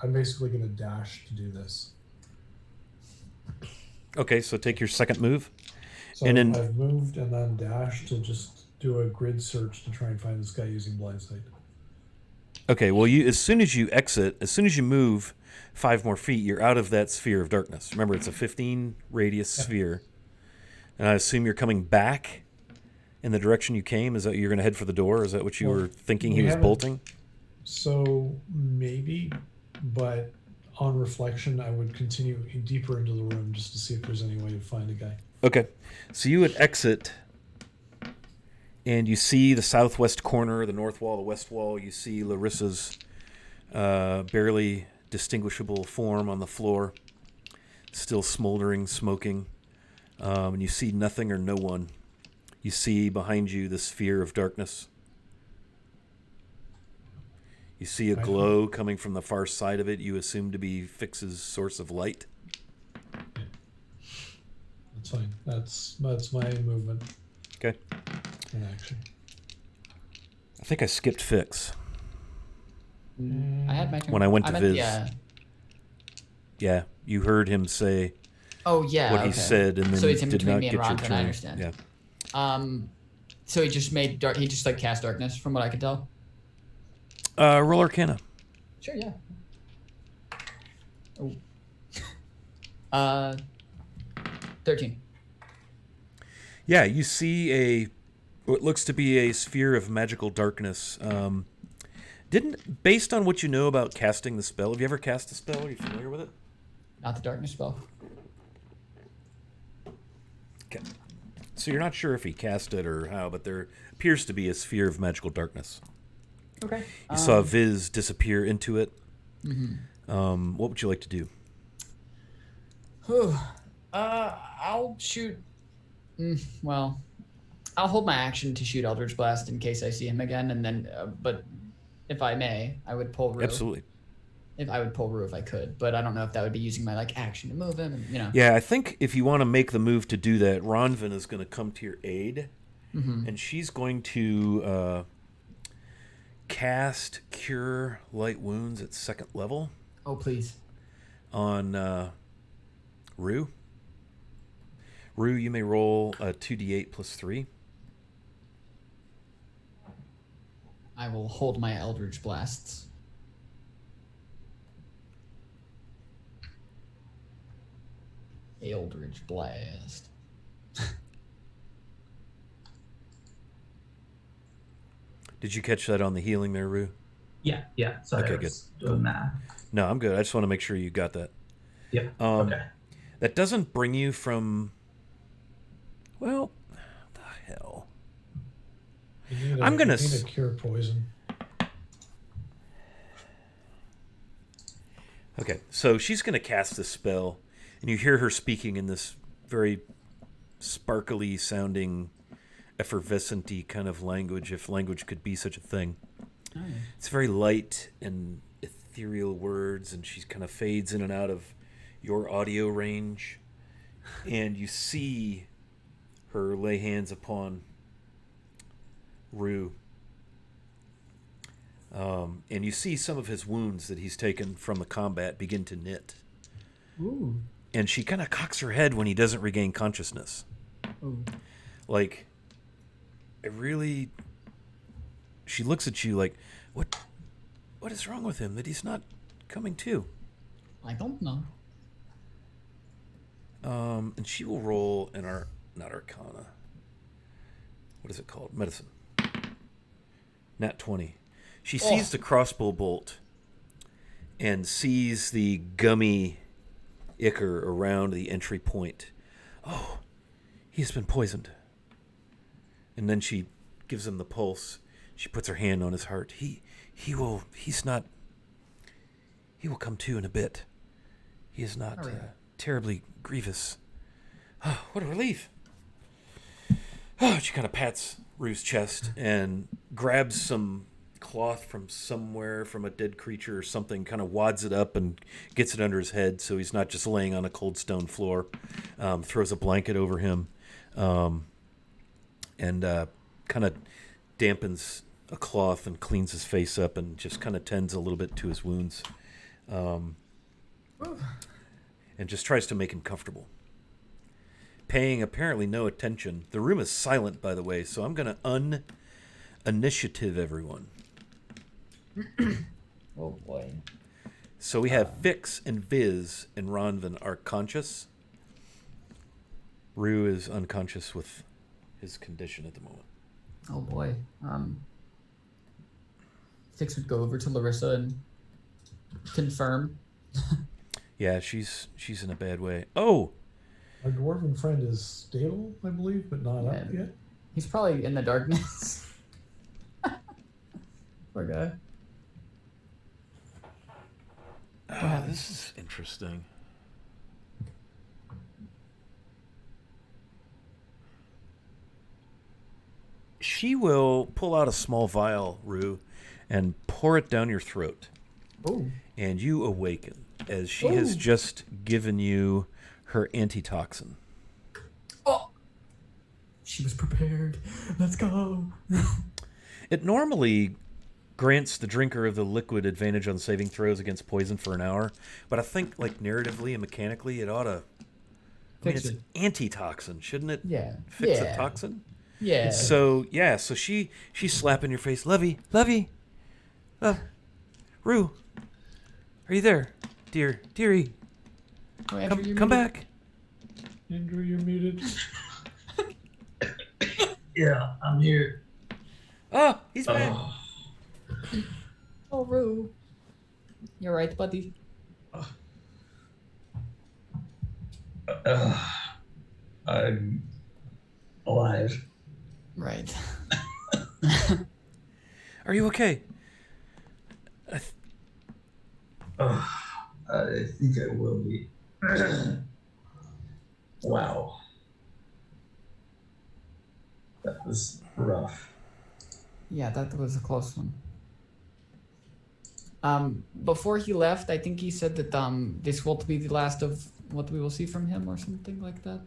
I'm basically going to dash to do this. Okay, so take your second move. So And then- I've moved and then dashed to just do a grid search to try and find this guy using blind sight. Okay, well, as soon as you move 5 more feet, you're out of that sphere of darkness. Remember, it's a 15 radius sphere. And I assume you're coming back in the direction you came. Is that you're going to head for the door? Is that what you were thinking he was bolting? So maybe, but on reflection, I would continue deeper into the room just to see if there's any way to find a guy. Okay, so you would exit, and you see the southwest corner, the north wall, the west wall. You see Larissa's barely distinguishable form on the floor, still smoldering, smoking. And you see nothing or no one. You see behind you the sphere of darkness. You see a glow coming from the far side of it. You assume to be Fix's source of light. That's fine. That's my movement. Okay. In action. I think I skipped Fix. I had my turn. When I went to meant Viz. Yeah, you heard him say Oh yeah. what he said, and then so it's in did between not me and get your Ronton, turn. I understand. Yeah. So he just made dark. He just cast darkness, from what I could tell. Roll Arcana. Sure. Yeah. Oh. 13. Yeah, you see what looks to be a sphere of magical darkness. Based on what you know about casting the spell, have you ever cast a spell? Are you familiar with it? Not the darkness spell. Okay. So you're not sure if he cast it or how, but there appears to be a sphere of magical darkness. Okay. You saw Viz disappear into it. Mm-hmm. What would you like to do? I'll shoot. Well, I'll hold my action to shoot Eldritch Blast in case I see him again, and then, but if I may, I would pull Rue. Absolutely. If I would pull Rue if I could, but I don't know if that would be using my action to move him. And, Yeah, I think if you want to make the move to do that, Ronvin is going to come to your aid, and she's going to cast Cure Light Wounds at 2nd level. Oh please. On Rue. Rue, you may roll a 2d8 plus 3. I will hold my Eldritch Blasts. Eldritch Blast. Did you catch that on the healing there, Rue? Yeah. Sorry, Okay, I was doing math. No, I'm good. I just want to make sure you got that. Yeah. Okay. That doesn't bring you from... Well, what the hell? You need I'm gonna you need a cure poison. Okay, so she's going to cast this spell, and you hear her speaking in this very sparkly sounding, effervescent kind of language, if language could be such a thing. Nice. It's very light and ethereal words, and she kind of fades in and out of your audio range. And you see her lay hands upon Rue. And you see some of his wounds that he's taken from the combat begin to knit. Ooh. And she kind of cocks her head when he doesn't regain consciousness. Ooh. Like, I really... She looks at you like, what is wrong with him that he's not coming to? I don't know. And she will roll not Arcana. What is it called? Medicine. Nat 20. She sees the crossbow bolt and sees the gummy ichor around the entry point. Oh, he's been poisoned. And then she gives him the pulse. She puts her hand on his heart. He will come to in a bit. He is not terribly grievous. Oh, what a relief. Oh, she kind of pats Rue's chest and grabs some cloth from somewhere, from a dead creature or something, kind of wads it up and gets it under his head so he's not just laying on a cold stone floor. Throws a blanket over him, and kind of dampens a cloth and cleans his face up and just kind of tends a little bit to his wounds, and just tries to make him comfortable. Paying apparently no attention. The room is silent, by the way, so I'm going to initiative everyone. Oh boy. So we have Fix and Viz and Ronvin are conscious. Rue is unconscious with his condition at the moment. Oh boy. Fix would go over to Larissa and confirm. Yeah, she's in a bad way. Oh, Our dwarven friend is stable, I believe, but not up Yeah. yet. He's probably in the darkness. Poor guy. this is interesting. She will pull out a small vial, Rue, and pour it down your throat. Oh. And you awaken as she has just given you her antitoxin. Oh. She was prepared. Let's go. It normally grants the drinker of the liquid advantage on saving throws against poison for an hour, but I think, like, narratively and mechanically, it ought to... I mean, Fix it's it. an antitoxin, shouldn't it? Yeah. Fix Yeah. a toxin? Yeah. So she's slapping your face. Lovey, Rue, are you there, dearie? Oh, Andrew, you're Come muted. back. Andrew, you're muted. Yeah, I'm here. Oh, he's back. Oh, Oh, Rue. You're right, buddy. I'm alive. Right. Are you okay? I think I will be. Wow. That was rough. Yeah, that was a close one. Before he left, I think he said that this will be the last of what we will see from him or something like that.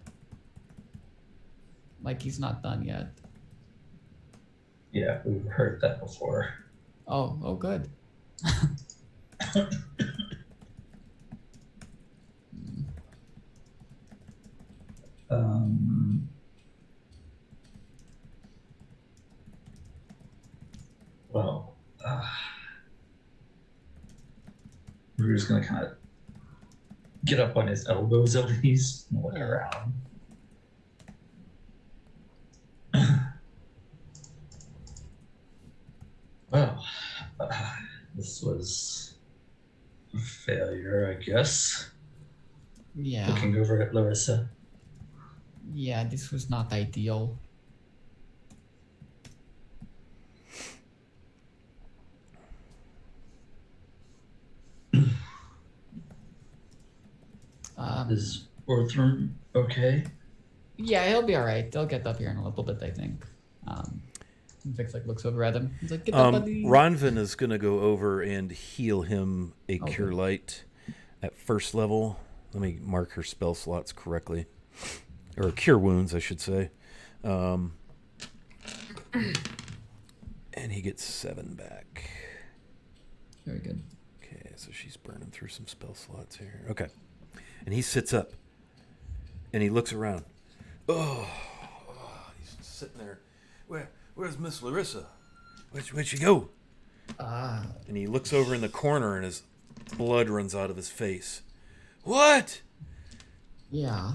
Like he's not done yet. Yeah, we've heard that before. Oh, good. Well, we're just gonna kind of get up on his elbows at least and look around. Well, this was a failure, I guess. Yeah. Looking over at Larissa. Yeah, this was not ideal. Is Orthram okay? Yeah, he'll be all right. They'll get up here in a little bit, I think. Vix like looks over at him. He's like, "Get up, buddy." Ronvin is going to go over and heal him a Okay. Cure Light at first level. Let me mark her spell slots correctly. Or Cure Wounds, I should say. And he gets 7 back. Very good. Okay, so she's burning through some spell slots here. Okay. And he sits up. And he looks around. Oh, he's sitting there. Where's Miss Larissa? Where'd she go? And he looks over in the corner and his blood runs out of his face. What? Yeah.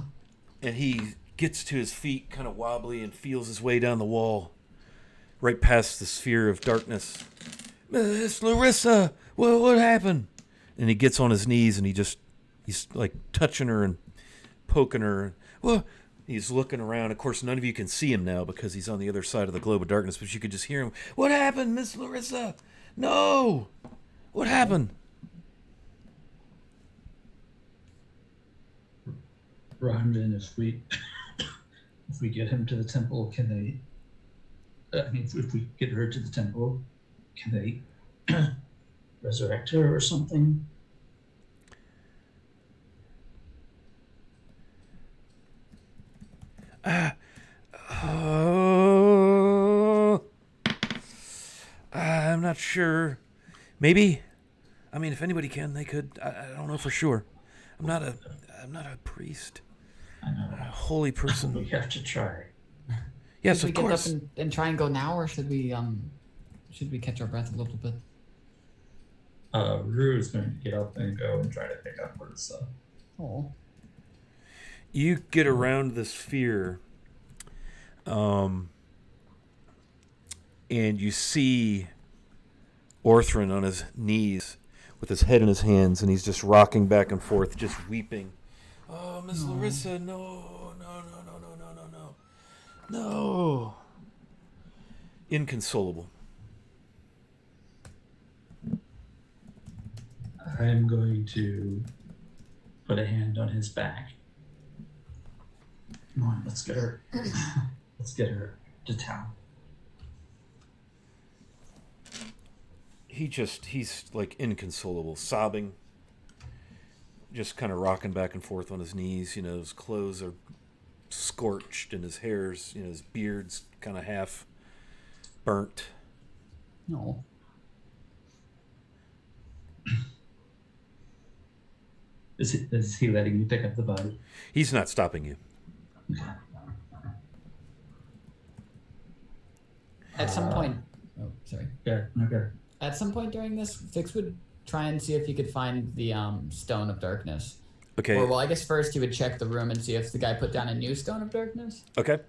And he gets to his feet, kind of wobbly, and feels his way down the wall, right past the sphere of darkness. Miss Larissa, what happened? And he gets on his knees and he's like touching her and poking her. Well, he's looking around. Of course, none of you can see him now because he's on the other side of the globe of darkness, but you could just hear him. What happened, Miss Larissa? No! What happened? Rondon, if we get him to the temple, can they? I mean, if we get her to the temple, can they resurrect her or something? I'm not sure. Maybe. I mean, if anybody can, they could. I don't know for sure. I'm not a priest. I know. A holy person. We have to try. Yes, Should we of get course. up and try and go now, or should we catch our breath a little bit? Rue is going to get up and go and try to pick up Larissa. Oh. You get around the sphere, and you see Orthran on his knees with his head in his hands, and he's just rocking back and forth, just weeping. Oh, Miss Larissa, no. No. Inconsolable. I'm going to put a hand on his back. Come on, let's get her. Let's get her to town. He's like inconsolable, sobbing, just kind of rocking back and forth on his knees. You know, his clothes are scorched and his hair's, his beard's kind of half burnt. No. Is he letting you pick up the body? He's not stopping you. At some point. Oh, sorry. Yeah, okay. At some point during this, Vix would try and see if he could find the Stone of Darkness. Okay. Or, well, I guess first he would check the room and see if the guy put down a new Stone of Darkness. Okay.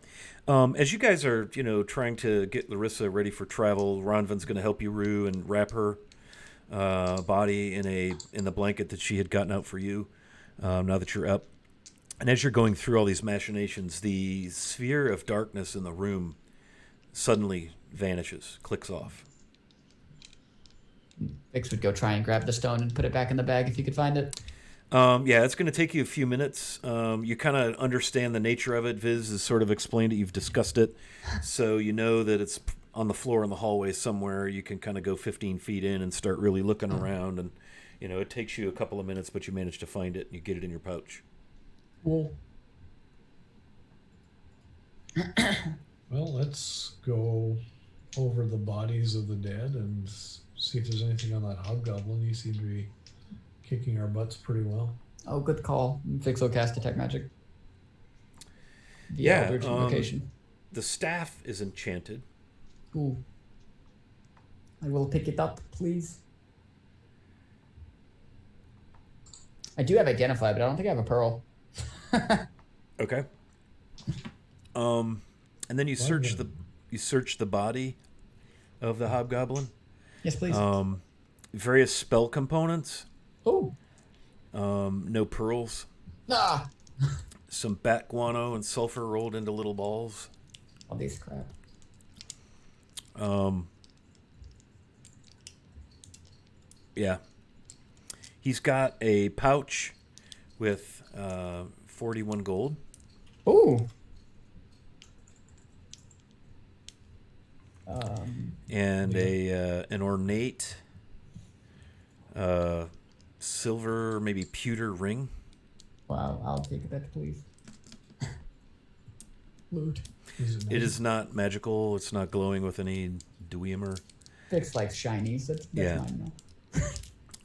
As you guys are, trying to get Larissa ready for travel, Ronvin's going to help you, Rue, and wrap her body in the blanket that she had gotten out for you. Now that you're up, and as you're going through all these machinations, the sphere of darkness in the room suddenly vanishes, clicks off. Vix would go try and grab the stone and put it back in the bag if he could find it. Yeah, it's going to take you a few minutes. You kind of understand the nature of it. Viz has sort of explained it. You've discussed it. So you know that it's on the floor in the hallway somewhere. You can kind of go 15 feet in and start really looking around. And, it takes you a couple of minutes, but you manage to find it and you get it in your pouch. Cool. Well, let's go over the bodies of the dead and see if there's anything on that hobgoblin. You seem to be kicking our butts pretty well. Oh, good call. Vix will cast Detect Magic. Yeah, Eldritch Invocation. The staff is enchanted. Cool. I will pick it up, please. I do have Identify, but I don't think I have a Pearl. Okay. And then you search the body of the hobgoblin. Yes, please. Various spell components. Oh. No pearls. Ah. Some bat guano and sulfur rolled into little balls. All this crap. Yeah. He's got a pouch with 41 gold. Ooh. And Yeah. an ornate silver, maybe pewter ring. Wow, I'll take that, please. Loot. It is not magical. It's not glowing with any dwemer. It's like shinies. That's Yeah. mine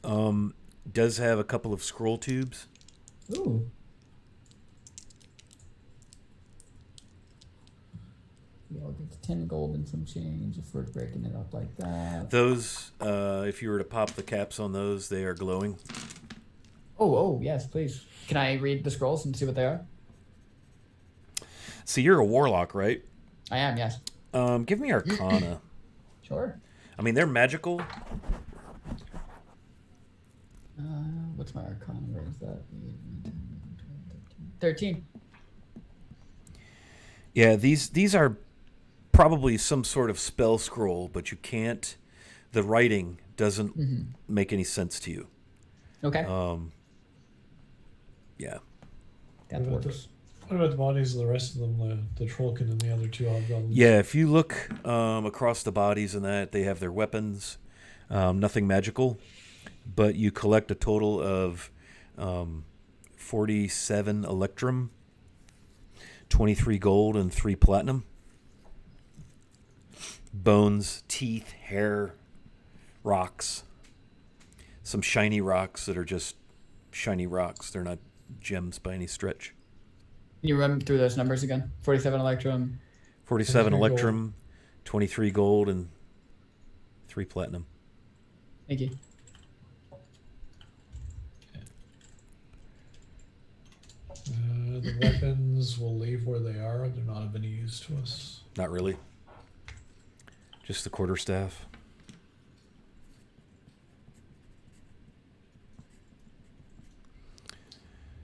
now. Does have a couple of scroll tubes. Ooh. Yeah, I'll get 10 gold and some change if we're breaking it up like that. Those, if you were to pop the caps on those, they are glowing. Oh, yes, please. Can I read the scrolls and see what they are? See, you're a warlock, right? I am, yes. Give me Arcana. Sure. I mean, they're magical. What's my Arcana? Where is that? 13. Yeah, these are probably some sort of spell scroll, but you can't. The writing doesn't make any sense to you. Okay. Yeah. That works. What about the bodies of the rest of them, the Trollkin and the other two hobgoblins? Yeah, if you look across the bodies and that, they have their weapons. Nothing magical, but you collect a total of 47 electrum, 23 gold, and 3 platinum. Bones, teeth, hair, rocks. Some shiny rocks that are just shiny rocks. They're not gems by any stretch. Can you run through those numbers again? 47 electrum. 47 23 electrum, gold. 23 gold, and 3 platinum. Thank you. The weapons we'll leave where they are. They're not of any use to us. Not really. Just the quarterstaff.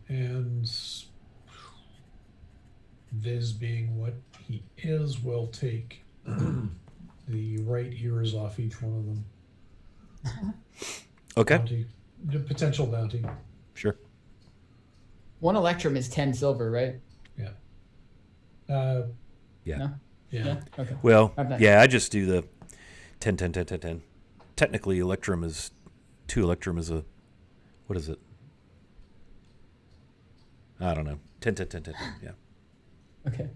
And Viz being what he is, will take the right ears off each one of them. Okay. Bounty, the potential bounty. Sure. 1 electrum is 10 silver, right? Yeah. Yeah. No? Yeah. Okay. Well, Okay. yeah, I just do the 10, 10, 10, 10, 10. Technically, electrum is 2 electrum is a, what is it? I don't know. 10, 10, 10, 10, 10. Yeah. Okay.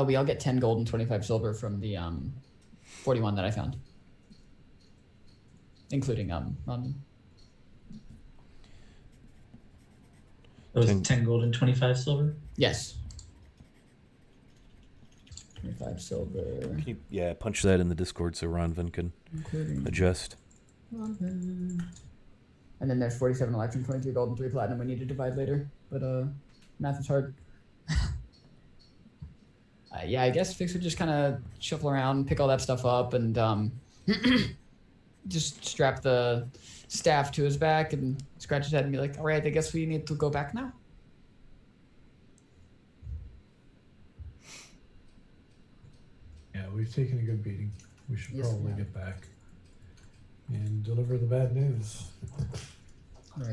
We all get 10 gold and 25 silver from the 41 that I found. Including Those 10 10 gold and 25 silver? yes. 25 silver. Can you, yeah, punch that in the Discord so Ronvin can Including adjust. and then there's 47 electrum, 23 gold, and 3 platinum we need to divide later. But math is hard. Yeah, I guess Fix would just kind of shuffle around, pick all that stuff up, and just strap the staff to his back and scratch his head and be like, all right, I guess we need to go back now. Yeah, we've taken a good beating. We should Yes, probably we have. get back and deliver the bad news. All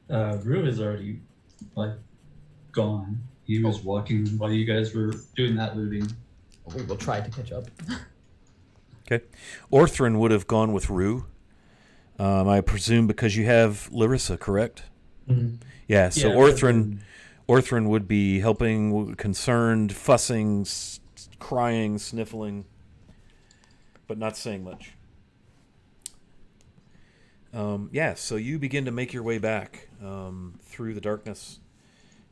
right. Rue is already like gone. He was walking while you guys were doing that looting. We will try to catch up. Okay. Orthrin would have gone with Rue. I presume because you have Larissa, correct? Mm-hmm. Yeah, so Yeah, Orthrin would be helping, concerned, fussing, crying, sniffling, but not saying much. Yeah, so you begin to make your way back through the darkness.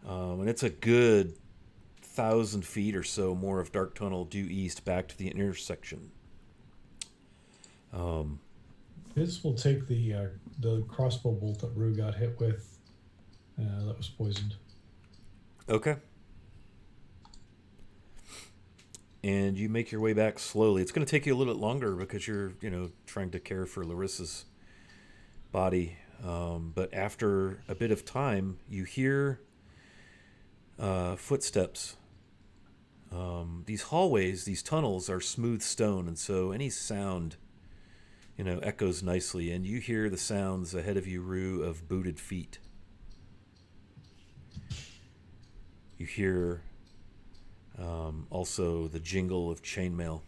And it's a good 1,000 feet or so more of dark tunnel due east back to the intersection. This will take the crossbow bolt that Rue got hit with that was poisoned. Okay. And you make your way back slowly. It's going to take you a little bit longer because you're, trying to care for Larissa's body. But after a bit of time, you hear footsteps. These hallways, these tunnels are smooth stone, and so any sound echoes nicely, and you hear the sounds ahead of you, Rue, of booted feet. You hear also the jingle of chainmail,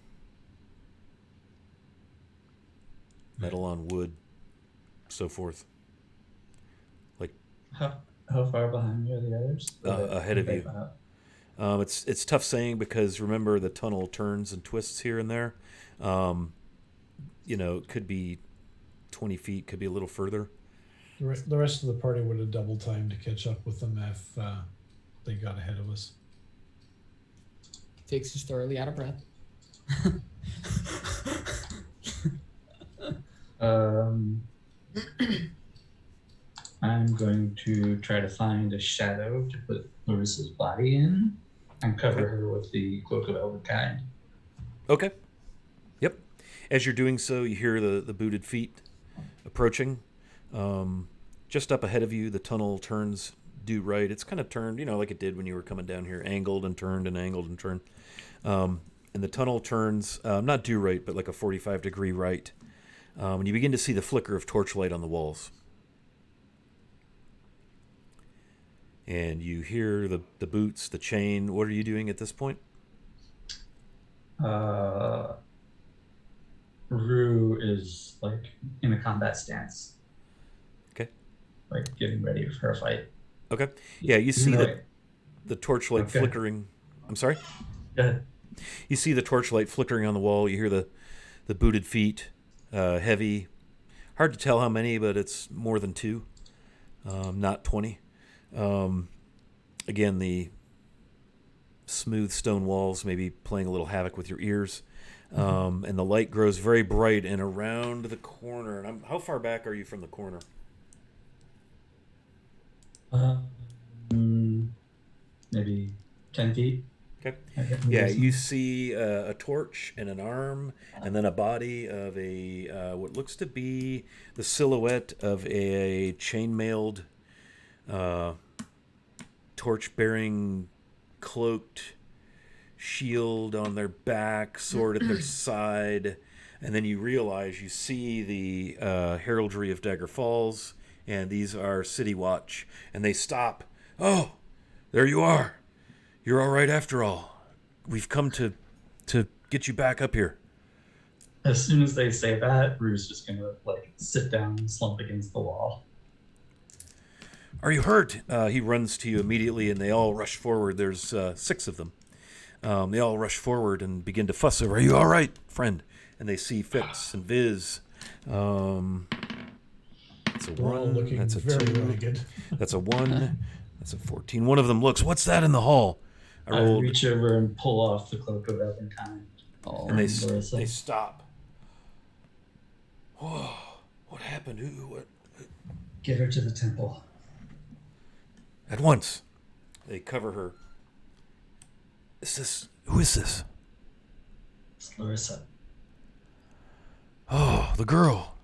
metal on wood, so forth. Like How far behind me are the others? ahead of you. It's tough saying because remember the tunnel turns and twists here and there. It could be 20 feet, could be a little further. The rest of the party would have double time to catch up with them if they got ahead of us. Fix is thoroughly out of breath. I'm going to try to find a shadow to put Larissa's body in and cover her with the cloak of Elvenkind. Okay. Yep. As you're doing so, you hear the booted feet approaching. Just up ahead of you, the tunnel turns due right. It's kind of turned, like it did when you were coming down here, angled and turned and angled and turned. And the tunnel turns, not due right, but like a 45-degree right. And you begin to see the flicker of torchlight on the walls. And you hear the boots, the chain. What are you doing at this point? Rue is like in a combat stance. Okay. Like getting ready for a fight. Okay. Yeah, you see the torchlight flickering. I'm sorry? Go ahead. You see the torchlight flickering on the wall. You hear the booted feet, heavy. Hard to tell how many, but it's more than 2, not 20. Again, the smooth stone walls maybe playing a little havoc with your ears. And the light grows very bright and around the corner. And how far back are you from the corner? Maybe 10 feet. Okay. Yeah, you see a torch and an arm, and then a body of a what looks to be the silhouette of a chainmailed, torch-bearing, cloaked shield on their back, sword at their side, and then you realize you see the heraldry of Dagger Falls, and these are City Watch, and they stop. Oh, there you are. You're all right after all. We've come to get you back up here. As soon as they say that, Rue's just gonna sit down and slump against the wall. Are you hurt? He runs to you immediately, and they all rush forward. There's 6 of them. They all rush forward and begin to fuss over, are you all right, friend? And they see Fitz and Viz. That's a We're all 1. looking That's a very 2. ragged. That's a 1. That's a 14. One of them looks, what's that in the hall? I reach over and pull off the cloak of Elvenkind. And they stop. Whoa, what happened? What? Get her to the temple. At once. They cover her. Who is this? It's Larissa. Oh, the girl.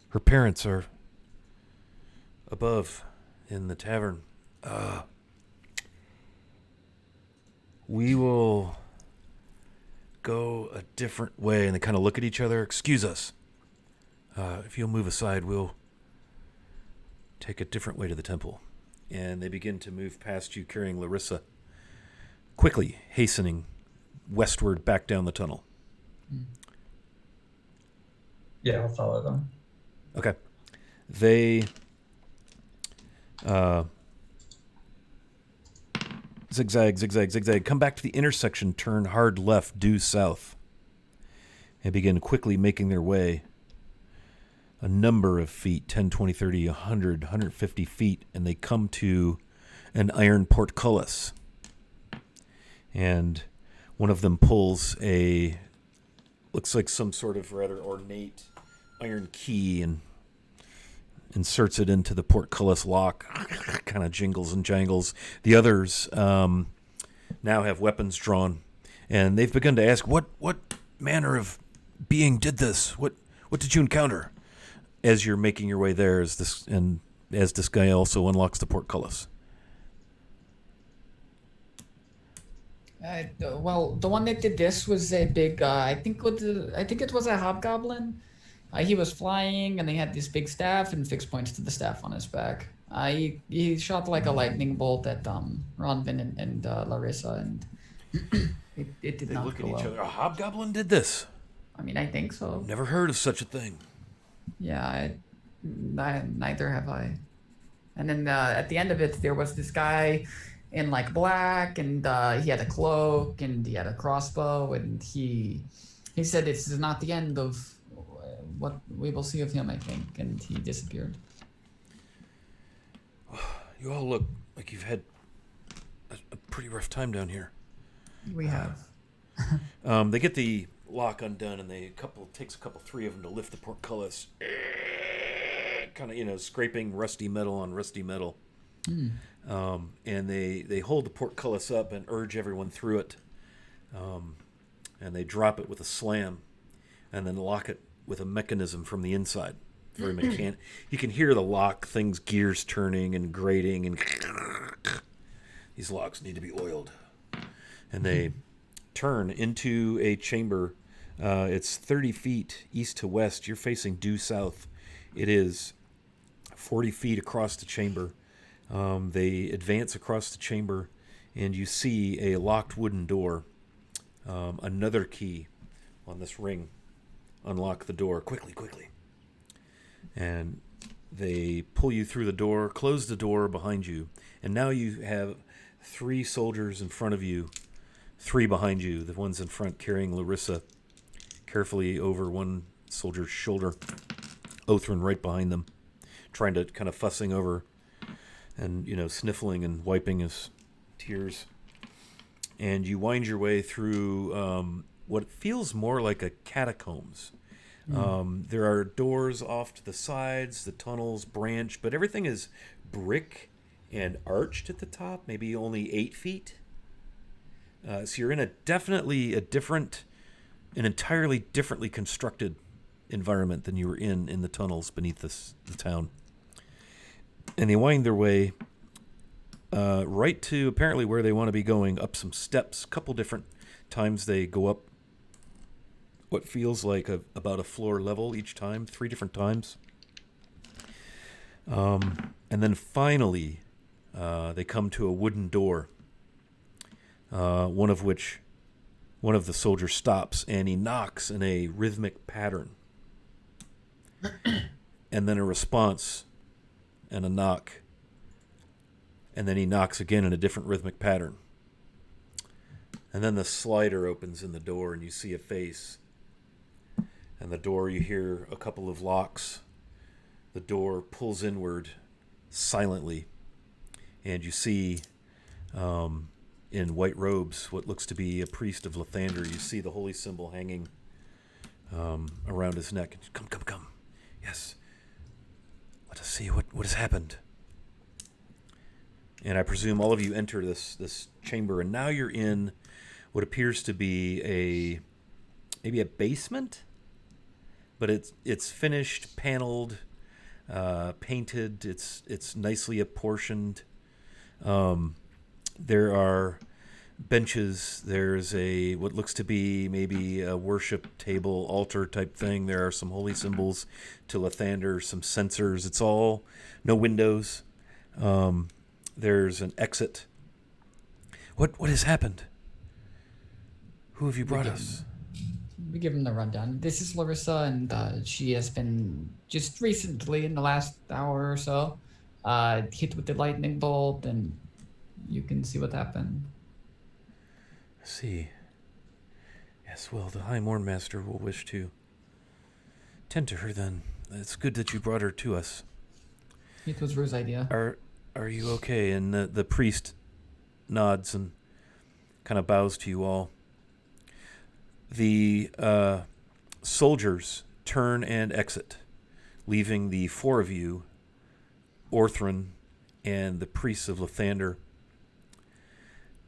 Her parents are above in the tavern. We will go a different way. And they kind of look at each other. Excuse us. If you'll move aside, we'll take a different way to the temple. And they begin to move past you, carrying Larissa, quickly hastening westward back down the tunnel. Yeah, I'll follow them. Okay. They zigzag, come back to the intersection, turn hard left, due south, and begin quickly making their way a number of feet, 10, 20, 30, 100, 150 feet, and they come to an iron portcullis. And one of them pulls looks like some sort of rather ornate iron key and inserts it into the portcullis lock, kind of jingles and jangles. The others now have weapons drawn, and they've begun to ask, what manner of being did this? What did you encounter? As you're making your way there, as this guy also unlocks the portcullis. Well, the one that did this was a big. I think it was a hobgoblin. He was flying, and he had this big staff and fixed points to the staff on his back. He shot like a lightning bolt at Ronvin and Larissa, and it did They not look go at each well. other. A hobgoblin did this. I mean, I think so. Never heard of such a thing. Yeah, neither have I. And then at the end of it, there was this guy in like black, and he had a cloak, and he had a crossbow, and he said this is not the end of what we will see of him, I think, and he disappeared. You all look like you've had a pretty rough time down here. We have. They get the lock undone, and takes a couple, three of them to lift the portcullis. Kind of, scraping rusty metal on rusty metal. And they hold the portcullis up and urge everyone through it. And they drop it with a slam, and then lock it with a mechanism from the inside. Very mechanical. You can hear the lock things, gears turning and grating, and these locks need to be oiled. And they turn into a chamber. It's 30 feet east to west. You're facing due south. It is 40 feet across the chamber. They advance across the chamber, and you see a locked wooden door. Another key on this ring. Unlock the door. Quickly, quickly. And they pull you through the door, close the door behind you, and now you have 3 soldiers in front of you, 3 behind you. The ones in front carrying Larissa carefully over one soldier's shoulder. Othrin right behind them, trying to kind of fussing over and, sniffling and wiping his tears. And you wind your way through what feels more like a catacombs. There are doors off to the sides, the tunnels branch, but everything is brick and arched at the top, maybe only 8 feet. So you're in an entirely differently constructed environment than you were in the tunnels beneath the town. And they wind their way right to apparently where they want to be going, up some steps. A couple different times they go up what feels like about a floor level each time, 3 different times. And then finally, they come to a wooden door, one of the soldiers stops, and he knocks in a rhythmic pattern. And then a response and a knock. And then he knocks again in a different rhythmic pattern. And then the slider opens in the door, and you see a face. And the door, you hear a couple of locks. The door pulls inward silently. And you see, in white robes, what looks to be a priest of Lathander. You see the holy symbol hanging around his neck. Come. Yes. Let us see what has happened. And I presume all of you enter this chamber, and now you're in what appears to be maybe a basement, but it's finished, paneled, painted. It's nicely apportioned. There are benches. There's what looks to be maybe a worship table, altar type thing. There are some holy symbols to Lathander, some sensors. It's all no windows. There's an exit. What has happened? Who have you brought us? We give him the rundown. This is Larissa, and she has been just recently, in the last hour or so, hit with the lightning bolt, and you can see what happened. I see. Yes, well, the High Mornmaster will wish to tend to her then. It's good that you brought her to us. It was Rue's idea. Are you okay? And the priest nods and kind of bows to you all. The soldiers turn and exit, leaving the 4 of you, Orthrin, and the priests of Lathander.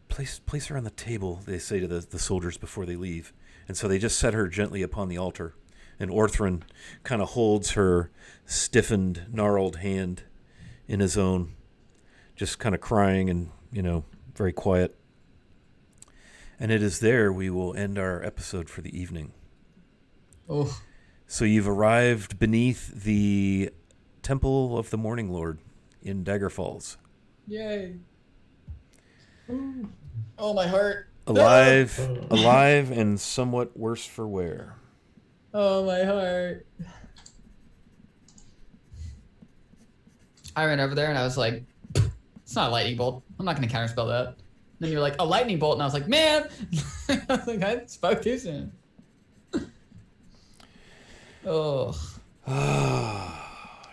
Place her on the table, they say to the soldiers before they leave. And so they just set her gently upon the altar. And Orthrin kind of holds her stiffened, gnarled hand in his own, just kind of crying and, very quiet. And it is there we will end our episode for the evening. Oh, So you've arrived beneath the Temple of the Morning Lord in Dagger Falls. yay. Oh, my heart. Alive, and somewhat worse for wear. Oh, my heart. I ran over there and I was like, it's not a lightning bolt. I'm not going to counterspell that. And then you're like, a lightning bolt. And I was like, man. I was like, I spoke too soon. Oh,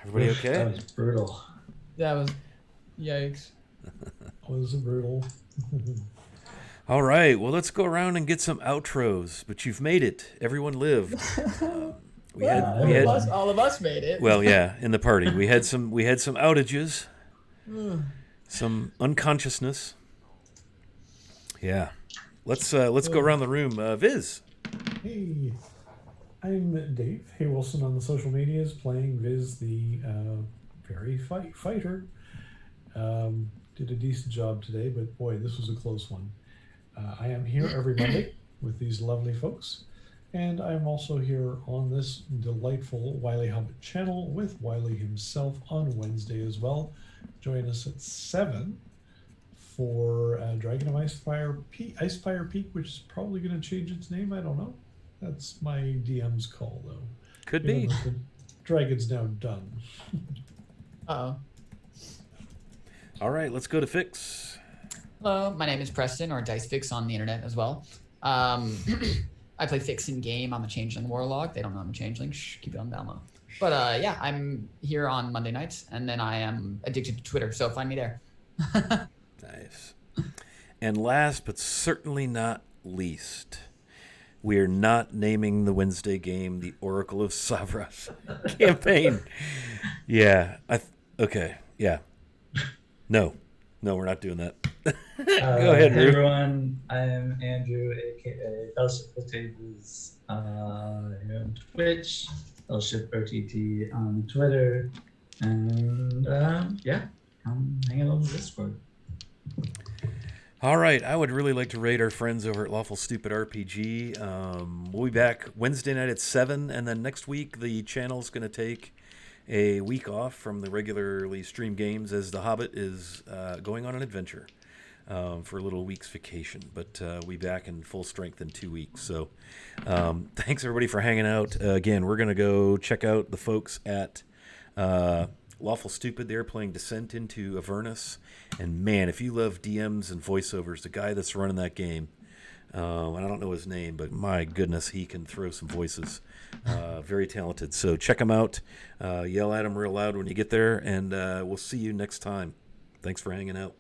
Everybody Oof, okay? That was brutal. that was yikes. Was brutal. All right, well, let's go around and get some outros. But you've made it. Everyone lived. We had All of us made it. well, yeah, in the party we had some outages, some unconsciousness. Yeah, let's go around the room. Viz. Hey, I'm Dave. Hey Wilson on the social medias, playing Viz, the fairy fighter. Did a decent job today, but boy, this was a close one. I am here every Monday with these lovely folks, and I'm also here on this delightful Wiley Hobbit channel with Wiley himself on Wednesday as well. Join us at 7 for Dragon of Icefire Peak, which is probably going to change its name. I don't know. That's my DM's call, though. Could Given be. that the Dragon's now done. Uh-oh. All right, let's go to Fix. Hello, my name is Preston, or Dice Fix on the internet as well. I play Fix in game. I'm a Changeling Warlock. They don't know I'm a Changeling. Shh, keep it on down low. But yeah, I'm here on Monday nights, and then I am addicted to Twitter, so find me there. Nice. And last but certainly not least, we are not naming the Wednesday game the Oracle of Savras campaign. Yeah. Okay. Yeah. No, we're not doing that. Go ahead, Hey Rue. everyone, I'm Andrew, aka Fellowship of Tables here on Twitch, Fellowship OTT on Twitter, and yeah, come hang out on the Discord. All right, I would really like to raid our friends over at Lawful Stupid RPG. We'll be back Wednesday night at 7, and then next week the channel's going to take a week off from the regularly streamed games as The Hobbit is going on an adventure for a little week's vacation. But we'll be back in full strength in 2 weeks. So thanks, everybody, for hanging out. Again, we're going to go check out the folks at Lawful Stupid. They're playing Descent into Avernus. And, man, if you love DMs and voiceovers, the guy that's running that game, and I don't know his name, but my goodness, he can throw some voices. Very talented. So check him out. Yell at him real loud when you get there, and we'll see you next time. Thanks for hanging out.